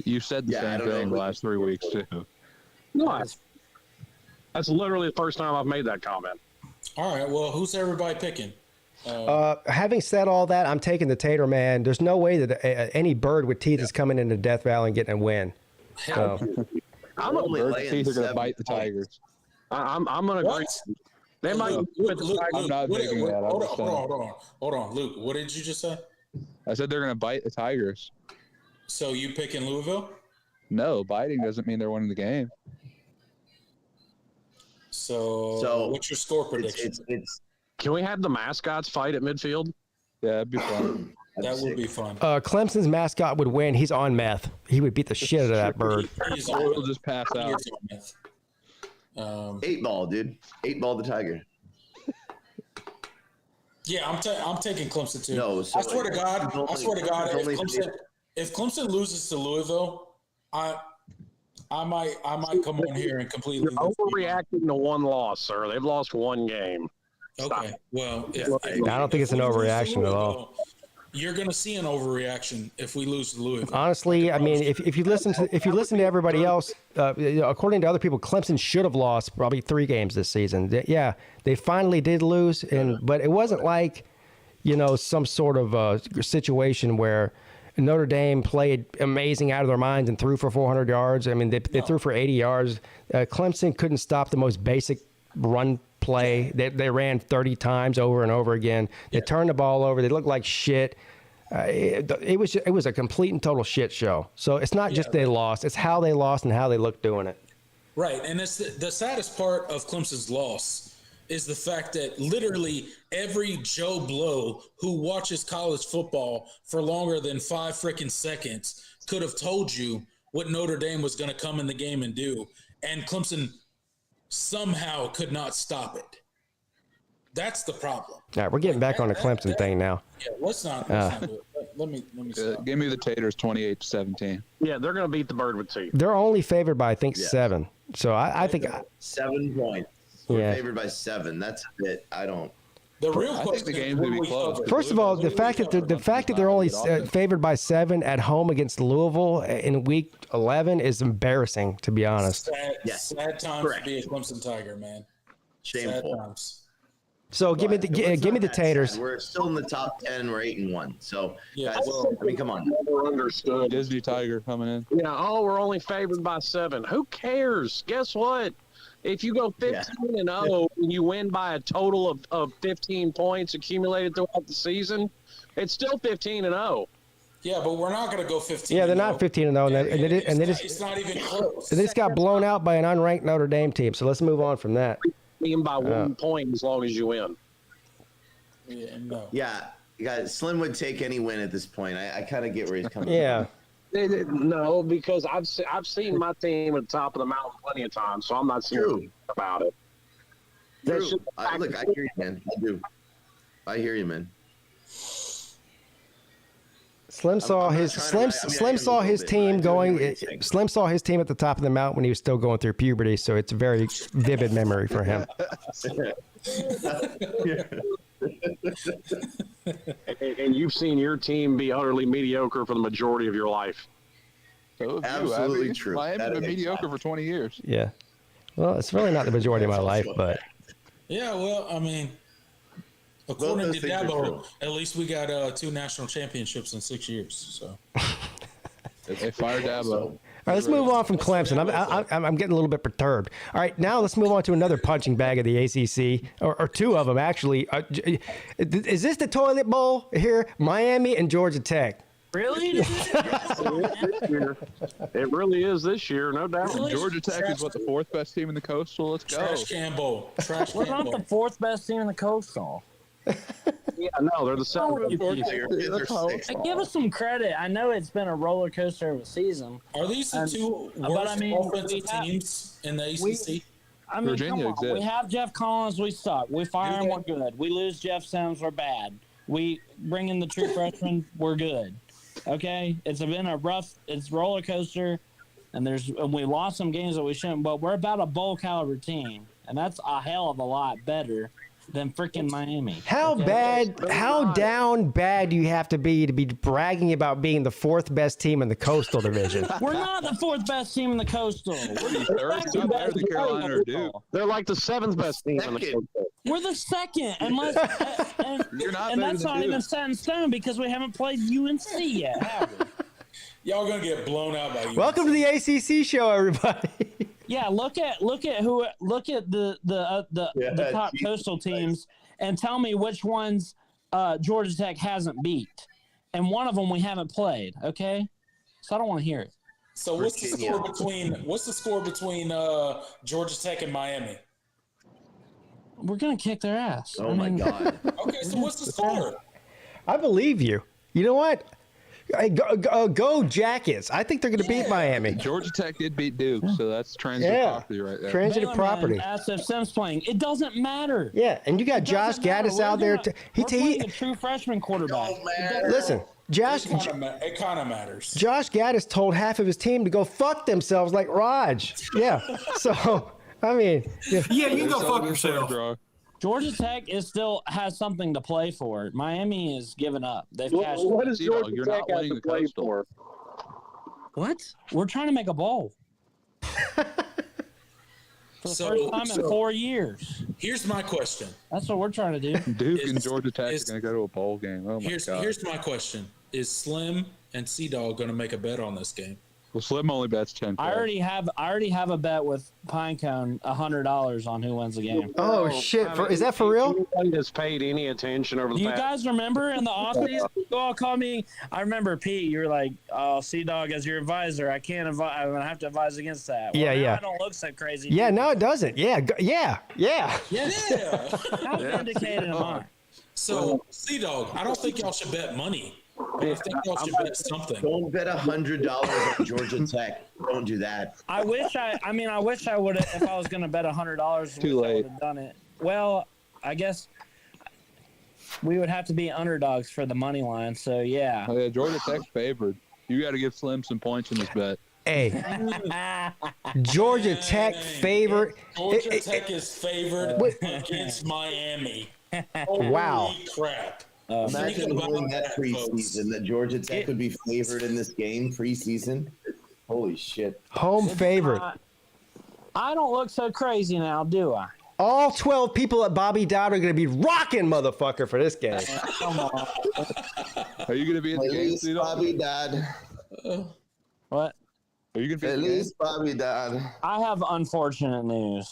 You said the same thing the last 3 weeks, too. No, that's literally the first time I've made that comment. All right. Well, who's everybody picking? Having said all that, I'm taking the Tater Man. There's no way that any bird with teeth is coming into Death Valley and getting a win. So. I'm only Bird with teeth are going to bite the points. Tigers. I'm going to agree. They might. Luke, I'm not making that. Hold on, Luke. What did you just say? I said they're going to bite the Tigers. So you picking Louisville? No, biting doesn't mean they're winning the game. So what's your score prediction? Can we have the mascots fight at midfield? Yeah, that'd be fun. That would be fun. Clemson's mascot would win. He's on meth. He would beat the shit out of that bird. We'll just pass out. 8 ball, dude. 8 ball the Tiger. Yeah, I'm taking Clemson too. No, I swear to God, if Clemson loses to Louisville, I might come on here and completely You're overreacting to 1 loss, sir. They've lost 1 game. Okay. Well, I don't think it's an overreaction at all. You're going to see an overreaction if we lose to Louisville. Honestly, I mean, if you listen to everybody else, according to other people, Clemson should have lost probably 3 games this season. Yeah, they finally did lose, but it wasn't like, some sort of situation where Notre Dame played amazing out of their minds and threw for 400 yards. I mean, they threw for 80 yards. Clemson couldn't stop the most basic run play. They ran 30 times over and over again. They turned the ball over. They looked like shit. It was a complete and total shit show. So it's not just they lost. It's how they lost and how they looked doing it. Right. And it's the saddest part of Clemson's loss is the fact that literally every Joe Blow who watches college football for longer than 5 freaking seconds could have told you what Notre Dame was going to come in the game and do. And Clemson somehow could not stop it. That's the problem. All right, we're getting back on the Clemson thing now. Yeah, let's not do it. Let me stop. Give me the Taters 28-17. Yeah, they're going to beat the bird with teeth. They're only favored by, I think, 7. So I think 7 points. We're favored by 7. That's it. I don't. The real question the game's going to be close. First of all, the fact that they're only favored by 7 at home against Louisville in week 11 is embarrassing, to be honest. Sad times to be a Clemson Tiger, man. Shameful. Sad times. So give me the Taters. Sad. We're still in the top 10. We're 8-1. So guys, I mean, come on. Never understood. Disney Tiger coming in. Yeah. Oh, we're only favored by 7. Who cares? Guess what? If you go 15-0 and you win by a total of 15 points accumulated throughout the season, it's still 15-0. Yeah, but we're not going to go 15. Yeah, they're not 15-0, and it's not even close. They just got blown out by an unranked Notre Dame team. So let's move on from that. Team by 1 point as long as you win. Yeah, no. Yeah, guys, Slim would take any win at this point. I kind of get where he's coming from. No, because I've seen my team at the top of the mountain plenty of times, so I'm not serious about it. True. Look, I hear you, man. I do. I hear you, man. Slim saw his team going. Slim saw his team at the top of the mountain when he was still going through puberty, so it's a very vivid memory for him. And you've seen your team be utterly mediocre for the majority of your life. So Absolutely true. Miami's been mediocre for 20 years. Yeah. Well, it's really not the majority of my life, but. Yeah, well, I mean, according to Dabo, at least we got 2 national championships in 6 years. So. They fired Dabo. All right, let's move on from Clemson. I'm getting a little bit perturbed. All right, now let's move on to another punching bag of the ACC, or 2 of them, actually. Is this the toilet bowl here? Miami and Georgia Tech. Really? It really is this year, no doubt. Really? Georgia Tech is the 4th best team in the Coastal. Let's go. Trash can bowl. We're not the 4th best team in the Coastal. Yeah, no, they're the 7th. Give us some credit. I know it's been a roller coaster of a season. Are these the 2 worst offensive teams in the ACC? Virginia exists. We have Jeff Collins, we suck. We fire him, we're good. We lose Jeff Sims, we're bad. We bring in the true freshman, we're good. Okay, it's been a roller coaster, and we lost some games that we shouldn't. But we're about a bowl caliber team, and that's a hell of a lot better than freaking Miami. How down bad do you have to be bragging about being the 4th best team in the Coastal Division? We're not the 4th best team in the Coastal. Better than Carolina or Duke. They're like the 7th best team in the Coastal. We're the 2nd, You're not and better that's than not Duke. even set in stone because we haven't played UNC yet, have we? Y'all gonna get blown out by UNC. Welcome to the ACC show, everybody. Yeah, look at the top Coastal teams and tell me which ones Georgia Tech hasn't beat, and one of them we haven't played. Okay, so I don't want to hear it. So what's the score between Georgia Tech and Miami? We're gonna kick their ass. Oh my God. Okay, so what's the score? I believe you. You know what? Go Jackets. I think they're going to beat Miami. Georgia Tech did beat Duke, so that's transitive property right there. Transitive property. SF Sims playing. It doesn't matter. Yeah, and you got Josh Gaddis out there. We're playing a true freshman quarterback. Listen, Josh. It kind of matters. Josh Gaddis told half of his team to go fuck themselves like Raj. Yeah. So I mean, yeah, you go fuck yourself. Georgia Tech still has something to play for. Miami is giving up. They've cashed. What is Georgia Tech have to play for? What? We're trying to make a bowl. For the first time in 4 years. Here's my question. That's what we're trying to do. Duke and Georgia Tech are going to go to a bowl game. Oh my God. Here's my question. Is Slim and C-Dog going to make a bet on this game? Well, Slim only bets 10. I already have a bet with Pinecone, $100 on who wins the game. Oh shit! Is that for real? Nobody has paid any attention over the Do you past. guys remember in the offseason? You all called me. I remember Pete. You were like, "Oh, C-Dog as your advisor. I can't advise. I'm gonna have to advise against that." Well, Yeah. I don't look so crazy. Yeah, no, it doesn't. Yeah. Yeah. How vindicated am I? So, C-Dog, I don't think y'all should bet money. But I think y'all should bet something. Don't bet $100 on Georgia Tech. Don't do that. I wish I would have. If I was gonna bet $100, Too late. I would have done it. Well, I guess we would have to be underdogs for the money line. So yeah. Oh, yeah, Georgia Tech's favored. You got to give Slim some points in this bet. Hey, Georgia Tech favorite. Georgia Tech is favored against Miami. Wow. Holy crap. Imagine winning that preseason, that Georgia Tech would be favored in this game preseason. Holy shit. Home favorite. I don't look so crazy now, do I? All 12 people at Bobby Dodd are going to be rocking, motherfucker, for this game. Come on. Are you going to be in the game? Feliz Bobby Dodd. What? Are you going to be in the game? Feliz Bobby Dodd. I have unfortunate news.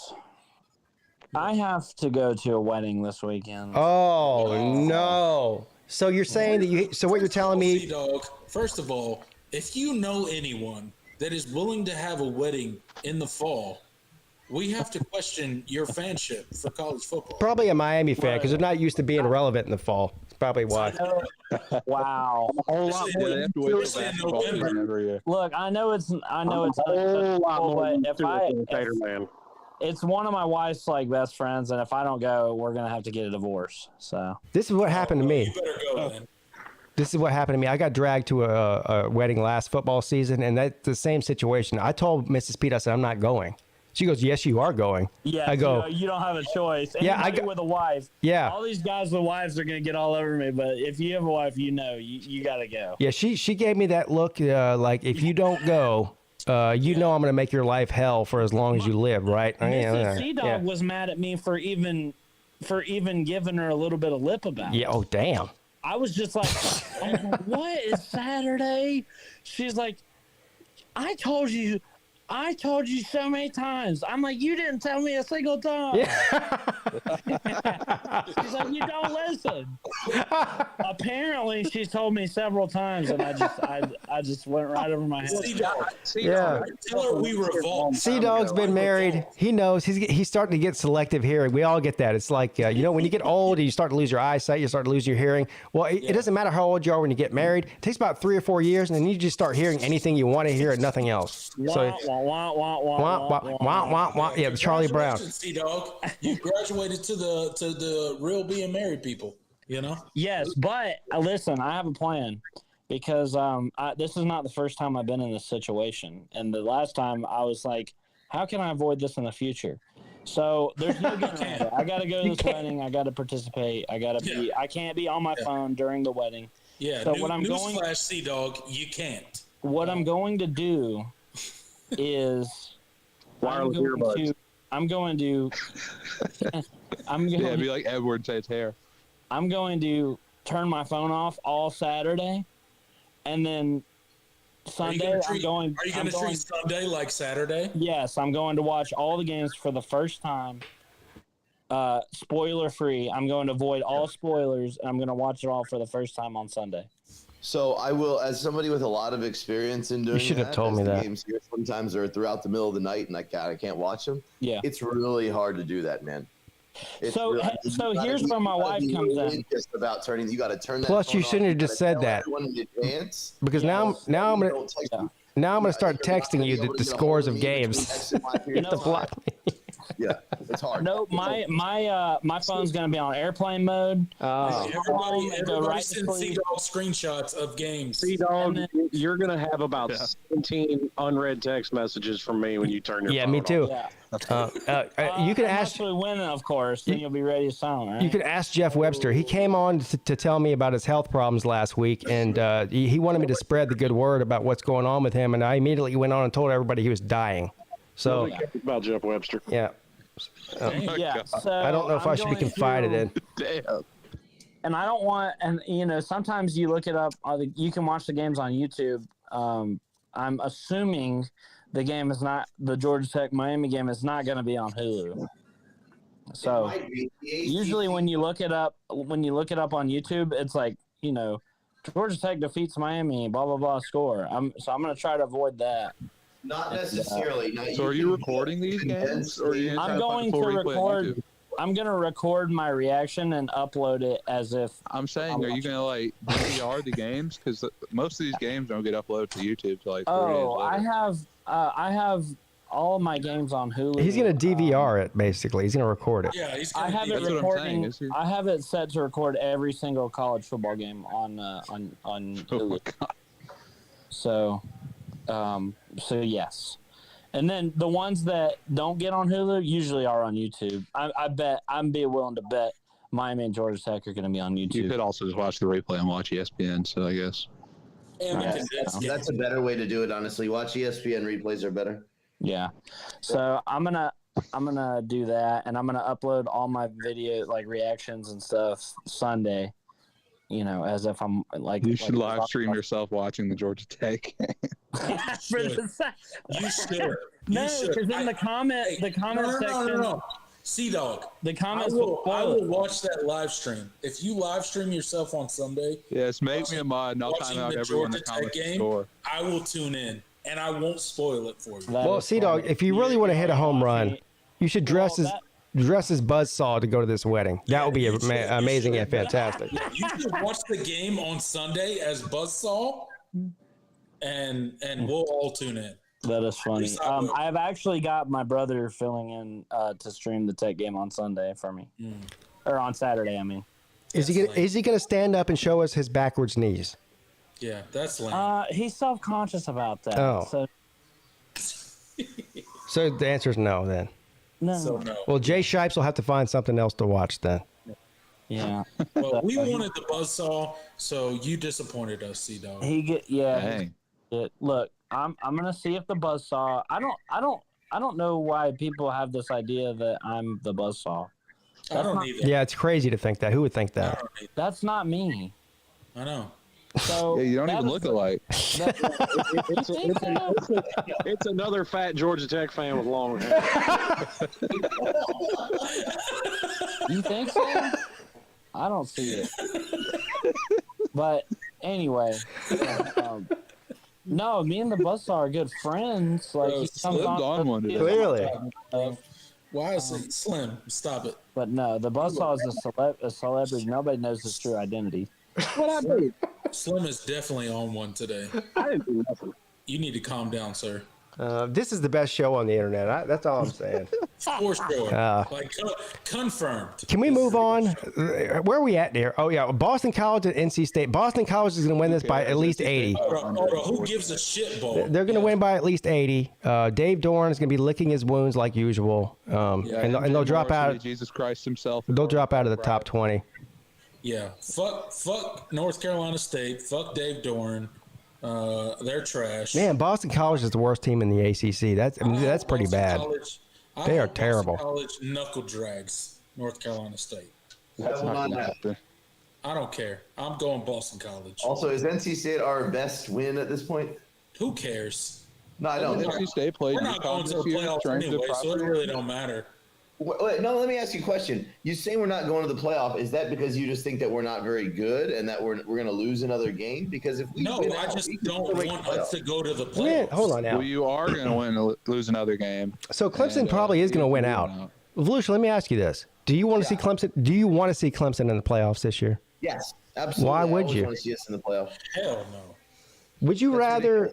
I have to go to a wedding this weekend. Oh, no. So you're saying that so what you're telling me. C-Dog, first of all, if you know anyone that is willing to have a wedding in the fall, we have to question your fanship for college football. Probably a Miami fan because they're not used to being relevant in the fall. That's probably why. Wow. A whole lot more. Yeah, they have to wait till basketball season every year. Look, I know it's a whole lot more. But it's one of my wife's best friends, and if I don't go, we're gonna have to get a divorce. So This is what happened to me. You better go, then. This is what happened to me. I got dragged to a wedding last football season, and that's the same situation. I told Mrs. Peete, I said, I'm not going. She goes, yes, you are going. yeah, I go, you don't have a choice. Yeah, Anybody with a wife. Yeah. All these guys with wives are gonna get all over me, but if you have a wife, you gotta go. Yeah, she gave me that look like, if you don't go, I'm going to make your life hell for as long as you live, right? Mrs. C-Dog was mad at me for even giving her a little bit of lip about it. Yeah, oh, damn. I was just like, what is Saturday? She's like, I told you so many times. I'm like, you didn't tell me a single time. Yeah. She's like, you don't listen. Apparently, she's told me several times, and I just went right over my head. Yeah. Tell her we revolt. C-Dog's been married. He knows. He's starting to get selective hearing. We all get that. It's like, when you get old and you start to lose your eyesight, you start to lose your hearing. Well, it doesn't matter how old you are when you get married. It takes about 3 or 4 years, and then you just start hearing anything you want to hear and nothing else. So, yeah, Charlie Brown. C-Dog, you graduated to the real being married people. Yes, but listen, I have a plan because this is not the first time I've been in this situation, and the last time I was like, how can I avoid this in the future? So there's no getting around it. I got to go to this wedding. I got to participate. I can't be on my phone during the wedding. Yeah. So Newsflash, C-Dog, you can't. What I'm going to do is wireless earbuds. I'm going to be like Edward Tate's hair. I'm going to turn my phone off all Saturday, and then Sunday Are you going to treat Sunday like Saturday? Yes, I'm going to watch all the games for the first time, spoiler free. I'm going to avoid all spoilers, and I'm going to watch it all for the first time on Sunday. So I will, as somebody with a lot of experience in doing You should have told me the that. games here sometimes are throughout the middle of the night, and I can't watch them. Yeah, it's really hard to do that, man. So here's where my wife comes in. Just about turning, you got to turn that. Plus, phone you shouldn't off. have just said that. Because now I'm gonna start texting you the scores of games. You have to block me. Yeah, it's hard. No, my phone's gonna be on airplane mode. Everybody send C-Dog screenshots of games. C-Dog, you're gonna have about 17 unread text messages from me when you turn your phone me too. off. You can I'm ask. actually winning, of course. Then you'll be ready to sound, right? You could ask Jeff Webster. He came on to tell me about his health problems last week, and he wanted me to spread the good word about what's going on with him. And I immediately went on and told everybody he was dying. So about Jeff Webster. Yeah. So I don't know if I should be confided in. Damn. and I don't want, and sometimes you look it up. You can watch the games on YouTube. I'm assuming the Georgia Tech Miami game is not going to be on Hulu. So usually when you look it up on YouTube, it's like, Georgia Tech defeats Miami, blah, blah, blah, score. I'm going to try to avoid that. Not necessarily. So are you recording these games? Or are you I'm going to record. I'm going to record my reaction and upload it as if. I'm saying, are you going to like DVR the games? Because most of these games don't get uploaded to YouTube till like 3 days later. I have all of my games on Hulu. He's going to DVR it, basically. He's going to record it. Yeah, he's I have it recording. I have it set to record every single college football game on Hulu. Oh my God. So yes. And then the ones that don't get on Hulu usually are on YouTube. I bet I'm willing to bet Miami and Georgia Tech are going to be on YouTube. You could also just watch the replay and watch ESPN. So I guess. That's a better way to do it. Honestly, watch ESPN replays are better. Yeah. So I'm gonna do that, and I'm gonna upload all my video reactions and stuff Sunday. As if I'm like. You should live stream yourself watching the Georgia Tech. You should. No, because in the comment section. No. Sea-Dog. The comments I will watch that live stream. If you live stream yourself on Sunday. Yes, make me a mod, and I'll time out everyone in the comments score. I will tune in, and I won't spoil it for you. Well, Sea-Dog, if you really want to hit a home run, you should dress as Buzzsaw to go to this wedding. That would be amazing and fantastic. You should watch the game on Sunday as Buzzsaw, and we'll all tune in. That is funny. I have actually got my brother filling in to stream the Tech game on Sunday for me, or on Saturday. I mean, is he gonna stand up and show us his backwards knees? Yeah, that's lame. He's self-conscious about that. Oh. So the answer is no then. No. So no. Well, Jay Shipes will have to find something else to watch then. Yeah. Well, we wanted the Buzzsaw, so you disappointed us, C-Dog. Look, I'm gonna see if the Buzzsaw. I don't know why people have this idea that I'm the Buzzsaw. I don't either. Yeah, it's crazy to think that. Who would think that? That's not me. I know. So you don't even look alike. It's another fat Georgia Tech fan with long hair. You think so? I don't see it. But anyway, no, me and the Buzzsaw are good friends. Like he comes on one today. Clearly. Why is it Slim? Stop it. But no, the Buzzsaw is a celebrity. Nobody knows his true identity. What I do? Slim is definitely on one today. I didn't do nothing. You need to calm down, sir. This is the best show on the internet. That's all I'm saying. For sure. Confirmed. Can we move on? Where are we at there? Oh, yeah. Boston College and NC State. Boston College is going to win this by at least 80. Who gives a shit ball? They're going to win by at least 80. Dave Dorn is going to be licking his wounds like usual. And they'll drop out. Jesus Christ himself. They'll drop out of the top 20. Yeah. Fuck North Carolina State. Fuck Dave Dorn. They're trash. Man, Boston College is the worst team in the ACC. That's pretty bad. They are terrible. Boston College knuckle drags North Carolina State. That's not going to happen. I don't care. I'm going Boston College. Also, is NC State our best win at this point? Who cares? No, I don't. NC State played. We're not going to the playoffs anyway, so it really don't matter. Wait, no, let me ask you a question. You say we're not going to the playoff. Is that because you just think that we're not very good and that we're going to lose another game? Because if we I just don't want us to go to the playoffs. Hold on now. Well, you are going to lose another game. So Clemson probably is going to win out. Volusia, let me ask you this: Do you want to see Clemson? Do you want to see Clemson in the playoffs this year? Yes, absolutely. Why would you? I want to see us in the playoffs. Hell no. Would you rather?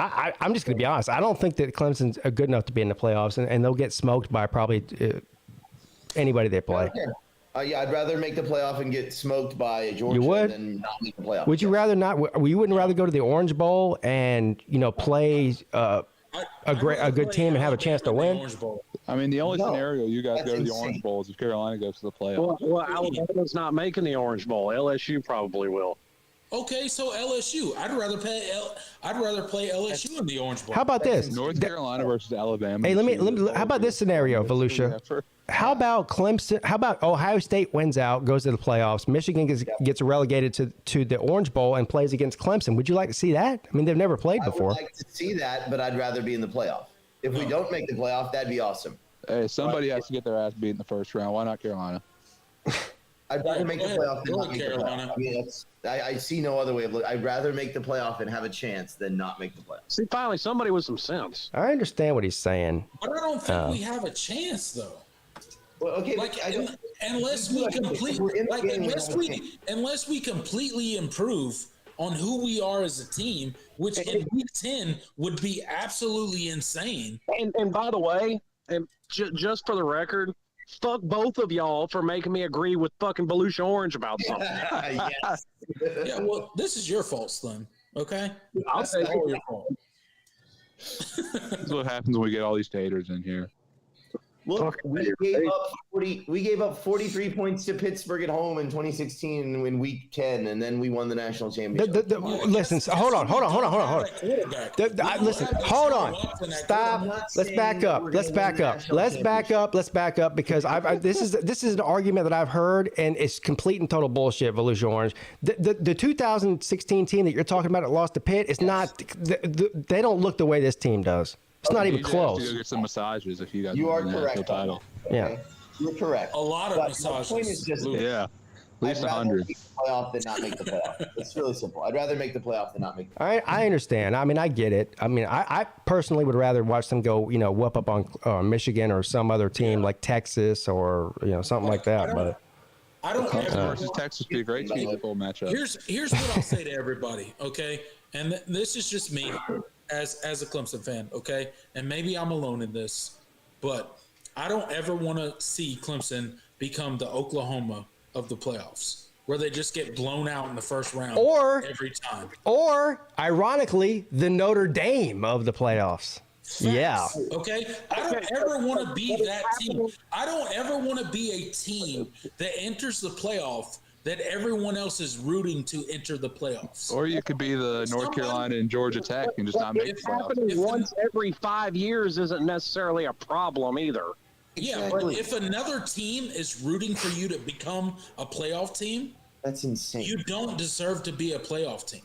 I'm just going to be honest. I don't think that Clemson's good enough to be in the playoffs, and they'll get smoked by probably anybody they play. Yeah, I'd rather make the playoff and get smoked by Georgia than not make the playoff. Would you rather not? You wouldn't rather go to the Orange Bowl and play a good team and have a chance to win? I mean, the only scenario you guys go to the Orange Bowl is if Carolina goes to the playoffs. Well, Alabama's not making the Orange Bowl. LSU probably will. Okay, so LSU. I'd rather play LSU in the Orange Bowl. How about this? North Carolina versus Alabama. Hey, let me. How about this scenario, Volusia? How about Clemson? How about Ohio State wins out, goes to the playoffs? Michigan gets relegated to the Orange Bowl and plays against Clemson. Would you like to see that? I mean, they've never played before. I would like to see that, but I'd rather be in the playoff. If we don't make the playoff, that'd be awesome. Hey, somebody has to get their ass beat in the first round. Why not Carolina? I'd rather make the playoff than not make the playoff. I mean, I see no other way of looking. I'd rather make the playoff and have a chance than not make the playoff. See, finally, somebody with some sense. I understand what he's saying. But I don't think we have a chance, though. Well, okay, unless we completely improve on who we are as a team, which in Week 10 would be absolutely insane. And by the way, and just for the record, fuck both of y'all for making me agree with fucking Volusia Orange about something. Yes. Yeah, well, this is your fault, Slim. Okay, I'll say all your fault. This is what happens when we get all these taters in here. Look, we gave up 43 points to Pittsburgh at home in 2016 in Week 10, and then we won the national championship. Listen, hold on. Listen, hold on. Stop. Let's back up because this is an argument that I've heard, and it's complete and total bullshit. Volusia Orange, the 2016 team that you're talking about that lost to Pitt is not. They don't look the way this team does. It's not even close. Go get some massages if you guys. You are correct. Title. Okay? Yeah, you're correct. A lot of massages. The point is just yeah, at least 100. Make the playoff than not make the playoff. It's really simple. I'd rather make the playoff than not make the playoff. I understand. I mean, I get it. I mean, I personally would rather watch them go, whoop up on Michigan or some other team like Texas or something like that. But I don't. Versus Texas would be a great Super Bowl matchup. Here's what I'll say to everybody. Okay, and this is just me. As a Clemson fan, okay? And maybe I'm alone in this, but I don't ever want to see Clemson become the Oklahoma of the playoffs, where they just get blown out in the first round every time. Or, ironically, the Notre Dame of the playoffs. Facts, yeah. Okay? I don't ever want to be that team. I don't ever want to be a team that enters the playoff that everyone else is rooting to enter the playoffs. Or you could be the North Carolina and Georgia Tech and just not make the playoffs. Happening once every 5 years isn't necessarily a problem either. Yeah, but if another team is rooting for you to become a playoff team, that's insane. You don't deserve to be a playoff team.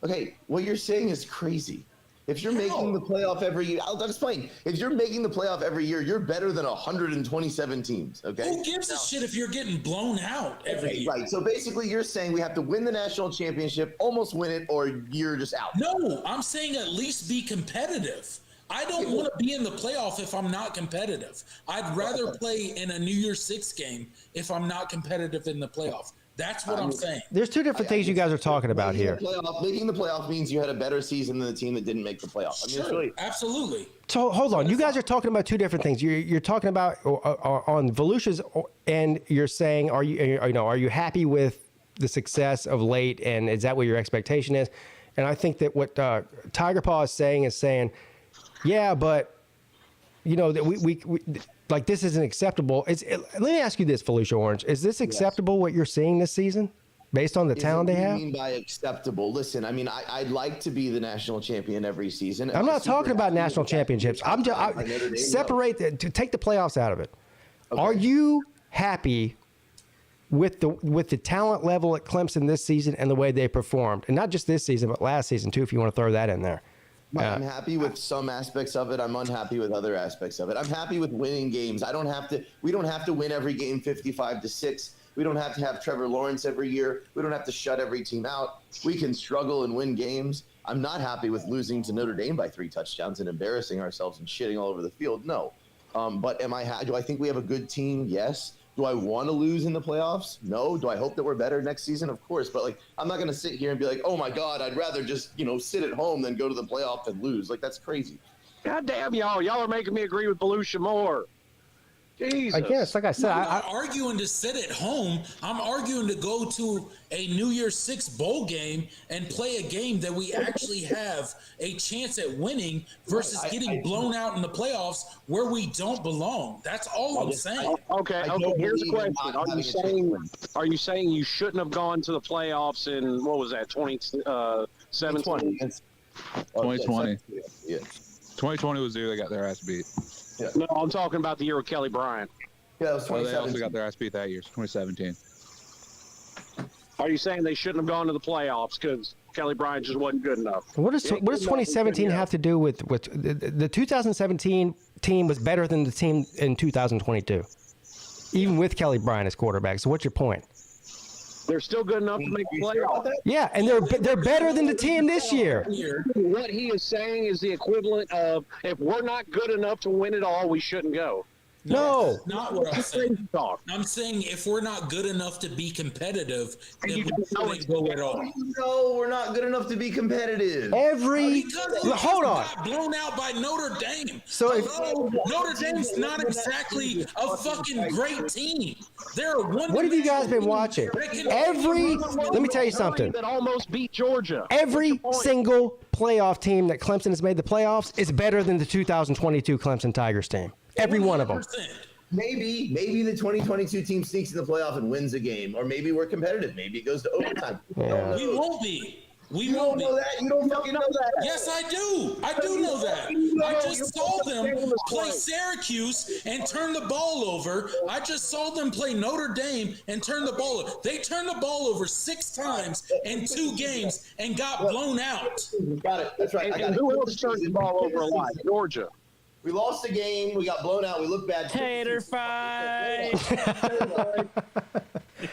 Okay, what you're saying is crazy. If you're making the playoff every year, I'll explain. If you're making the playoff every year, you're better than 127 teams, okay? Who gives a shit if you're getting blown out every year? Right, so basically you're saying we have to win the national championship, almost win it, or you're just out. No, I'm saying at least be competitive. I don't want to be in the playoff if I'm not competitive. I'd rather play in a New Year's Six game if I'm not competitive in the playoff. That's what I'm saying. There's two different things you guys are talking about here. Making the playoff means you had a better season than the team that didn't make the playoff. I mean, sure, absolutely. So hold on, you guys are talking about two different things. You're talking about on Volusia's, and you're saying, are you happy with the success of late, and is that what your expectation is? And I think that what Tiger Paw is saying, yeah, but that we like this isn't acceptable. Let me ask you this, Volusia Orange. Is this acceptable what you're seeing this season based on the talent they have? What do you mean by acceptable? Listen, I mean, I'd like to be the national champion every season. I'm not talking about national championships. I'm just take the playoffs out of it. Okay. Are you happy with the talent level at Clemson this season and the way they performed? And not just this season, but last season too, if you want to throw that in there. I'm happy with some aspects of it. I'm unhappy with other aspects of it. I'm happy with winning games. We don't have to win every game 55-6. We don't have to have Trevor Lawrence every year. We don't have to shut every team out. We can struggle and win games. I'm not happy with losing to Notre Dame by 3 touchdowns and embarrassing ourselves and shitting all over the field. No. But do I think we have a good team? Yes. Do I want to lose in the playoffs? No. Do I hope that we're better next season? Of course. But I'm not going to sit here and be like, oh my God, I'd rather just, sit at home than go to the playoff and lose. That's crazy. God damn y'all. Y'all are making me agree with Volusia more. Jesus. I guess, like I said, I'm not arguing to sit at home. I'm arguing to go to a New Year's Six bowl game and play a game that we actually have a chance at winning versus getting blown out in the playoffs where we don't belong. That's all I'm saying. Okay. Here's the question: Are you saying you shouldn't have gone to the playoffs in 2017? 2020. Yeah. 2020 was the year they got their ass beat. Yeah. No, I'm talking about the year with Kelly Bryant. Yeah, it was Well, they 2017. also got their ass beat that year, 2017. Are you saying they shouldn't have gone to the playoffs because Kelly Bryant just wasn't good enough? What does 2017 have to do with the 2017 team was better than the team in 2022, even with Kelly Bryant as quarterback. So what's your point? They're still good enough to make the playoffs. Yeah, and they're better than the team this year. What he is saying is the equivalent of if we're not good enough to win it all, we shouldn't go. No. Not what I'm saying. I'm saying if we're not good enough to be competitive, then we shouldn't go at all. No, we're not good enough to be competitive. Hold on. Got blown out by Notre Dame. So Notre Dame's not exactly a fucking great team. They're one. What have you guys been watching? Let me tell you something. That almost beat Georgia. Every single playoff team that Clemson has made the playoffs is better than the 2022 Clemson Tigers team. Every one of them. Maybe the 2022 team sneaks in the playoff and wins a game, or maybe we're competitive. Maybe it goes to overtime. Yeah. We won't be. You don't know that. You don't fucking know that. Yes, I do. I do know that. I just saw them play Syracuse and turn the ball over. I just saw them play Notre Dame and turn the ball over. They turned the ball over 6 times in 2 games and got blown out. Got it. That's right. And who else turned the ball over a lot? Georgia. We lost the game. We got blown out. We look bad. Tater fight.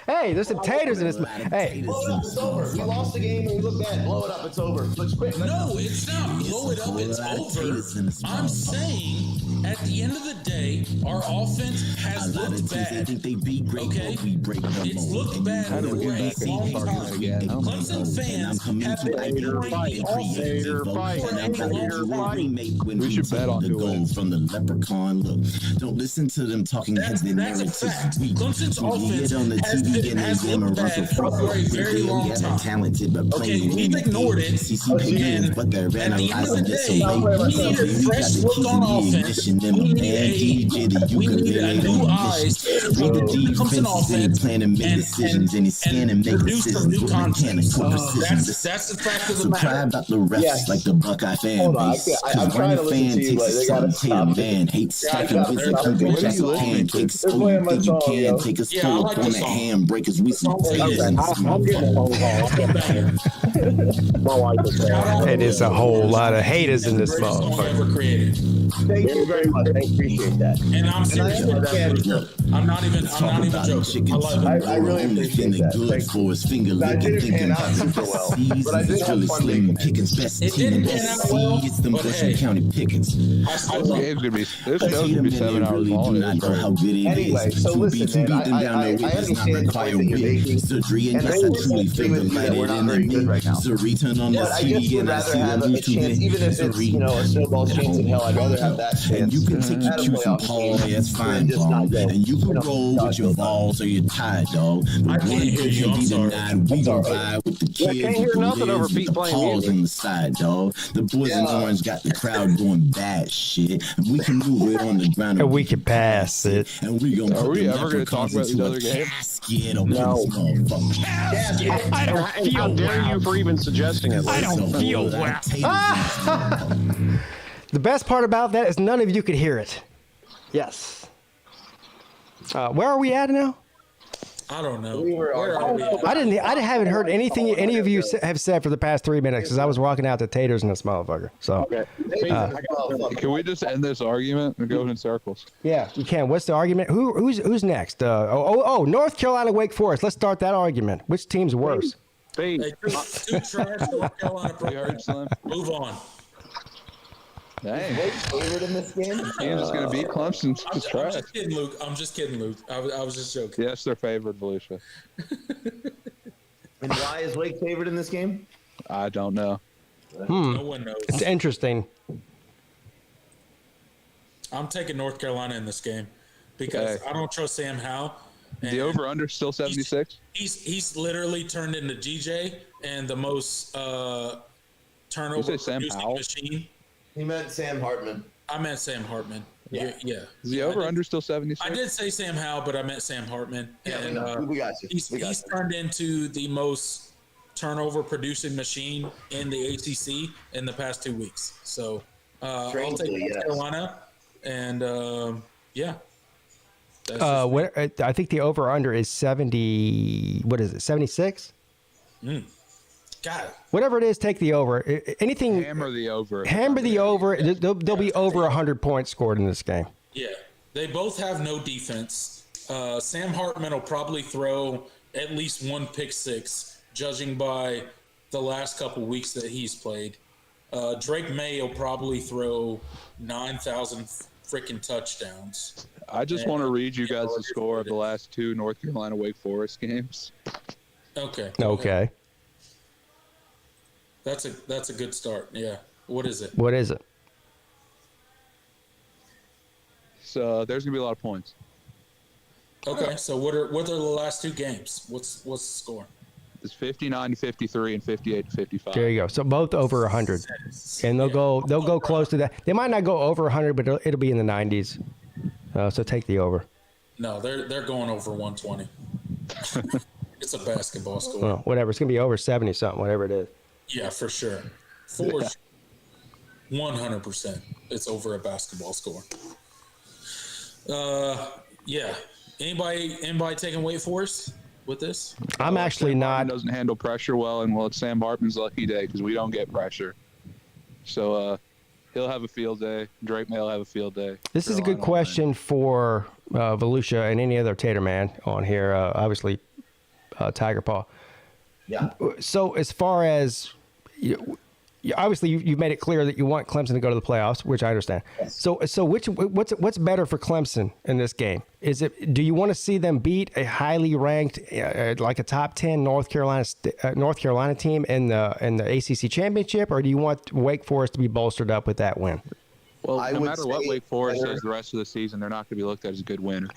Hey, there's some taters in this. Hey. Blow it up. It's over. We lost the game and we look bad. Blow it up. It's over. Looks quick. No, it's not. Blow it up. It's over. I'm saying at the end of the day, our offense has looked bad. Okay? It's looked bad for a long time. Clemson fans have been ignoring the offense. We should bet on doing from the leprechaun look. Don't listen to them talking heads. That's a fact. Clemson's offense has looked bad for a very long time. Okay, we've ignored it. And at the end of the day, we need a fresh look on offense. We need a new eyes for the Clemson offense and produce some new content. That's the fact of the matter. About the refs like the Buckeye fan base. I'm trying to listen to you, but they gotta stop. Man hates stacking with the pancakes. Oh, you think you can take us to a on the handbreakers? We some taters in this motherfucker. It is a whole lot of haters in this motherfucker. Thank you very much. I appreciate that. And I'm serious with that. I'm not even joking. I love it. I really appreciate that. Thank you. I didn't pan out super well, but I did have fun making it. It didn't pan out well, but hey, County Pickens. This game's gonna be. This show's gonna be 7 hours long. Anyway, so listen, man. I understand the point that you're making, and I truly agree with you that we're not very good right now. But I just would rather have a chance, even if it's a snowball chance in hell. I'd rather have that chance. You can take your cues from Paul, that's fine, dog. And you can roll with your balls or your tie, dog. I can't hear you. I'm sorry. We gon' ride with the kids. I can't hear nothing over Peete playing Paul's music. on the side, dog. The boys in orange got the crowd going bad shit. We can move it on the ground. And we can pass it. And we gonna Are we ever gonna talk about these other games? No. I don't How feel dare well. you for even suggesting it? I don't feel well. The best part about that is none of you could hear it. Yes. Where are we at now? I don't know. Where are we? I haven't heard anything any of you have said for the past 3 minutes because I was walking out the taters in this motherfucker. So Can we just end this argument and go in circles? yeah, you can. What's the argument? Who's next? North Carolina, Wake Forest. Let's start that argument. Which team's worse? Peete. Hey, two trash North Carolina programs. Move on. Dang. Favorite in this game? Kansas gonna beat Clemson. It's I'm trash. just kidding, Luke. I was just joking. Yes, they're favored, Volusia. And why is Wake favored in this game? I don't know. No one knows. It's interesting. I'm taking North Carolina in this game because I don't trust Sam Howell. The over/under still 76. He's literally turned into GJ and the most turnover producing machine. He meant Sam Hartman. I meant Sam Hartman. Yeah. Is the over/under still 76? I did say Sam Howell, but I meant Sam Hartman. Yeah, and, we got you. He's turned into the most turnover producing machine in the ACC in the past 2 weeks. So I'll take North Carolina, and yeah. I think the over/under is 70. What is it? 76. Got it. Whatever it is, take the over. Anything. Hammer the over. Hammer the over. There'll be over 100 points scored in this game. Yeah, they both have no defense. Sam Hartman will probably throw at least one pick six, judging by the last couple weeks that he's played. Drake May will probably throw 9,000 freaking touchdowns. I just want to read you guys the score of the last two North Carolina Wake Forest games. Okay. Okay. That's a good start. Yeah. What is it? What is it? So there's gonna be a lot of points. Okay. So what are the last two games? What's the score? It's 59-53 and 58-55. There you go. So both over 100, and they'll go close to that. They might not go over 100, but it'll be in the 90s. So take the over. No, they're going over 120. It's a basketball score. Well, whatever. It's gonna be over 70 something, whatever it is. Yeah, for sure. 100%. It's over a basketball score. Yeah. Anybody taking Wake Forest with this? I'm actually not. Doesn't handle pressure well, and it's Sam Hartman's lucky day because we don't get pressure. So he'll have a field day. Drake May will have a field day. This is a good question for Volusia and any other Tater man on here. Obviously, Tiger Paw. Yeah. So as far as obviously you've made it clear that you want Clemson to go to the playoffs, which I understand. Yes. So what's better for Clemson in this game? Do you want to see them beat a highly ranked like a top 10 North Carolina team in the ACC championship, or do you want Wake Forest to be bolstered up with that win? Well, no matter what Wake Forest does the rest of the season, they're not going to be looked at as a good win. If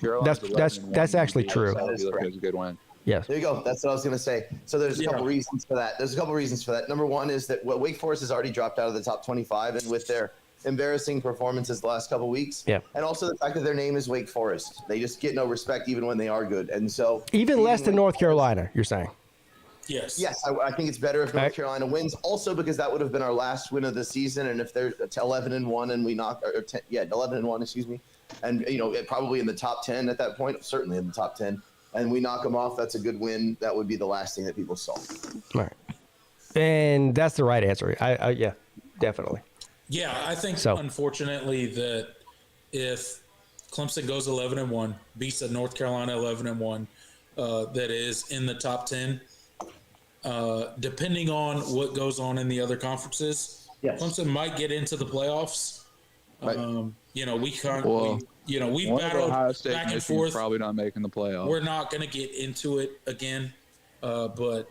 That's actually true. That is correct. As a good win. Yes. There you go. That's what I was going to say. So there's a couple reasons for that. Number one is that Wake Forest has already dropped out of the top 25, and with their embarrassing performances the last couple weeks, and also the fact that their name is Wake Forest, they just get no respect even when they are good. And so even less than North Carolina, you're saying? Yes. Yes, I think it's better if North Carolina wins. Also, because that would have been our last win of the season, and if they're 11-1 and we knock, 11-1, excuse me, and probably in the top 10 at that point, certainly in the top 10. And we knock them off, that's a good win. That would be the last thing that people saw. All right. And that's the right answer. Yeah, definitely. Yeah, I think unfortunately that if Clemson goes 11-1, beats a North Carolina 11-1, that is in the top 10, depending on what goes on in the other conferences, Clemson might get into the playoffs. Right. We battled Ohio State back and forth. Probably not making the playoffs. We're not going to get into it again, but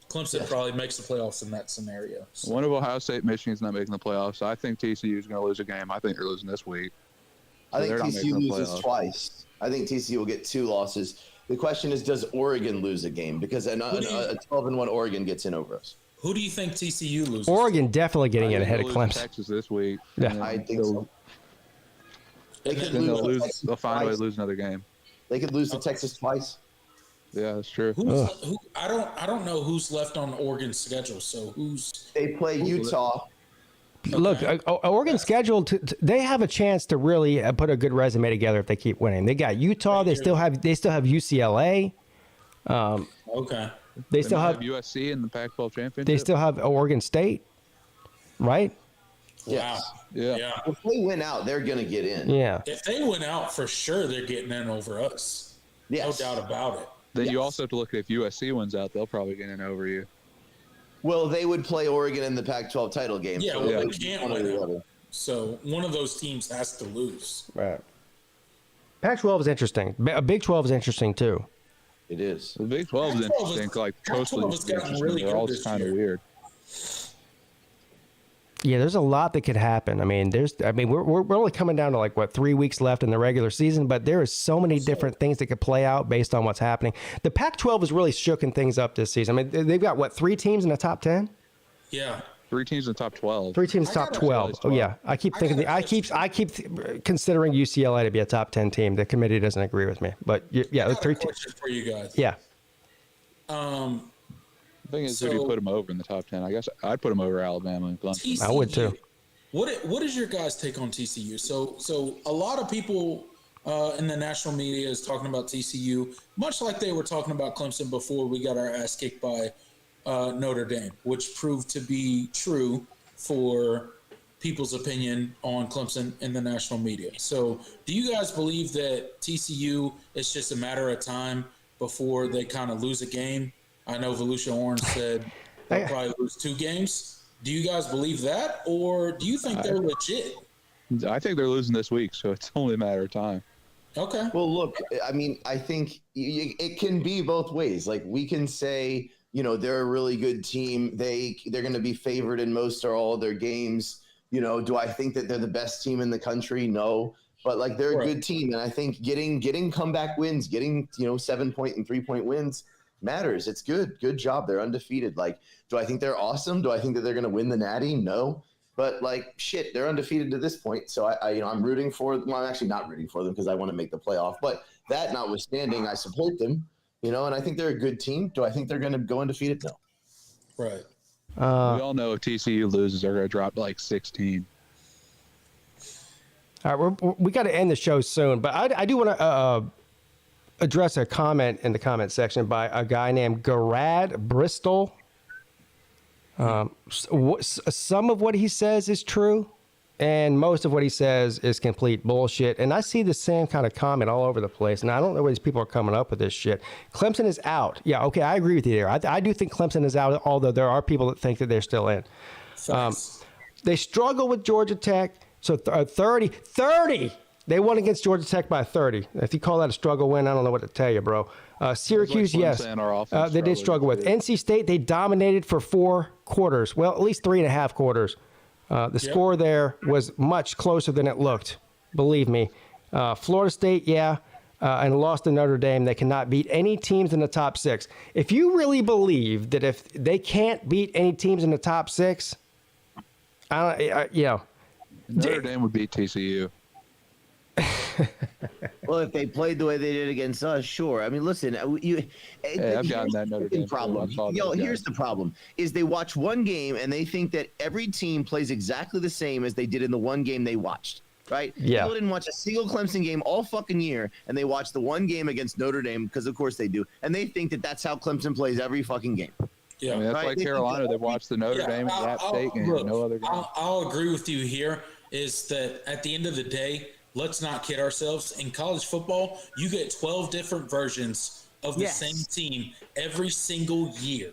Clemson probably makes the playoffs in that scenario. So. One of Ohio State, Michigan's not making the playoffs. So I think TCU is going to lose a game. I think they're losing this week. I think TCU loses twice. I think TCU will get 2 losses. The question is, does Oregon lose a game? Because a 12-1 Oregon gets in over us. Who do you think TCU loses? Oregon definitely getting in ahead of Clemson. Texas this week. Yeah, I think so. They'll find a way to lose another game. They could lose to Texas twice. Yeah, that's true. I don't know who's left on Oregon's schedule. So they play Utah. Okay. Look, Oregon's schedule. They have a chance to really put a good resume together if they keep winning. They got Utah. They still have UCLA. Okay. They still have USC in the Pac-12 championship. They still have Oregon State, right? Yes. Wow. Yeah. If they win out, they're going to get in. Yeah. If they win out, for sure, they're getting in over us. Yes. No doubt about it. Then you also have to look at if USC wins out, they'll probably get in over you. Well, they would play Oregon in the Pac-12 title game. Yeah, they can't win out. So one of those teams has to lose. Right. Pac-12 is interesting. Big 12 is interesting too. It is. The Big 12 is interesting. Like totally interesting. They're all just kind of weird. Yeah, there's a lot that could happen. I mean, we're only coming down to like 3 weeks left in the regular season, but there is so many different things that could play out based on what's happening. The Pac-12 has really shooken things up this season. I mean, they've got 3 teams in the top 10? Yeah. 3 teams in the top 12. 3 teams top 12. Oh yeah, I keep thinking. I keep considering UCLA to be a top 10 team. The committee doesn't agree with me, but yeah, I got a question for you guys. Yeah. The thing is, who do you put them over in the top 10? I guess I'd put them over Alabama and Clemson. I would too. What is your guys' take on TCU? So a lot of people in the national media is talking about TCU, much like they were talking about Clemson before we got our ass kicked by Notre Dame, which proved to be true for people's opinion on Clemson in the national media. So do you guys believe that TCU is just a matter of time before they kind of lose a game? I know Volusia Orange said they'll probably lose 2 games. Do you guys believe that, or do you think they're legit? I think they're losing this week, so it's only a matter of time. Okay. Well, look, I mean, I think it can be both ways. Like, we can say, they're a really good team. They're going to be favored in most or all of their games. Do I think that they're the best team in the country? No. But, like, they're a good team. And I think getting comeback wins, getting, 7-point and 3-point wins matters. It's good. Good job. They're undefeated. Like, do I think they're awesome? Do I think that they're going to win the Natty? No. But, like, shit, they're undefeated to this point. So I'm rooting for them. Well, I'm actually not rooting for them because I want to make the playoff. But that notwithstanding, I support them, and I think they're a good team. Do I think they're going to go undefeated? No. Right. We all know if TCU loses, they're going to drop like 16. All right, we got to end the show soon, but I do want to address a comment in the comment section by a guy named Garad Bristol. Some of what he says is true, and most of what he says is complete bullshit. And I see the same kind of comment all over the place, and I don't know where these people are coming up with this shit. Clemson is out. Yeah, okay, I agree with you there. I do think Clemson is out, although there are people that think that they're still in. They struggle with Georgia Tech. So 30. They won against Georgia Tech by 30. If you call that a struggle win, I don't know what to tell you, bro. Syracuse, yes. They did struggle with. NC State, they dominated for 4 quarters. Well, at least 3.5 quarters. The score there was much closer than it looked, believe me. Florida State, and lost to Notre Dame. They cannot beat any teams in the top 6. If you really believe that if they can't beat any teams in the top 6, Notre Dame would beat TCU. Well, if they played the way they did against us, sure. I mean, listen, I've gotten that Notre Dame problem. Here's the problem: is they watch one game and they think that every team plays exactly the same as they did in the one game they watched. Right? Yeah. People didn't watch a single Clemson game all fucking year, and they watched the one game against Notre Dame because, of course, they do, and they think that that's how Clemson plays every fucking game. Yeah, that's like Carolina. They watched the Notre Dame and App State game. Look, no other game. I'll agree with you here. Is that at the end of the day, let's not kid ourselves. In college football, you get 12 different versions of the same team every single year.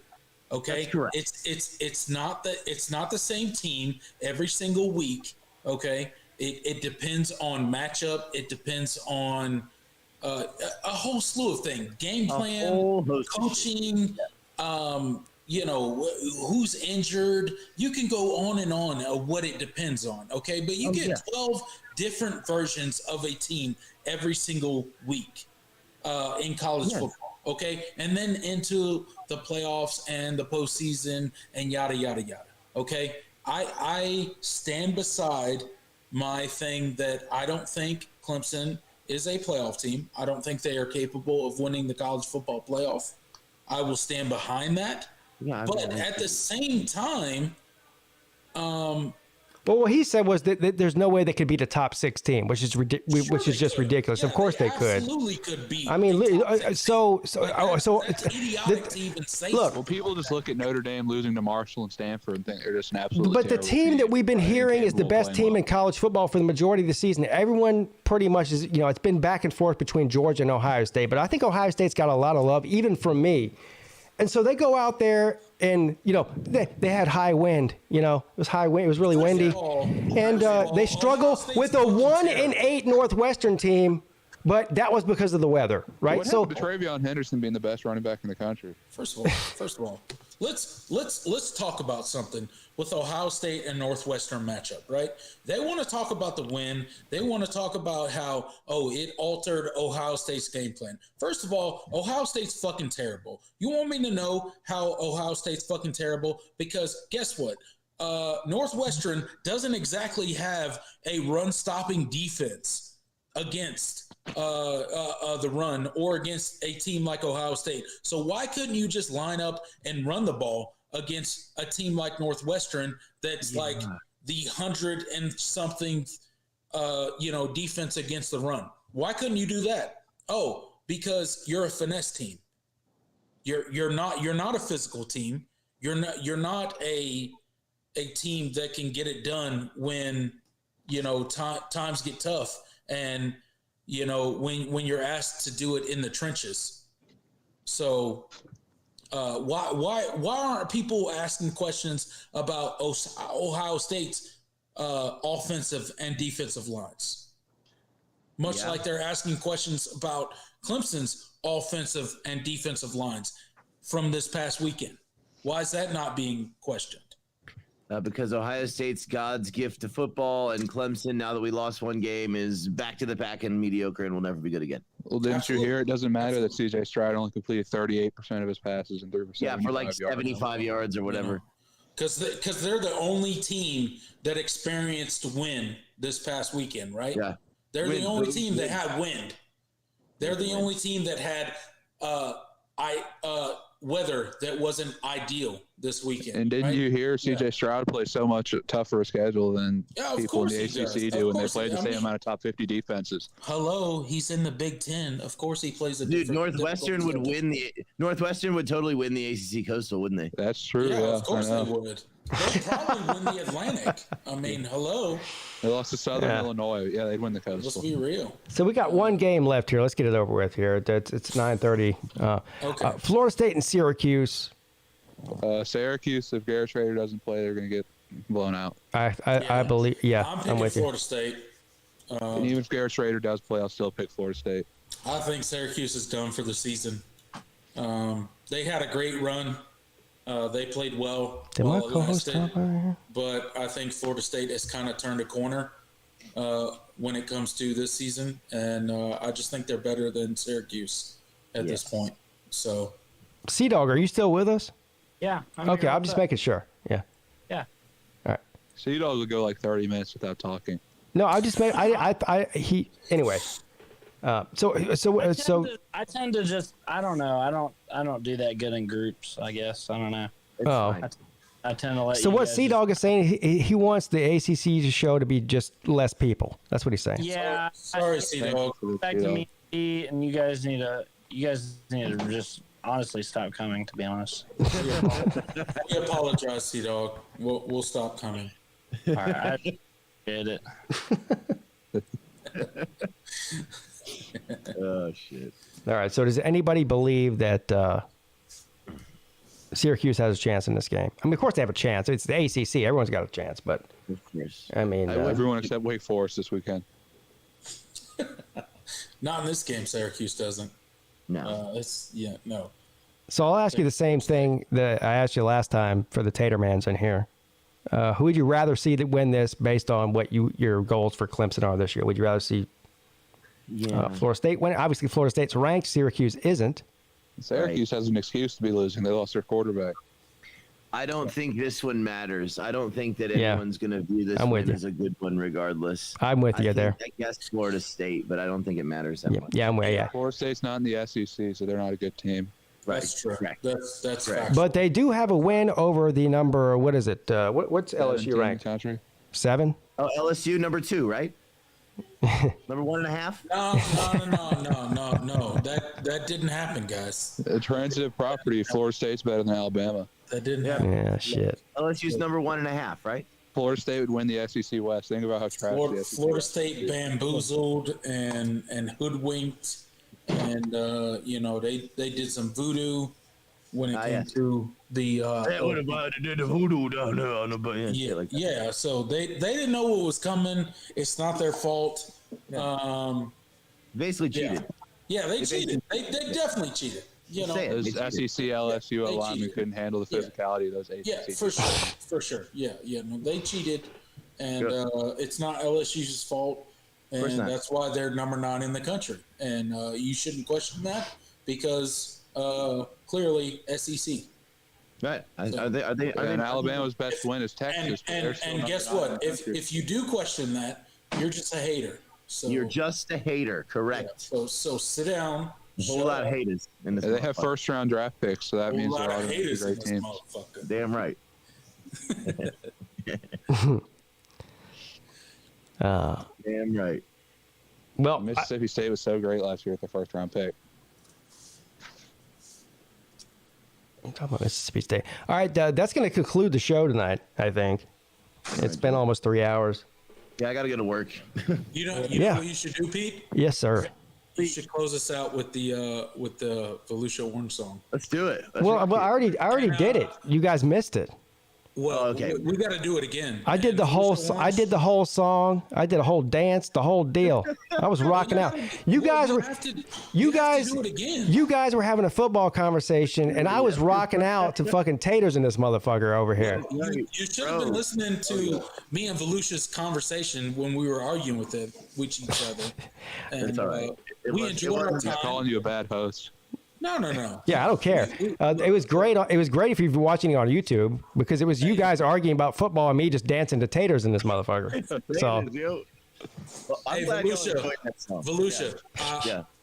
Okay, that's correct. It's not the same team every single week. Okay, it depends on matchup. It depends on a whole slew of things: game plan, coaching. Who's injured. You can go on and on of what it depends on, okay? But you get 12 different versions of a team every single week in college football, okay? And then into the playoffs and the postseason and yada, yada, yada, okay? I stand beside my thing that I don't think Clemson is a playoff team. I don't think they are capable of winning the college football playoff. I will stand behind that. Yeah, but at the same time, what he said was that there's no way they could beat a top 6 team, which is just ridiculous. Of course they could. Absolutely could beat. I mean, so it's idiotic to even say. Look, well, people just look at Notre Dame losing to Marshall and Stanford and think they're just an absolute. But the team that we've been hearing is the best team in college football for the majority of the season. Everyone pretty much is, it's been back and forth between Georgia and Ohio State, but I think Ohio State's got a lot of love, even from me. And so they go out there and, they had high wind, it was high wind. It was really windy. And they struggle with a 1-8 Northwestern team, but that was because of the weather, right? What happened to Travion Henderson being the best running back in the country? First of all, let's talk about something with Ohio State and Northwestern matchup, right? They want to talk about the win. They want to talk about how, it altered Ohio State's game plan. First of all, Ohio State's fucking terrible. You want me to know how Ohio State's fucking terrible? Because guess what? Northwestern doesn't exactly have a run-stopping defense against the run or against a team like Ohio State. So why couldn't you just line up and run the ball against a team like Northwestern that's like the 100 and something defense against the run? Why couldn't you do that? Oh, because you're a finesse team. You're not a physical team. You're not a team that can get it done when times get tough and when you're asked to do it in the trenches. So why aren't people asking questions about Ohio State's offensive and defensive lines? Much like they're asking questions about Clemson's offensive and defensive lines from this past weekend. Why is that not being questioned? Because Ohio State's God's gift to football, and Clemson, now that we lost one game, is back to the pack and mediocre and will never be good again. Well, didn't you hear? It doesn't matter that C.J. Stroud only completed 38% of his passes and threw for 75 for like 75 yards or whatever. Because they're the only team that experienced wind this past weekend, right? Yeah. They're the only team that had wind. They're the only team that had weather that wasn't ideal this weekend. And didn't you hear C.J. Stroud play so much tougher a schedule than people in the ACC do when they play the same amount of top 50 defenses? Hello, he's in the Big Ten. Of course he plays a different. Northwestern would win Northwestern would totally win the ACC Coastal, wouldn't they? That's true. Yeah, of course they would. They'd probably win the Atlantic. I mean, hello. They lost to Southern Illinois. Yeah, they'd win the Coastal. Let's be real. So we got one game left here. Let's get it over with here. It's 9:30. Okay. Florida State and Syracuse. Syracuse, if Garrett Trader doesn't play, they're going to get blown out. I believe. Yeah, I'm with you. Florida State. And even if Garrett Trader does play, I'll still pick Florida State. I think Syracuse is done for the season. They had a great run. They played well while it lasted, but I think Florida State has kind of turned a corner when it comes to this season, and I just think they're better than Syracuse at this point. So, Sea-Dog, are you still with us? Yeah. Okay, I'm just making sure. Yeah. Yeah. All right. Sea-Dog will go like 30 minutes without talking. No, I just made. Anyway. So I tend to just I don't know I don't do that good in groups. I guess I don't know. I tend to let. So you what guys Sea-Dog is saying, he wants the ACC show to be just less people. That's what he's saying. Yeah. Sorry, Sea-Dog. Back to me, and you guys need to just honestly stop coming. To be honest. We apologize, Sea-Dog. We'll stop coming. All right. I get it. Oh shit! All right. So does anybody believe that Syracuse has a chance in this game? I mean, of course they have a chance. It's the ACC. Everyone's got a chance, but I mean, everyone except Wake Forest this weekend. Not in this game. Syracuse doesn't. No. No. So I'll ask you the same thing that I asked you last time for the Tatermans in here. Who would you rather see that win this based on what your goals for Clemson are this year? Would you rather see Florida State win? Obviously, Florida State's ranked. Syracuse isn't. Syracuse has an excuse to be losing. They lost their quarterback. I don't think this one matters. I don't think that anyone's going to view this one as a good one regardless. I'm with you there. I guess Florida State, but I don't think it matters that much. Yeah, I'm with you. Florida State's not in the SEC, so they're not a good team. That's true. Correct. That's correct. But they do have a win over the number. What is it? What's LSU ranked? 7. Oh, LSU number 2, right? Number 1.5. No. That didn't happen, guys. A transitive property. Florida State's better than Alabama. That didn't happen. Yeah, shit. LSU's number 1.5, right? Florida State would win the SEC West. Think about how trash the SEC Florida State bamboozled and hoodwinked, and they did some voodoo when it came to the. What about they did the voodoo down there on the band? Yeah. So they didn't know what was coming. It's not their fault. Basically cheated. Yeah, they cheated. They definitely cheated. Those SEC, LSU alignment couldn't handle the physicality of those ACC. Yeah, for sure. Yeah. No, they cheated, and it's not LSU's fault, and that's why they're number 9 in the country. And you shouldn't question that because clearly SEC. Right. And Alabama's best win is Texas. And guess what? If you do question that, you're just a hater. So you're just a hater. Correct. Yeah, so sit down. A whole lot of haters in this. They have first-round draft picks, so that means they're all going to be great teams. Damn right. Damn right. Well, Mississippi State was so great last year with their first round pick. I'm talking about Mississippi State. All right, that's going to conclude the show tonight, I think. It's been almost 3 hours. Yeah, I got to go to work. You know what you should do, Pete? Yes, sir. You should close us out with the Volusia Orange song. Let's do it. I already did it. You guys missed it. Well, okay. We got to do it again. I did the whole song. I did a whole dance, the whole deal. I was rocking out. You guys were having a football conversation, and I was rocking out to fucking taters in this motherfucker over here. You should have been listening to me and Volusia's conversation when we were arguing with each other. And, That's all right. We enjoyed our time. Calling you a bad host. No. Yeah, I don't care. It was great. It was great if you're watching it on YouTube because it was you guys arguing about football and me just dancing to taters in this motherfucker. So, hey, Volusia,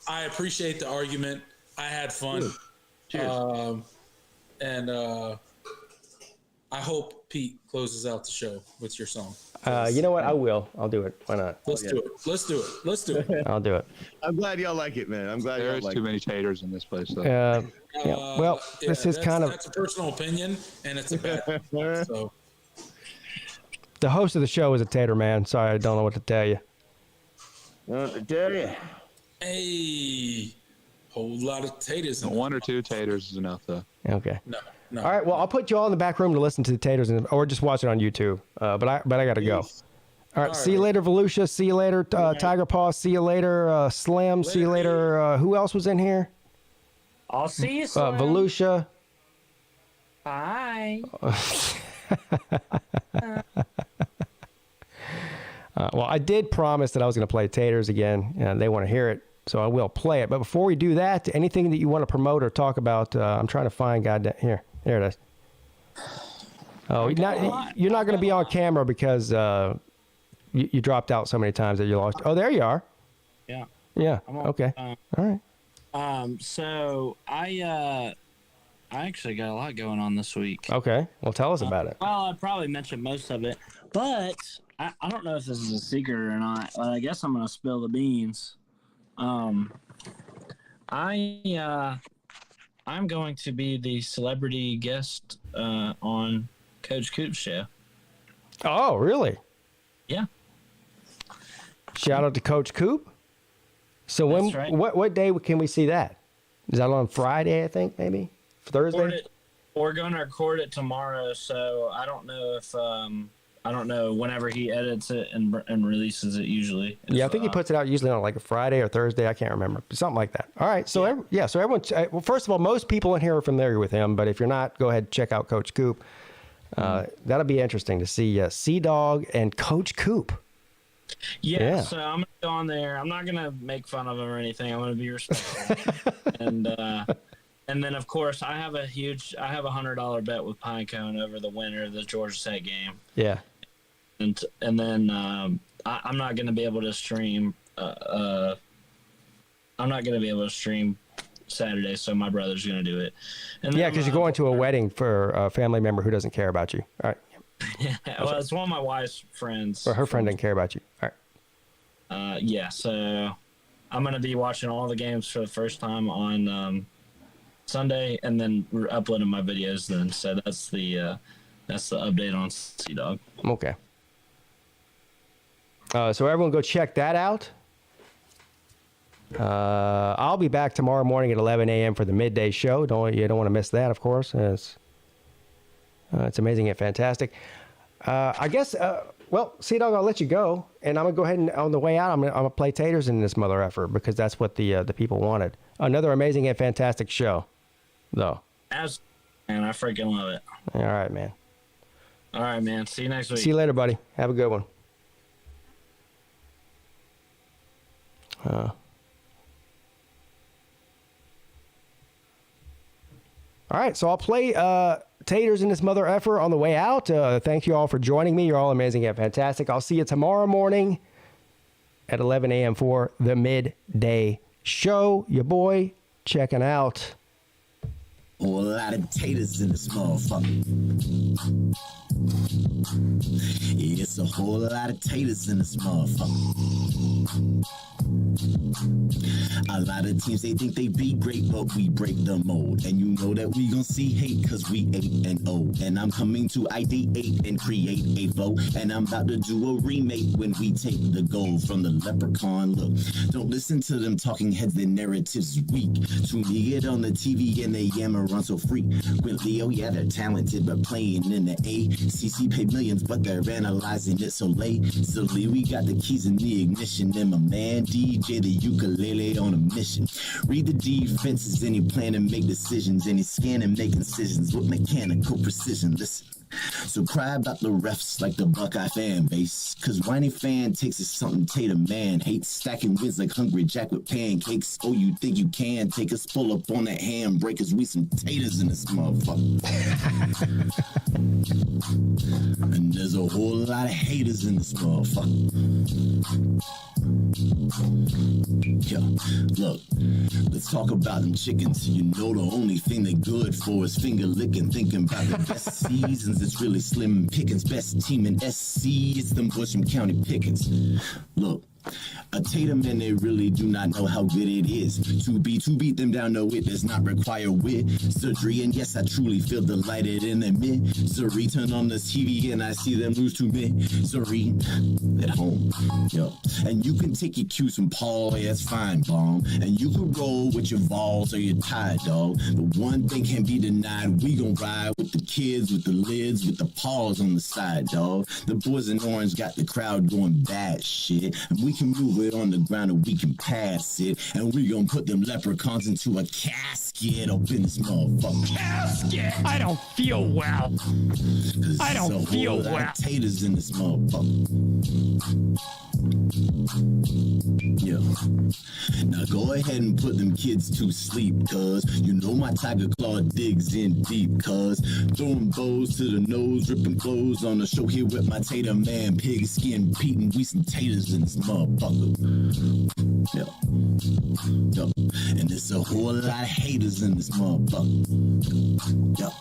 I appreciate the argument. I had fun. And I hope Pete closes out the show with your song. You know what? I will. I'll do it. Why not? Let's do it. I'll do it. I'm glad y'all like it, man. I'm glad there's too many taters in this place. Though. This is that's a personal opinion, and it's a bad. So the host of the show is a tater man. Sorry, I don't know what to tell you. Hey, whole lot of taters. One or two taters is enough, though. Okay. No. All right. Well, I'll put you all in the back room to listen to the taters, or just watch it on YouTube. But I got to go. All right. See you later, Volusia. See you later, Tiger Paw. See you later, Slim. See you later. Who else was in here? I'll see you, Slim. Volusia. Bye. Well, I did promise that I was going to play taters again, and they want to hear it. So I will play it. But before we do that, anything that you want to promote or talk about, I'm trying to find here. There it is. Oh, you're not going to be on camera because you dropped out so many times that you lost. Oh, there you are. Yeah. Yeah. Okay. All right. So I actually got a lot going on this week. Okay. Well, tell us about it. Well, I probably mentioned most of it, but I don't know if this is a secret or not. But I guess I'm going to spill the beans. I'm going to be the celebrity guest on Coach Coop's show. Oh, really? Yeah. Shout out to Coach Coop. So That's right. what day can we see that? Is that on Friday, I think, maybe? Thursday? We're going to record it tomorrow, so I don't know if I don't know whenever he edits it and releases it usually. Yeah, I think he puts it out usually on like a Friday or Thursday. I can't remember. Something like that. All right. So, so everyone, well, first of all, most people in here are familiar with him. But if you're not, go ahead and check out Coach Coop. That'll be interesting to see Sea-Dog and Coach Coop. Yeah, so I'm going to go on there. I'm not going to make fun of him or anything. I'm going to be respectful. And then, of course, I have a $100 bet with Pinecone over the winner of the Georgia Tech game. Yeah. And then I'm not going to be able to stream. I'm not going to be able to stream Saturday, so my brother's going to do it. And yeah, because you're going to a wedding for a family member who doesn't care about you. All right. Yeah, well, it's one of my wife's friends. Or her friend doesn't care about you. All right. Yeah, so I'm going to be watching all the games for the first time on Sunday, and then we're uploading my videos then. So that's the update on Sea-Dog. Okay. So everyone go check that out. I'll be back tomorrow morning at 11 a.m. for the midday show. You don't want to miss that, of course. It's amazing and fantastic. I guess, Sea-Dog, I'll let you go. And I'm going to go ahead and on the way out, I'm gonna play taters in this mother effer because that's what the people wanted. Another amazing and fantastic show, though. Man, I freaking love it. All right, man. All right, man. See you next week. See you later, buddy. Have a good one. All right, so I'll play taters in this mother effer on the way out. Thank you all for joining me. You're all amazing and fantastic. I'll see you tomorrow morning at 11 a.m. for the midday show. Your boy checking out. A lot of taters in this motherfucker. It's a whole lot of taters in this motherfucker. A lot of teams, they think they be great, but we break the mold. And you know that we gon' see hate, cause we 8-0. And I'm coming to ideate and create a foe. And I'm about to do a remake when we take the gold from the leprechaun. Look, don't listen to them talking heads, their narratives weak. To me, get on the TV and they yammer on so frequently. Oh yeah, they're talented, but playing in the ACC pay millions, but they're analyzing it so lazily. We got the keys in the ignition, and my man DJ the ukulele on a mission. Read the defenses and he plan to make decisions, and he's scanning, make incisions with mechanical precision. Listen. So cry about the refs like the Buckeye fan base, cause whiny fan takes is something Tatum man hates. Stacking wins like Hungry Jack with pancakes. Oh, you think you can take us, pull up on that handbreakers, we some taters in this motherfucker. And there's a whole lot of haters in this motherfucker. Yeah, look, let's talk about them chickens. You know the only thing they're good for is finger licking. Thinking about the best seasons, it's really slim pickings. Best team in SC, it's them Busham County Pickens. Look, a Tatum and they really do not know how good it is to beat them down. No, it does not require wizardry. And yes, I truly feel delighted in the misery. Turn on the TV and I see them lose to misery at home. Yo, and you can take your cues from Paul, yeah, it's fine, bomb. And you can roll with your Vols or your Tide, dog. But one thing can't be denied, we gon' ride with the kids, with the lids, with the paws on the side, dog. The boys in orange got the crowd going bad shit, and we can move it on the ground and we can pass it, and we gon' put them leprechauns into a casket up in this motherfucker. Casket! I don't feel well. I don't feel well. Taters in this motherfucker. Yeah. Now go ahead and put them kids to sleep, cuz you know my tiger claw digs in deep, cuz throwing bows to the nose, ripping clothes on the show here with my tater man, PigskinPeete, and we some taters in this motherfucker. Yeah. Yeah. And there's a whole lot of haters in this motherfucker. Yeah.